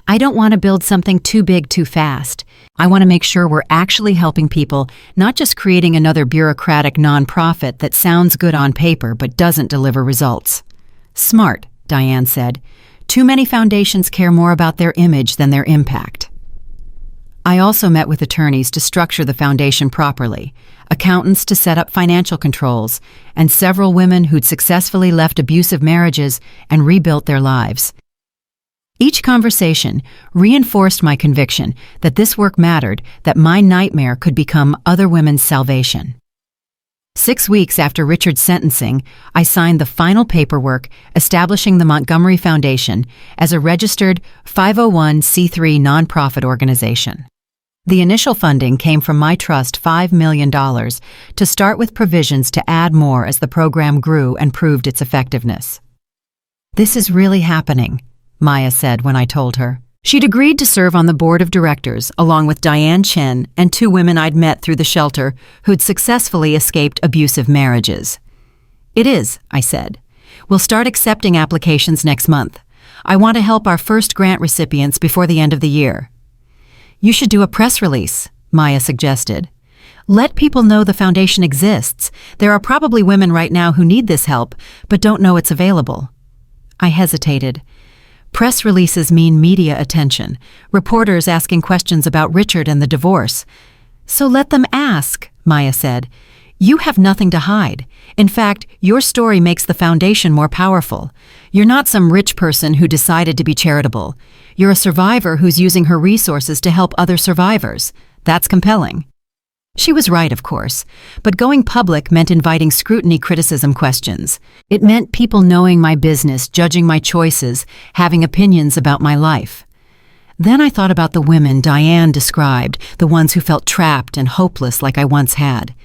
I don't want to build something too big too fast. I want to make sure we're actually helping people, not just creating another bureaucratic nonprofit that sounds good on paper but doesn't deliver results. Smart, Diane said. Too many foundations care more about their image than their impact. I also met with attorneys to structure the foundation properly, accountants to set up financial controls, and several women who'd successfully left abusive marriages and rebuilt their lives. Each conversation reinforced my conviction that this work mattered, that my nightmare could become other women's salvation. 6 weeks after Richard's sentencing, I signed the final paperwork establishing the Montgomery Foundation as a registered 501c3 nonprofit organization. The initial funding came from my trust, $5 million, to start with provisions to add more as the program grew and proved its effectiveness. This is really happening, Maya said when I told her. She'd agreed to serve on the board of directors along with Diane Chen and 2 women I'd met through the shelter who'd successfully escaped abusive marriages. It is, I said. We'll start accepting applications next month. I want to help our first grant recipients before the end of the year. You should do a press release, Maya suggested. Let people know the foundation exists. There are probably women right now who need this help but don't know it's available. I hesitated. Press releases mean media attention, reporters asking questions about Richard and the divorce. So let them ask, Maya said. You have nothing to hide. In fact, your story makes the foundation more powerful. You're not some rich person who decided to be charitable. You're a survivor who's using her resources to help other survivors. That's compelling. She was right, of course, but going public meant inviting scrutiny, criticism, questions. It meant people knowing my business, judging my choices, having opinions about my life. Then I thought about the women Diane described, the ones who felt trapped and hopeless like I once had.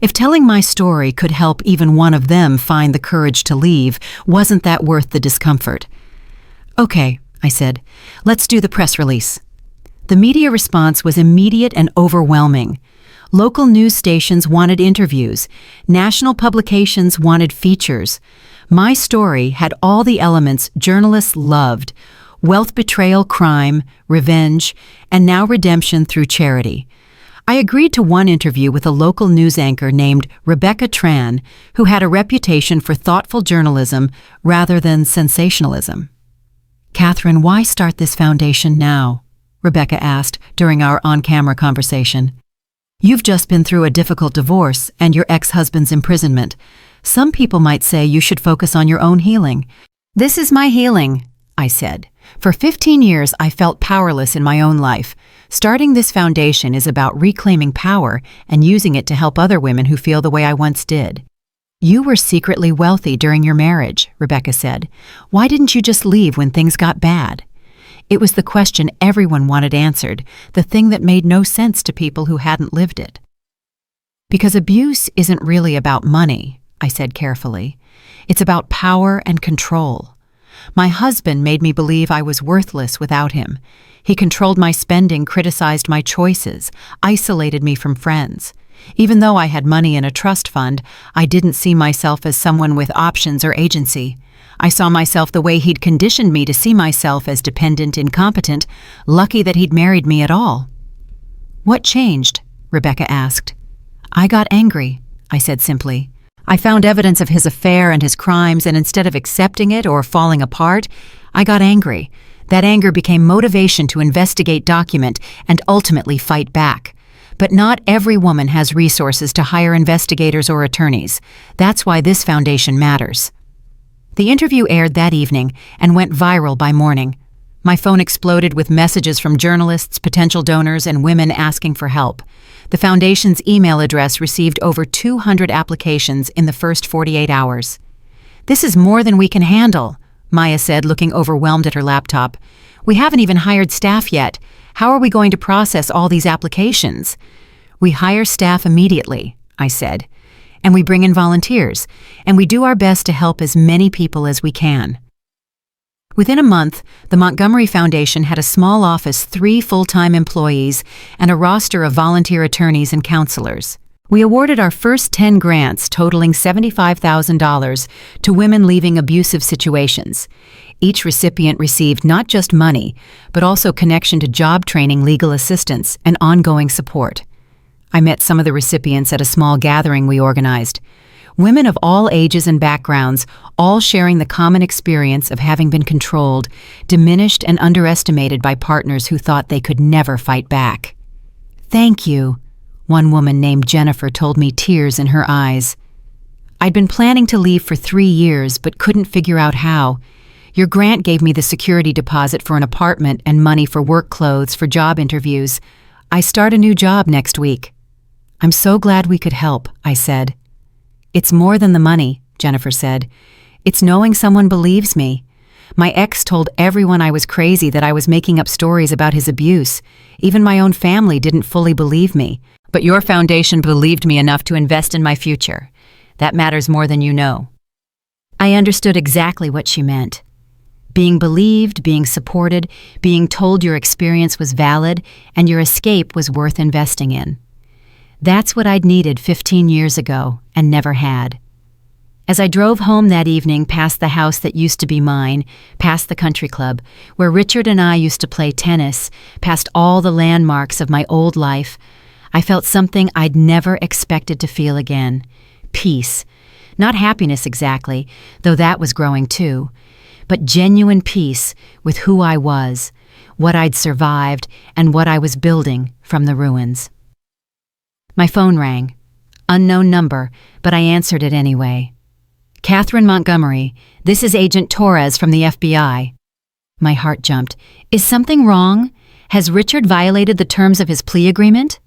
If telling my story could help even one of them find the courage to leave, wasn't that worth the discomfort? Okay, I said, let's do the press release. The media response was immediate and overwhelming. Local news stations wanted interviews. National publications wanted features. My story had all the elements journalists loved: wealth, betrayal, crime, revenge, and now redemption through charity. I agreed to one interview with a local news anchor named Rebecca Tran, who had a reputation for thoughtful journalism rather than sensationalism. Catherine, why start this foundation now? Rebecca asked during our on-camera conversation. You've just been through a difficult divorce and your ex-husband's imprisonment. Some people might say you should focus on your own healing. This is my healing, I said. For 15 years, I felt powerless in my own life. Starting this foundation is about reclaiming power and using it to help other women who feel the way I once did. You were secretly wealthy during your marriage, Rebecca said. Why didn't you just leave when things got bad? It was the question everyone wanted answered, the thing that made no sense to people who hadn't lived it. Because abuse isn't really about money, I said carefully. It's about power and control. My husband made me believe I was worthless without him. He controlled my spending, criticized my choices, isolated me from friends. Even though I had money in a trust fund, I didn't see myself as someone with options or agency. I saw myself the way he'd conditioned me to see myself, as dependent, incompetent, lucky that he'd married me at all. What changed? Rebecca asked. I got angry, I said simply. I found evidence of his affair and his crimes, and instead of accepting it or falling apart, I got angry. That anger became motivation to investigate, document, and ultimately fight back. But not every woman has resources to hire investigators or attorneys. That's why this foundation matters. The interview aired that evening and went viral by morning. My phone exploded with messages from journalists, potential donors, and women asking for help. The foundation's email address received over 200 applications in the first 48 hours. This is more than we can handle, Maya said, looking overwhelmed at her laptop. We haven't even hired staff yet. How are we going to process all these applications? We hire staff immediately, I said, and we bring in volunteers, and we do our best to help as many people as we can. Within a month, the Montgomery Foundation had a small office, 3 full-time employees, and a roster of volunteer attorneys and counselors. We awarded our first 10 grants totaling $75,000 to women leaving abusive situations. Each recipient received not just money, but also connection to job training, legal assistance, and ongoing support. I met some of the recipients at a small gathering we organized. Women of all ages and backgrounds, all sharing the common experience of having been controlled, diminished, and underestimated by partners who thought they could never fight back. Thank you, one woman named Jennifer told me, tears in her eyes. I'd been planning to leave for 3 years, but couldn't figure out how. Your grant gave me the security deposit for an apartment and money for work clothes for job interviews. I start a new job next week. I'm so glad we could help, I said. It's more than the money, Jennifer said. It's knowing someone believes me. My ex told everyone I was crazy, that I was making up stories about his abuse. Even my own family didn't fully believe me. But your foundation believed me enough to invest in my future. That matters more than you know. I understood exactly what she meant. Being believed, being supported, being told your experience was valid and your escape was worth investing in. That's what I'd needed 15 years ago and never had. As I drove home that evening, past the house that used to be mine, past the country club, where Richard and I used to play tennis, past all the landmarks of my old life, I felt something I'd never expected to feel again. Peace. Not happiness exactly, though that was growing too, but genuine peace with who I was, what I'd survived, and what I was building from the ruins. My phone rang. Unknown number, but I answered it anyway. Catherine Montgomery, this is Agent Torres from the FBI. My heart jumped. Is something wrong? Has Richard violated the terms of his plea agreement?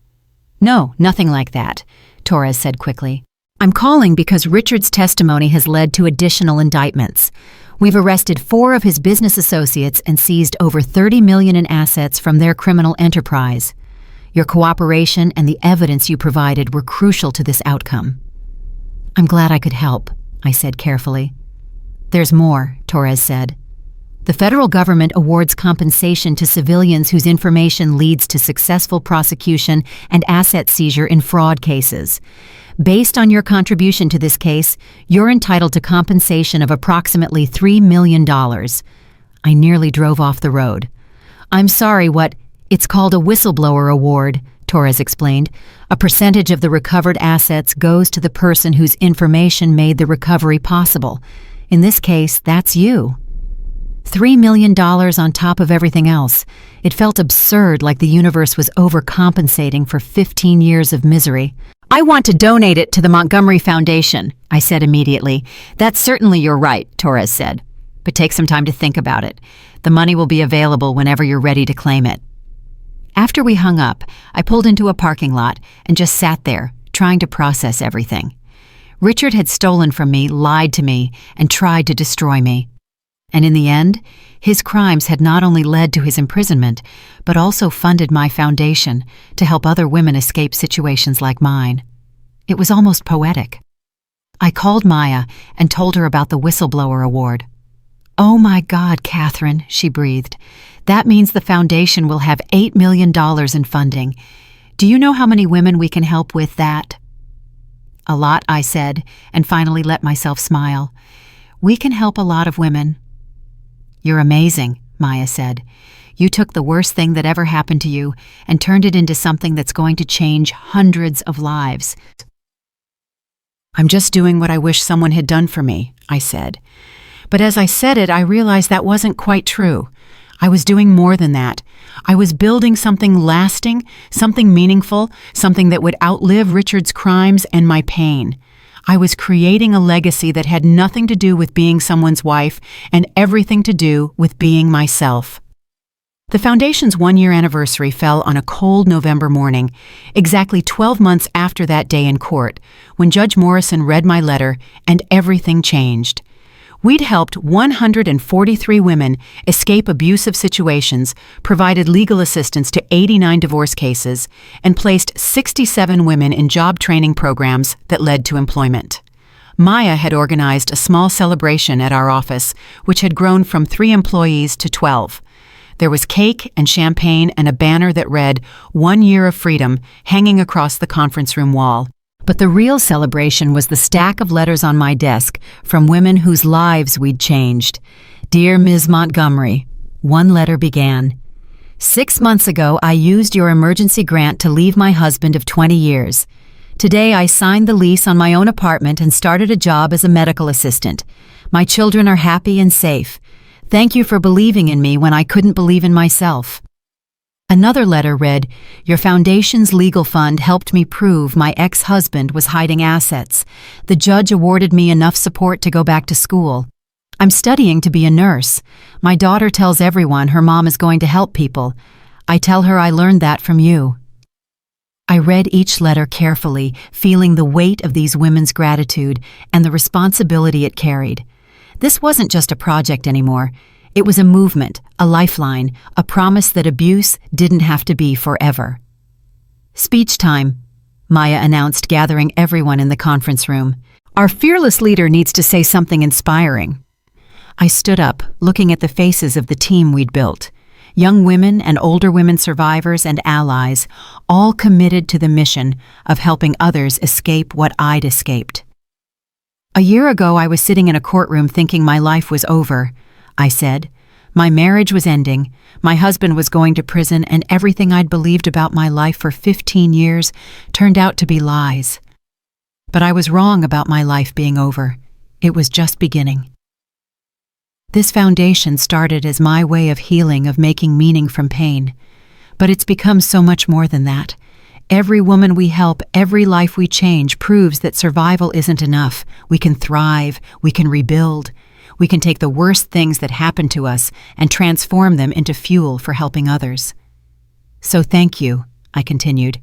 No, nothing like that, Torres said quickly. I'm calling because Richard's testimony has led to additional indictments. We've arrested 4 of his business associates and seized over $30 million in assets from their criminal enterprise. Your cooperation and the evidence you provided were crucial to this outcome. I'm glad I could help, I said carefully. There's more, Torres said. The federal government awards compensation to civilians whose information leads to successful prosecution and asset seizure in fraud cases. Based on your contribution to this case, you're entitled to compensation of approximately $3 million. I nearly drove off the road. I'm sorry, It's called a whistleblower award, Torres explained. A percentage of the recovered assets goes to the person whose information made the recovery possible. In this case, that's you. $3 million on top of everything else. It felt absurd, like the universe was overcompensating for 15 years of misery. I want to donate it to the Montgomery Foundation, I said immediately. That's certainly your right, Torres said. but take some time to think about it. The money will be available whenever you're ready to claim it." After we hung up, I pulled into a parking lot and just sat there, trying to process everything. Richard had stolen from me, lied to me, and tried to destroy me. And in the end, his crimes had not only led to his imprisonment, but also funded my foundation to help other women escape situations like mine. It was almost poetic. I called Maya and told her about the Whistleblower Award. "Oh my God, Catherine," she breathed. "That means the foundation will have $8 million in funding. Do you know how many women we can help with that?" "A lot," I said, and finally let myself smile. "We can help a lot of women." "You're amazing," Maya said. "You took the worst thing that ever happened to you and turned it into something that's going to change hundreds of lives." "I'm just doing what I wish someone had done for me," I said. But as I said it, I realized that wasn't quite true. I was doing more than that. I was building something lasting, something meaningful, something that would outlive Richard's crimes and my pain. I was creating a legacy that had nothing to do with being someone's wife and everything to do with being myself. The foundation's one-year anniversary fell on a cold November morning, exactly 12 months after that day in court, when Judge Morrison read my letter and everything changed. We'd helped 143 women escape abusive situations, provided legal assistance to 89 divorce cases, and placed 67 women in job training programs that led to employment. Maya had organized a small celebration at our office, which had grown from 3 employees to 12. There was cake and champagne and a banner that read, "1 year of freedom," hanging across the conference room wall. But the real celebration was the stack of letters on my desk from women whose lives we'd changed. "Dear Ms. Montgomery," one letter began, "6 months ago I used your emergency grant to leave my husband of 20 years. Today I signed the lease on my own apartment and started a job as a medical assistant. My children are happy and safe. Thank you for believing in me when I couldn't believe in myself." Another letter read, "Your foundation's legal fund helped me prove my ex-husband was hiding assets. The judge awarded me enough support to go back to school. I'm studying to be a nurse. My daughter tells everyone her mom is going to help people. I tell her I learned that from you." I read each letter carefully, feeling the weight of these women's gratitude and the responsibility it carried. This wasn't just a project anymore. It was a movement, a lifeline, a promise that abuse didn't have to be forever. "Speech time," Maya announced, gathering everyone in the conference room. "Our fearless leader needs to say something inspiring." I stood up, looking at the faces of the team we'd built. Young women and older women survivors and allies, all committed to the mission of helping others escape what I'd escaped. "A year ago, I was sitting in a courtroom thinking my life was over," I said. "My marriage was ending, my husband was going to prison, and everything I'd believed about my life for 15 years turned out to be lies. But I was wrong about my life being over. It was just beginning." This foundation started as my way of healing, of making meaning from pain. But it's become so much more than that. Every woman we help, every life we change proves that survival isn't enough. We can thrive, we can rebuild. We can take the worst things that happen to us and transform them into fuel for helping others. "So thank you," I continued.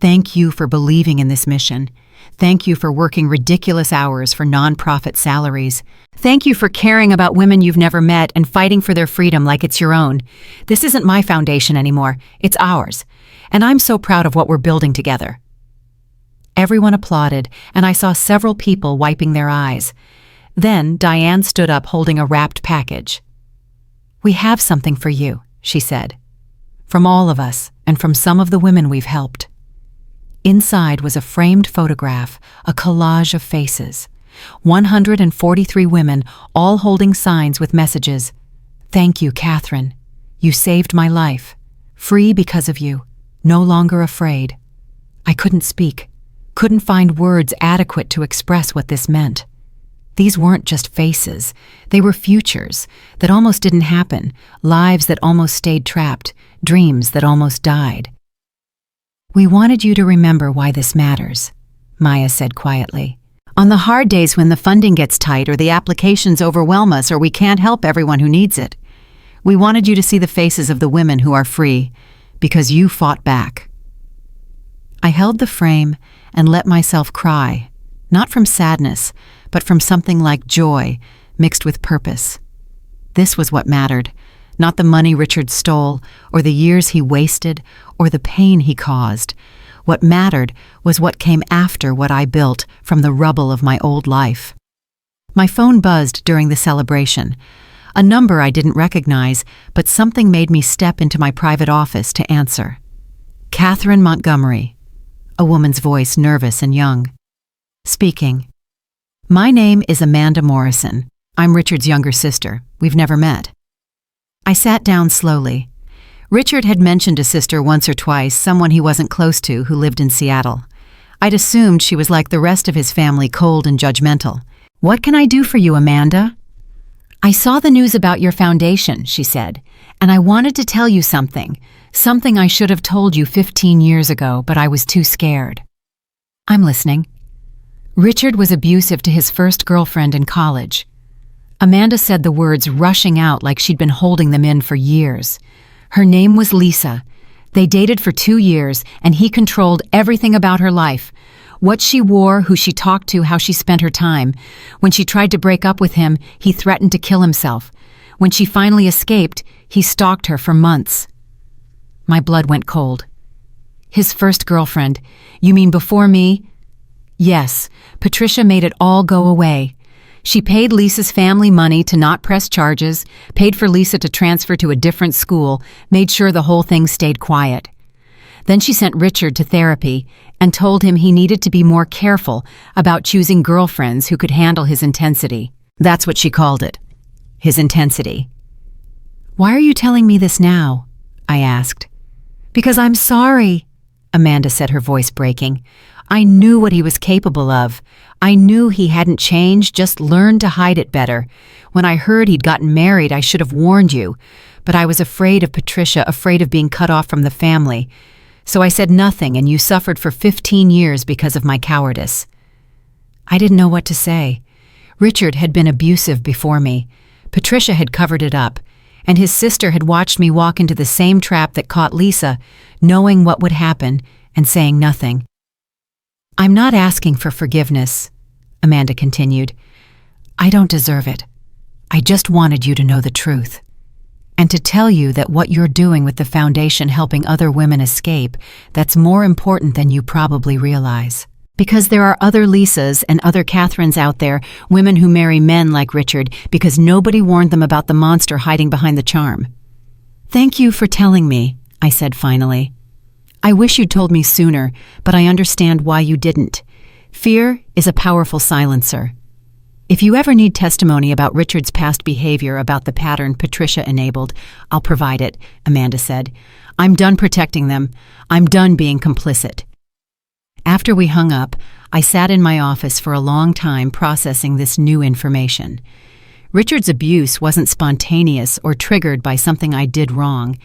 "Thank you for believing in this mission. Thank you for working ridiculous hours for nonprofit salaries. Thank you for caring about women you've never met and fighting for their freedom like it's your own. This isn't my foundation anymore, it's ours. And I'm so proud of what we're building together." Everyone applauded, and I saw several people wiping their eyes. Then Diane stood up holding a wrapped package. "We have something for you," she said. "From all of us and from some of the women we've helped." Inside was a framed photograph, a collage of faces. 143 women, all holding signs with messages. "Thank you, Catherine. You saved my life. Free because of you. No longer afraid." I couldn't speak, couldn't find words adequate to express what this meant. These weren't just faces. They were futures that almost didn't happen, lives that almost stayed trapped, dreams that almost died. "We wanted you to remember why this matters," Maya said quietly. On the hard days when the funding gets tight or the applications overwhelm us or we can't help everyone who needs it. We wanted you to see the faces of the women who are free, because you fought back." I held the frame and let myself cry, not from sadness, but from something like joy mixed with purpose. This was what mattered, not the money Richard stole, or the years he wasted, or the pain he caused. What mattered was what came after what I built from the rubble of my old life. My phone buzzed during the celebration. A number I didn't recognize, but something made me step into my private office to answer. "Catherine Montgomery," a woman's voice, nervous and young. "Speaking. My name is Amanda Morrison. I'm Richard's younger sister. We've never met." I sat down slowly. Richard had mentioned a sister once or twice, someone he wasn't close to who lived in Seattle. I'd assumed she was like the rest of his family, cold and judgmental. "What can I do for you, Amanda?" "I saw the news about your foundation," she said, "and I wanted to tell you something I should have told you 15 years ago, but I was too scared." "I'm listening." "Richard was abusive to his first girlfriend in college." Amanda said the words rushing out like she'd been holding them in for years. "Her name was Lisa. They dated for 2 years, and he controlled everything about her life. What she wore, who she talked to, how she spent her time. When she tried to break up with him, he threatened to kill himself. When she finally escaped, he stalked her for months." My blood went cold. "His first girlfriend. You mean before me?" "Yes. Patricia made it all go away. She paid Lisa's family money to not press charges, paid for Lisa to transfer to a different school, made sure the whole thing stayed quiet. Then she sent Richard to therapy and told him he needed to be more careful about choosing girlfriends who could handle his intensity. That's what she called it, his intensity." "Why are you telling me this now?" I asked. "Because I'm sorry," Amanda said, her voice breaking. "I knew what he was capable of. I knew he hadn't changed, just learned to hide it better. When I heard he'd gotten married, I should have warned you. But I was afraid of Patricia, afraid of being cut off from the family. So I said nothing, and you suffered for 15 years because of my cowardice." I didn't know what to say. Richard had been abusive before me. Patricia had covered it up, and his sister had watched me walk into the same trap that caught Lisa, knowing what would happen and saying nothing. "I'm not asking for forgiveness," Amanda continued. "I don't deserve it. I just wanted you to know the truth. And to tell you that what you're doing with the foundation helping other women escape, that's more important than you probably realize. Because there are other Lisas and other Catherines out there, women who marry men like Richard because nobody warned them about the monster hiding behind the charm." "Thank you for telling me," I said finally. "I wish you'd told me sooner, but I understand why you didn't. Fear is a powerful silencer. If you ever need testimony about Richard's past behavior, about the pattern Patricia enabled, I'll provide it," Amanda said. "I'm done protecting them. I'm done being complicit." After we hung up, I sat in my office for a long time processing this new information. Richard's abuse wasn't spontaneous or triggered by something I did wrong.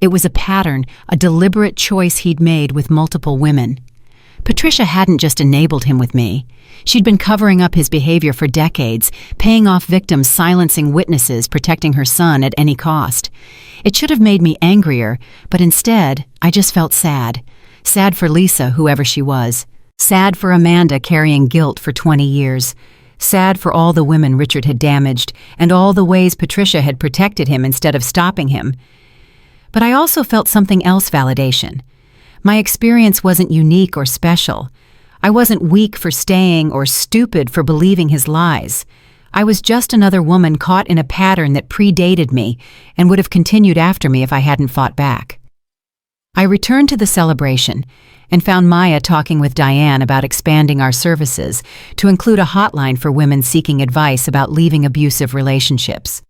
It was a pattern, a deliberate choice he'd made with multiple women. Patricia hadn't just enabled him with me. She'd been covering up his behavior for decades, paying off victims, silencing witnesses, protecting her son at any cost. It should have made me angrier, but instead, I just felt sad. Sad for Lisa, whoever she was. Sad for Amanda carrying guilt for 20 years. Sad for all the women Richard had damaged, and all the ways Patricia had protected him instead of stopping him. But I also felt something else validation. My experience wasn't unique or special. I wasn't weak for staying or stupid for believing his lies. I was just another woman caught in a pattern that predated me and would have continued after me if I hadn't fought back. I returned to the celebration and found Maya talking with Diane about expanding our services to include a hotline for women seeking advice about leaving abusive relationships.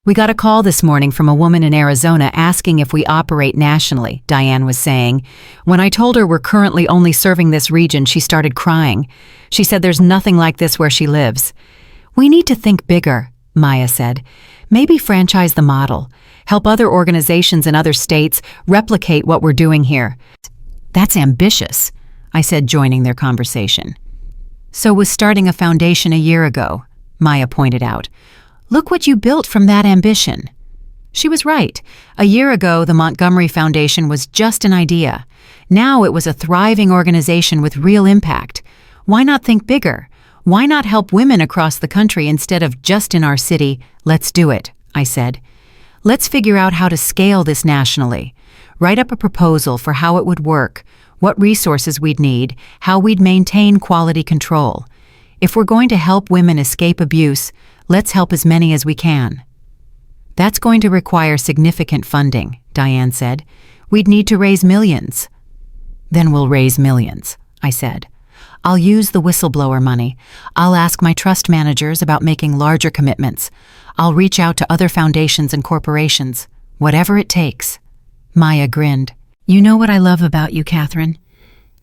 "We got a call this morning from a woman in Arizona asking if we operate nationally," Diane was saying. "When I told her we're currently only serving this region, she started crying. She said there's nothing like this where she lives." "We need to think bigger," Maya said. "Maybe franchise the model. Help other organizations in other states replicate what we're doing here." "That's ambitious," I said, joining their conversation. So was starting a foundation a year ago, Maya pointed out. Look what you built from that ambition. She was right. A year ago, the Montgomery Foundation was just an idea. Now it was a thriving organization with real impact. Why not think bigger? Why not help women across the country instead of just in our city? Let's do it, I said. Let's figure out how to scale this nationally. Write up a proposal for how it would work, what resources we'd need, how we'd maintain quality control. If we're going to help women escape abuse, let's help as many as we can. That's going to require significant funding, Diane said. We'd need to raise millions. Then we'll raise millions, I said. I'll use the whistleblower money. I'll ask my trust managers about making larger commitments. I'll reach out to other foundations and corporations. Whatever it takes. Maya grinned. You know what I love about you, Catherine?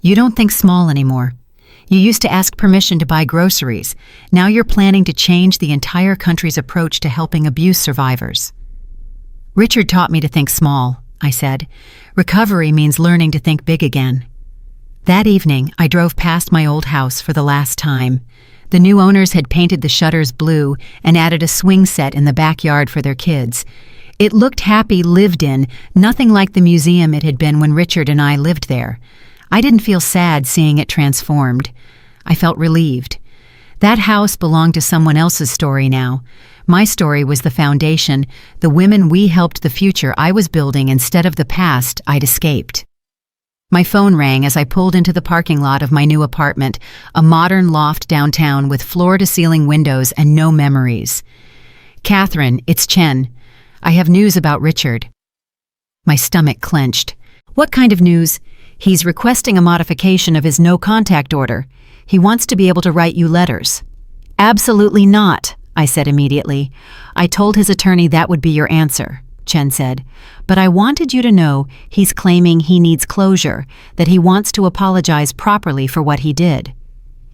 You don't think small anymore. You used to ask permission to buy groceries. Now you're planning to change the entire country's approach to helping abuse survivors. Richard taught me to think small, I said. Recovery means learning to think big again. That evening, I drove past my old house for the last time. The new owners had painted the shutters blue and added a swing set in the backyard for their kids. It looked happy, lived in, nothing like the museum it had been when Richard and I lived there. I didn't feel sad seeing it transformed. I felt relieved. That house belonged to someone else's story now. My story was the foundation, the women we helped, the future I was building instead of the past I'd escaped. My phone rang as I pulled into the parking lot of my new apartment, a modern loft downtown with floor-to-ceiling windows and no memories. Catherine, it's Chen. I have news about Richard. My stomach clenched. What kind of news? He's requesting a modification of his no-contact order. He wants to be able to write you letters. Absolutely not, I said immediately. I told his attorney that would be your answer, Chen said. But I wanted you to know he's claiming he needs closure, that he wants to apologize properly for what he did.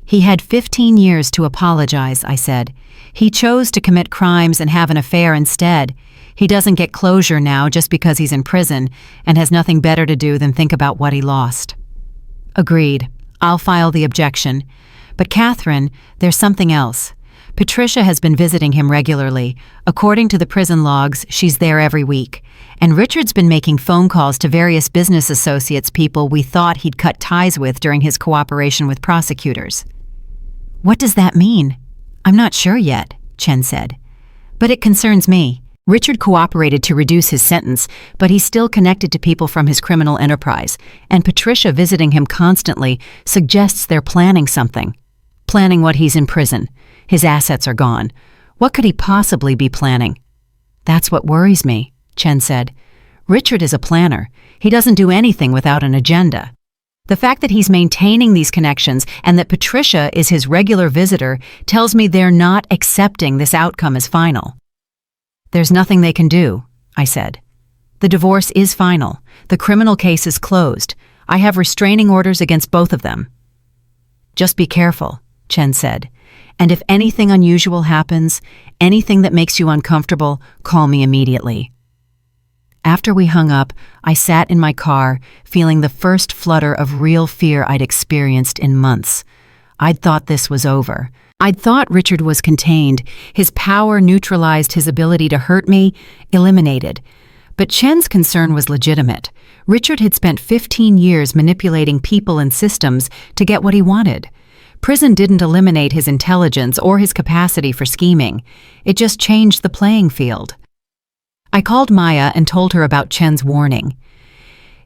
He had 15 years to apologize, I said. He chose to commit crimes and have an affair instead. He doesn't get closure now just because he's in prison and has nothing better to do than think about what he lost. Agreed. I'll file the objection. But Catherine, there's something else. Patricia has been visiting him regularly. According to the prison logs, she's there every week. And Richard's been making phone calls to various business associates, people we thought he'd cut ties with during his cooperation with prosecutors. What does that mean? I'm not sure yet, Chen said. But it concerns me. Richard cooperated to reduce his sentence, but he's still connected to people from his criminal enterprise, and Patricia visiting him constantly suggests they're planning something. Planning what he's in prison. His assets are gone. What could he possibly be planning? That's what worries me, Chen said. Richard is a planner. He doesn't do anything without an agenda. The fact that he's maintaining these connections and that Patricia is his regular visitor tells me they're not accepting this outcome as final. There's nothing they can do, I said. The divorce is final. The criminal case is closed. I have restraining orders against both of them. Just be careful, Chen said. And if anything unusual happens, anything that makes you uncomfortable, call me immediately. After we hung up, I sat in my car, feeling the first flutter of real fear I'd experienced in months. I'd thought this was over. I'd thought Richard was contained, his power neutralized, his ability to hurt me eliminated. But Chen's concern was legitimate. Richard had spent 15 years manipulating people and systems to get what he wanted. Prison didn't eliminate his intelligence or his capacity for scheming. It just changed the playing field. I called Maya and told her about Chen's warning.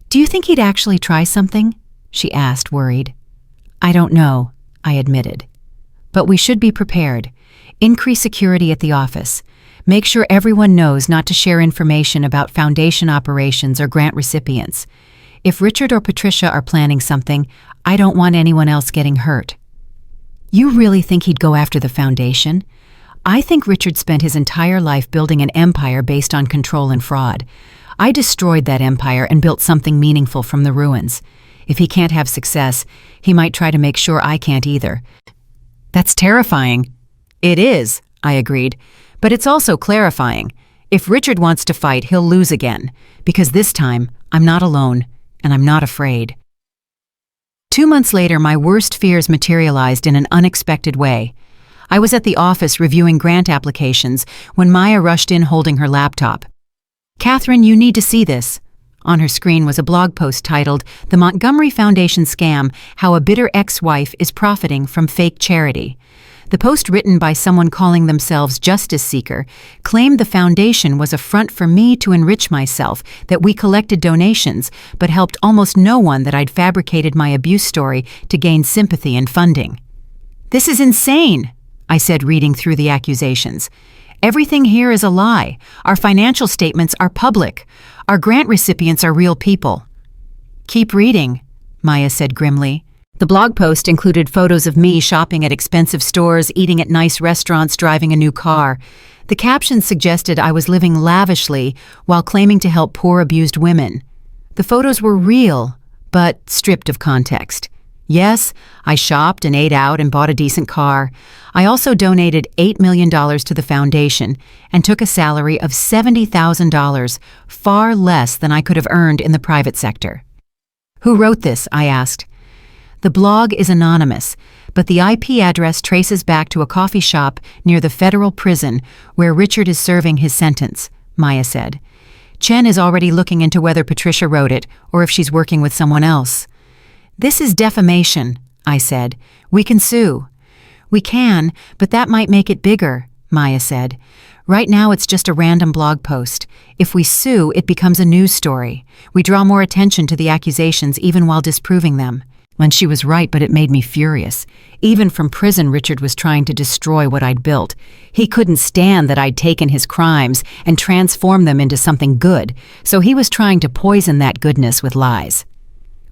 "Do you think he'd actually try something?" she asked, worried. "I don't know," I admitted. "But we should be prepared. Increase security at the office. Make sure everyone knows not to share information about foundation operations or grant recipients. If Richard or Patricia are planning something, I don't want anyone else getting hurt." "You really think he'd go after the foundation?" "I think Richard spent his entire life building an empire based on control and fraud. I destroyed that empire and built something meaningful from the ruins. If he can't have success, he might try to make sure I can't either." "That's terrifying." "It is," I agreed, "but it's also clarifying. If Richard wants to fight, he'll lose again, because this time I'm not alone and I'm not afraid." 2 months later, my worst fears materialized in an unexpected way. I was at the office reviewing grant applications when Maya rushed in holding her laptop. "Catherine, you need to see this." On her screen was a blog post titled, "The Montgomery Foundation Scam: How a Bitter Ex-Wife is Profiting from Fake Charity." The post, written by someone calling themselves Justice Seeker, claimed the foundation was a front for me to enrich myself, that we collected donations but helped almost no one, that I'd fabricated my abuse story to gain sympathy and funding. "This is insane," I said, reading through the accusations. "Everything here is a lie. Our financial statements are public. Our grant recipients are real people." "Keep reading," Maya said grimly. The blog post included photos of me shopping at expensive stores, eating at nice restaurants, driving a new car. The caption suggested I was living lavishly while claiming to help poor, abused women. The photos were real, but stripped of context. Yes, I shopped and ate out and bought a decent car. I also donated $8 million to the foundation and took a salary of $70,000, far less than I could have earned in the private sector. "Who wrote this?" I asked. "The blog is anonymous, but the IP address traces back to a coffee shop near the federal prison where Richard is serving his sentence," Maya said. "Chen is already looking into whether Patricia wrote it or if she's working with someone else." "This is defamation," I said. "We can sue." "We can, but that might make it bigger," Maya said. "Right now it's just a random blog post. If we sue, it becomes a news story. We draw more attention to the accusations even while disproving them." And she was right, but it made me furious. Even from prison, Richard was trying to destroy what I'd built. He couldn't stand that I'd taken his crimes and transformed them into something good, so he was trying to poison that goodness with lies.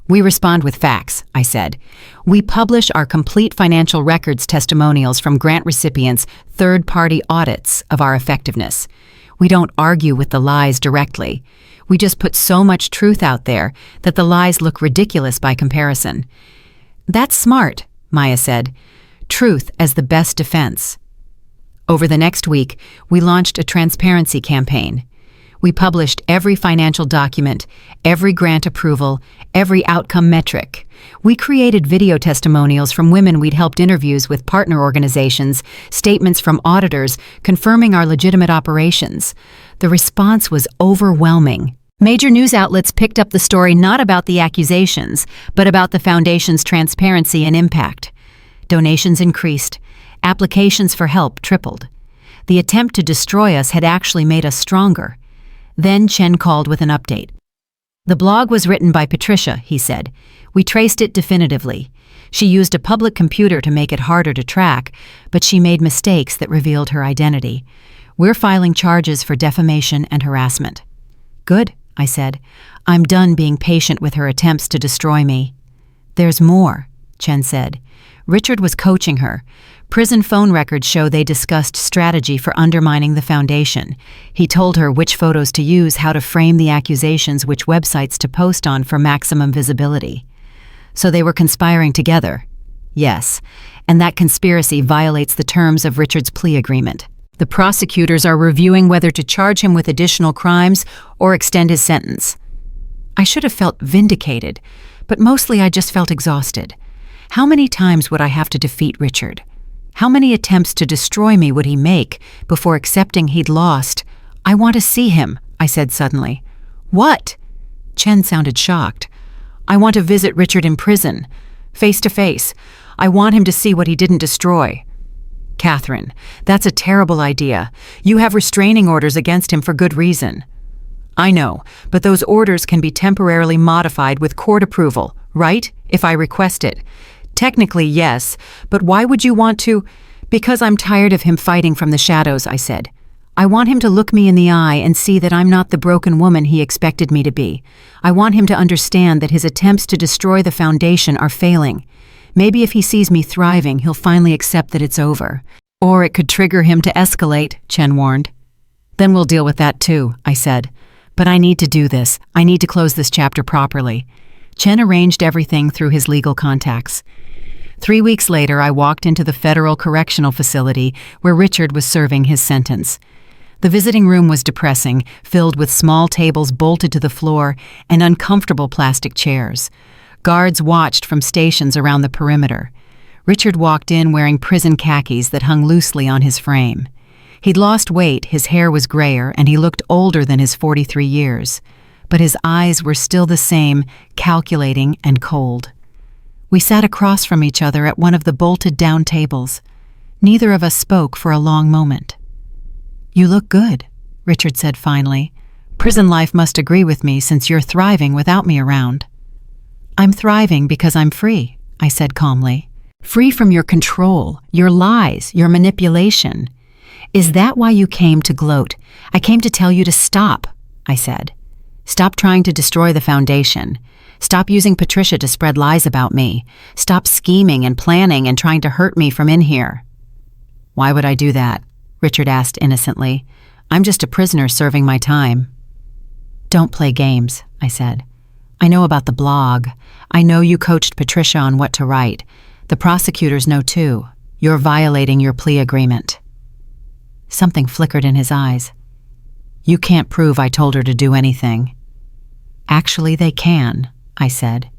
"We respond with facts," I said. "We publish our complete financial records, testimonials from grant recipients, third-party audits of our effectiveness. We don't argue with the lies directly. We just put so much truth out there that the lies look ridiculous by comparison." "That's smart," Maya said. "Truth as the best defense." Over the next week, we launched a transparency campaign. We published every financial document, every grant approval, every outcome metric. We created video testimonials from women we'd helped, interviews with partner organizations, statements from auditors confirming our legitimate operations. The response was overwhelming. Major news outlets picked up the story not about the accusations, but about the foundation's transparency and impact. Donations increased. Applications for help tripled. The attempt to destroy us had actually made us stronger. Then Chen called with an update. "The blog was written by Patricia," he said. "We traced it definitively. She used a public computer to make it harder to track, but she made mistakes that revealed her identity. We're filing charges for defamation and harassment." "Good," I said. "I'm done being patient with her attempts to destroy me." "There's more," Chen said. Richard was coaching her. Prison phone records show they discussed strategy for undermining the foundation. He told her which photos to use, how to frame the accusations, which websites to post on for maximum visibility. So they were conspiring together. Yes, and that conspiracy violates the terms of Richard's plea agreement. The prosecutors are reviewing whether to charge him with additional crimes or extend his sentence. I should have felt vindicated, but mostly I just felt exhausted. How many times would I have to defeat Richard? How many attempts to destroy me would he make before accepting he'd lost? "I want to see him," I said suddenly. "What?" Chen sounded shocked. "I want to visit Richard in prison, face to face. I want him to see what he didn't destroy." "Catherine, that's a terrible idea. You have restraining orders against him for good reason." "I know, but those orders can be temporarily modified with court approval, right? If I request it. Technically, yes, but why would you want to? Because I'm tired of him fighting from the shadows," I said. "I want him to look me in the eye and see that I'm not the broken woman he expected me to be. I want him to understand that his attempts to destroy the foundation are failing. Maybe if he sees me thriving, he'll finally accept that it's over. Or it could trigger him to escalate," Chen warned. "Then we'll deal with that too," I said. "But I need to do this. I need to close this chapter properly." Chen arranged everything through his legal contacts. 3 weeks later, I walked into the federal correctional facility where Richard was serving his sentence. The visiting room was depressing, filled with small tables bolted to the floor and uncomfortable plastic chairs. Guards watched from stations around the perimeter. Richard walked in wearing prison khakis that hung loosely on his frame. He'd lost weight, his hair was grayer, and he looked older than his 43 years. But his eyes were still the same, calculating and cold. We sat across from each other at one of the bolted-down tables. Neither of us spoke for a long moment. "You look good," Richard said finally. "Prison life must agree with me since you're thriving without me around." "I'm thriving because I'm free," I said calmly. "Free from your control, your lies, your manipulation. Is that why you came to gloat? I came to tell you to stop," I said. "Stop trying to destroy the foundation. Stop using Patricia to spread lies about me. Stop scheming and planning and trying to hurt me from in here." "Why would I do that?" Richard asked innocently. "I'm just a prisoner serving my time." "Don't play games," I said. "I know about the blog. I know you coached Patricia on what to write. The prosecutors know too. You're violating your plea agreement." Something flickered in his eyes. "You can't prove I told her to do anything." "Actually, they can," I said.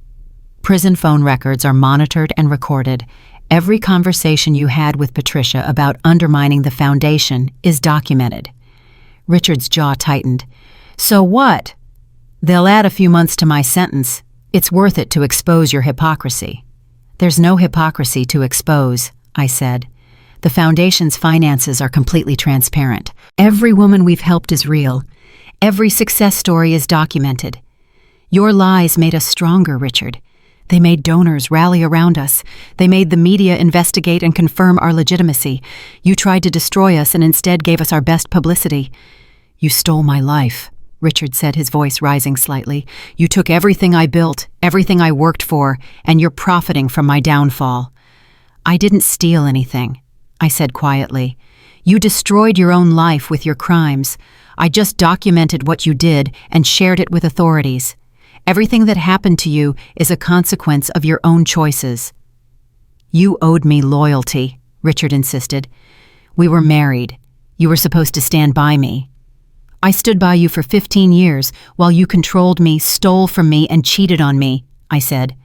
"Prison phone records are monitored and recorded. Every conversation you had with Patricia about undermining the foundation is documented." Richard's jaw tightened. "So what?" "They'll add a few months to my sentence. It's worth it to expose your hypocrisy." "There's no hypocrisy to expose," I said. "The foundation's finances are completely transparent. Every woman we've helped is real. Every success story is documented. Your lies made us stronger, Richard. They made donors rally around us. They made the media investigate and confirm our legitimacy. You tried to destroy us and instead gave us our best publicity. You stole my life," Richard said, his voice rising slightly. "You took everything I built, everything I worked for, and you're profiting from my downfall." "I didn't steal anything," I said quietly. "You destroyed your own life with your crimes. I just documented what you did and shared it with authorities. Everything that happened to you is a consequence of your own choices." "You owed me loyalty," Richard insisted. "We were married. You were supposed to stand by me." "I stood by you for 15 years while you controlled me, stole from me, and cheated on me," I said.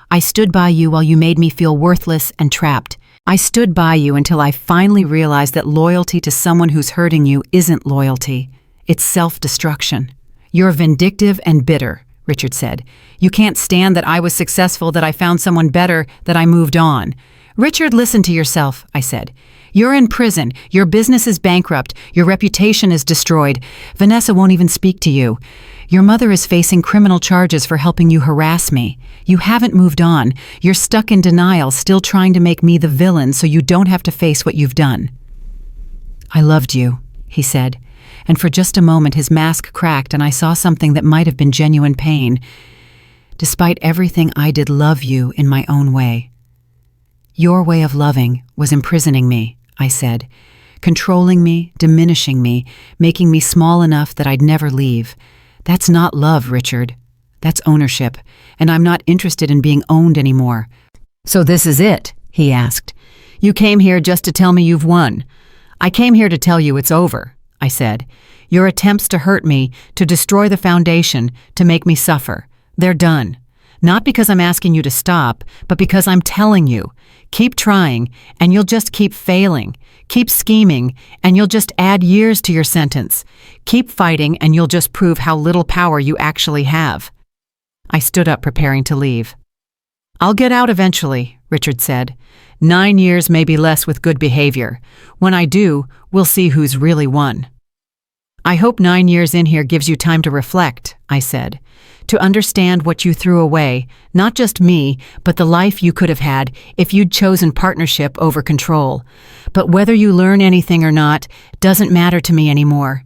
"I stood by you while you made me feel worthless and trapped. I stood by you until I finally realized that loyalty to someone who's hurting you isn't loyalty. It's self-destruction." "You're vindictive and bitter," Richard said. "You can't stand that I was successful, that I found someone better, that I moved on." "Richard, listen to yourself," I said. "You're in prison. Your business is bankrupt. Your reputation is destroyed. Vanessa won't even speak to you. Your mother is facing criminal charges for helping you harass me. You haven't moved on. You're stuck in denial, still trying to make me the villain so you don't have to face what you've done." "I loved you," he said. And for just a moment his mask cracked and I saw something that might have been genuine pain. "Despite everything, I did love you in my own way." "Your way of loving was imprisoning me," I said. "Controlling me, diminishing me, making me small enough that I'd never leave. That's not love, Richard. That's ownership, and I'm not interested in being owned anymore." "So this is it?" he asked. "You came here just to tell me you've won." "I came here to tell you it's over," I said. "Your attempts to hurt me, to destroy the foundation, to make me suffer, they're done. Not because I'm asking you to stop, but because I'm telling you. Keep trying, and you'll just keep failing. Keep scheming, and you'll just add years to your sentence. Keep fighting, and you'll just prove how little power you actually have." I stood up, preparing to leave. "I'll get out eventually," Richard said. 9 years, maybe less with good behavior. When I do, we'll see who's really won." "I hope 9 years in here gives you time to reflect," I said. "To understand what you threw away, not just me, but the life you could have had if you'd chosen partnership over control. But whether you learn anything or not doesn't matter to me anymore.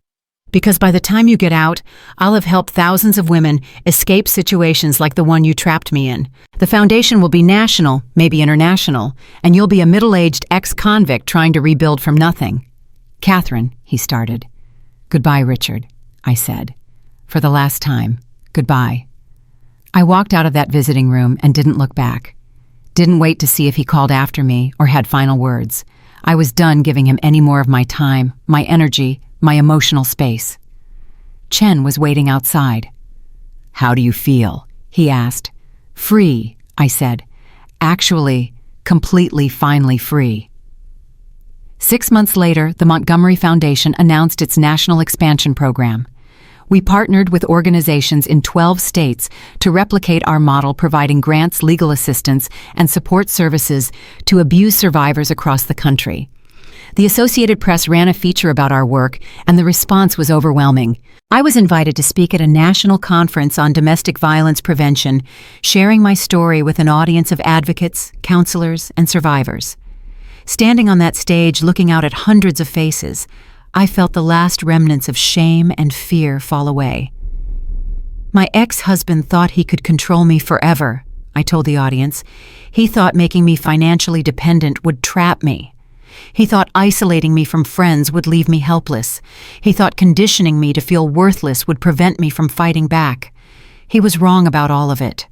Because by the time you get out, I'll have helped thousands of women escape situations like the one you trapped me in. The foundation will be national, maybe international, and you'll be a middle-aged ex-convict trying to rebuild from nothing." "Catherine," he started. "Goodbye, Richard," I said. "For the last time, goodbye." I walked out of that visiting room and didn't look back. Didn't wait to see if he called after me or had final words. I was done giving him any more of my time, my energy, my emotional space. Chen was waiting outside. "How do you feel?" he asked. Free, I said. Actually, completely, finally free. 6 months later, the Montgomery Foundation announced its national expansion program. We partnered with organizations in 12 states to replicate our model, providing grants, legal assistance, and support services to abuse survivors across the country. The Associated Press ran a feature about our work, and the response was overwhelming. I was invited to speak at a national conference on domestic violence prevention, sharing my story with an audience of advocates, counselors, and survivors. Standing on that stage, looking out at hundreds of faces, I felt the last remnants of shame and fear fall away. My ex-husband thought he could control me forever, I told the audience. He thought making me financially dependent would trap me. He thought isolating me from friends would leave me helpless. He thought conditioning me to feel worthless would prevent me from fighting back. He was wrong about all of it.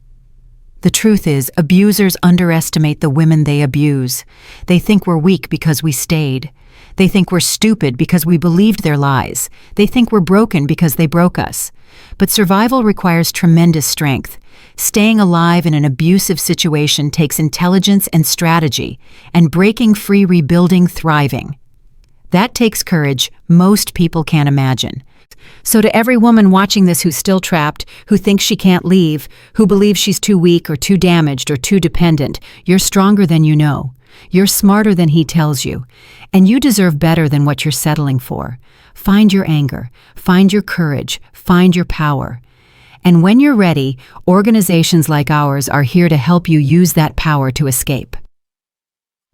The truth is, abusers underestimate the women they abuse. They think we're weak because we stayed. They think we're stupid because we believed their lies. They think we're broken because they broke us. But survival requires tremendous strength. Staying alive in an abusive situation takes intelligence and strategy, and breaking free, rebuilding, thriving. That takes courage most people can't imagine. So to every woman watching this who's still trapped, who thinks she can't leave, who believes she's too weak or too damaged or too dependent, you're stronger than you know. You're smarter than he tells you. And you deserve better than what you're settling for. Find your anger. Find your courage. Find your power. And when you're ready, organizations like ours are here to help you use that power to escape.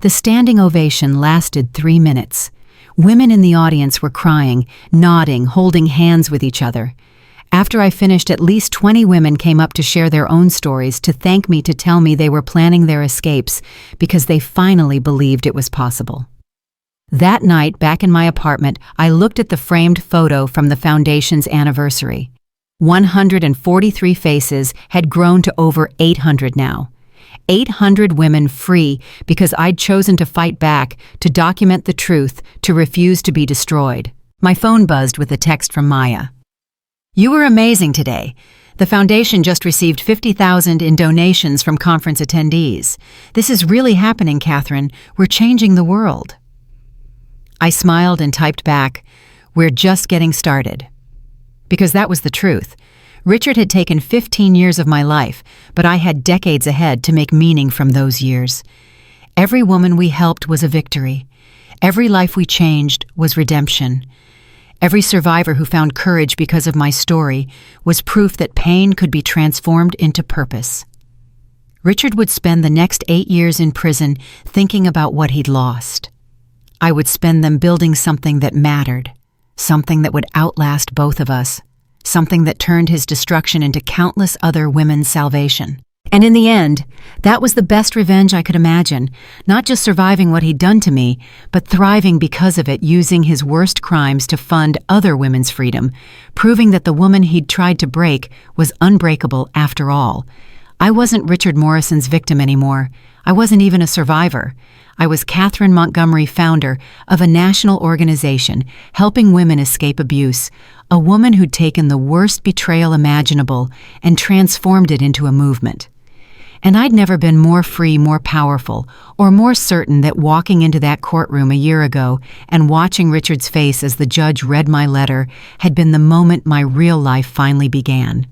The standing ovation lasted 3 minutes. Women in the audience were crying, nodding, holding hands with each other. After I finished, at least 20 women came up to share their own stories, to thank me, to tell me they were planning their escapes because they finally believed it was possible. That night, back in my apartment, I looked at the framed photo from the foundation's anniversary. 143 faces had grown to over 800 now. 800 women free because I'd chosen to fight back, to document the truth, to refuse to be destroyed. My phone buzzed with a text from Maya. "You were amazing today. The foundation just received $50,000 in donations from conference attendees. This is really happening, Catherine. We're changing the world." I smiled and typed back, "We're just getting started." Because that was the truth. Richard had taken 15 years of my life, but I had decades ahead to make meaning from those years. Every woman we helped was a victory. Every life we changed was redemption. Every survivor who found courage because of my story was proof that pain could be transformed into purpose. Richard would spend the next 8 years in prison thinking about what he'd lost. I would spend them building something that mattered, something that would outlast both of us, something that turned his destruction into countless other women's salvation. And in the end, that was the best revenge I could imagine, not just surviving what he'd done to me, but thriving because of it, using his worst crimes to fund other women's freedom, proving that the woman he'd tried to break was unbreakable after all. I wasn't Richard Morrison's victim anymore. I wasn't even a survivor. I was Catherine Montgomery, founder of a national organization helping women escape abuse, a woman who'd taken the worst betrayal imaginable and transformed it into a movement. And I'd never been more free, more powerful, or more certain that walking into that courtroom a year ago and watching Richard's face as the judge read my letter had been the moment my real life finally began.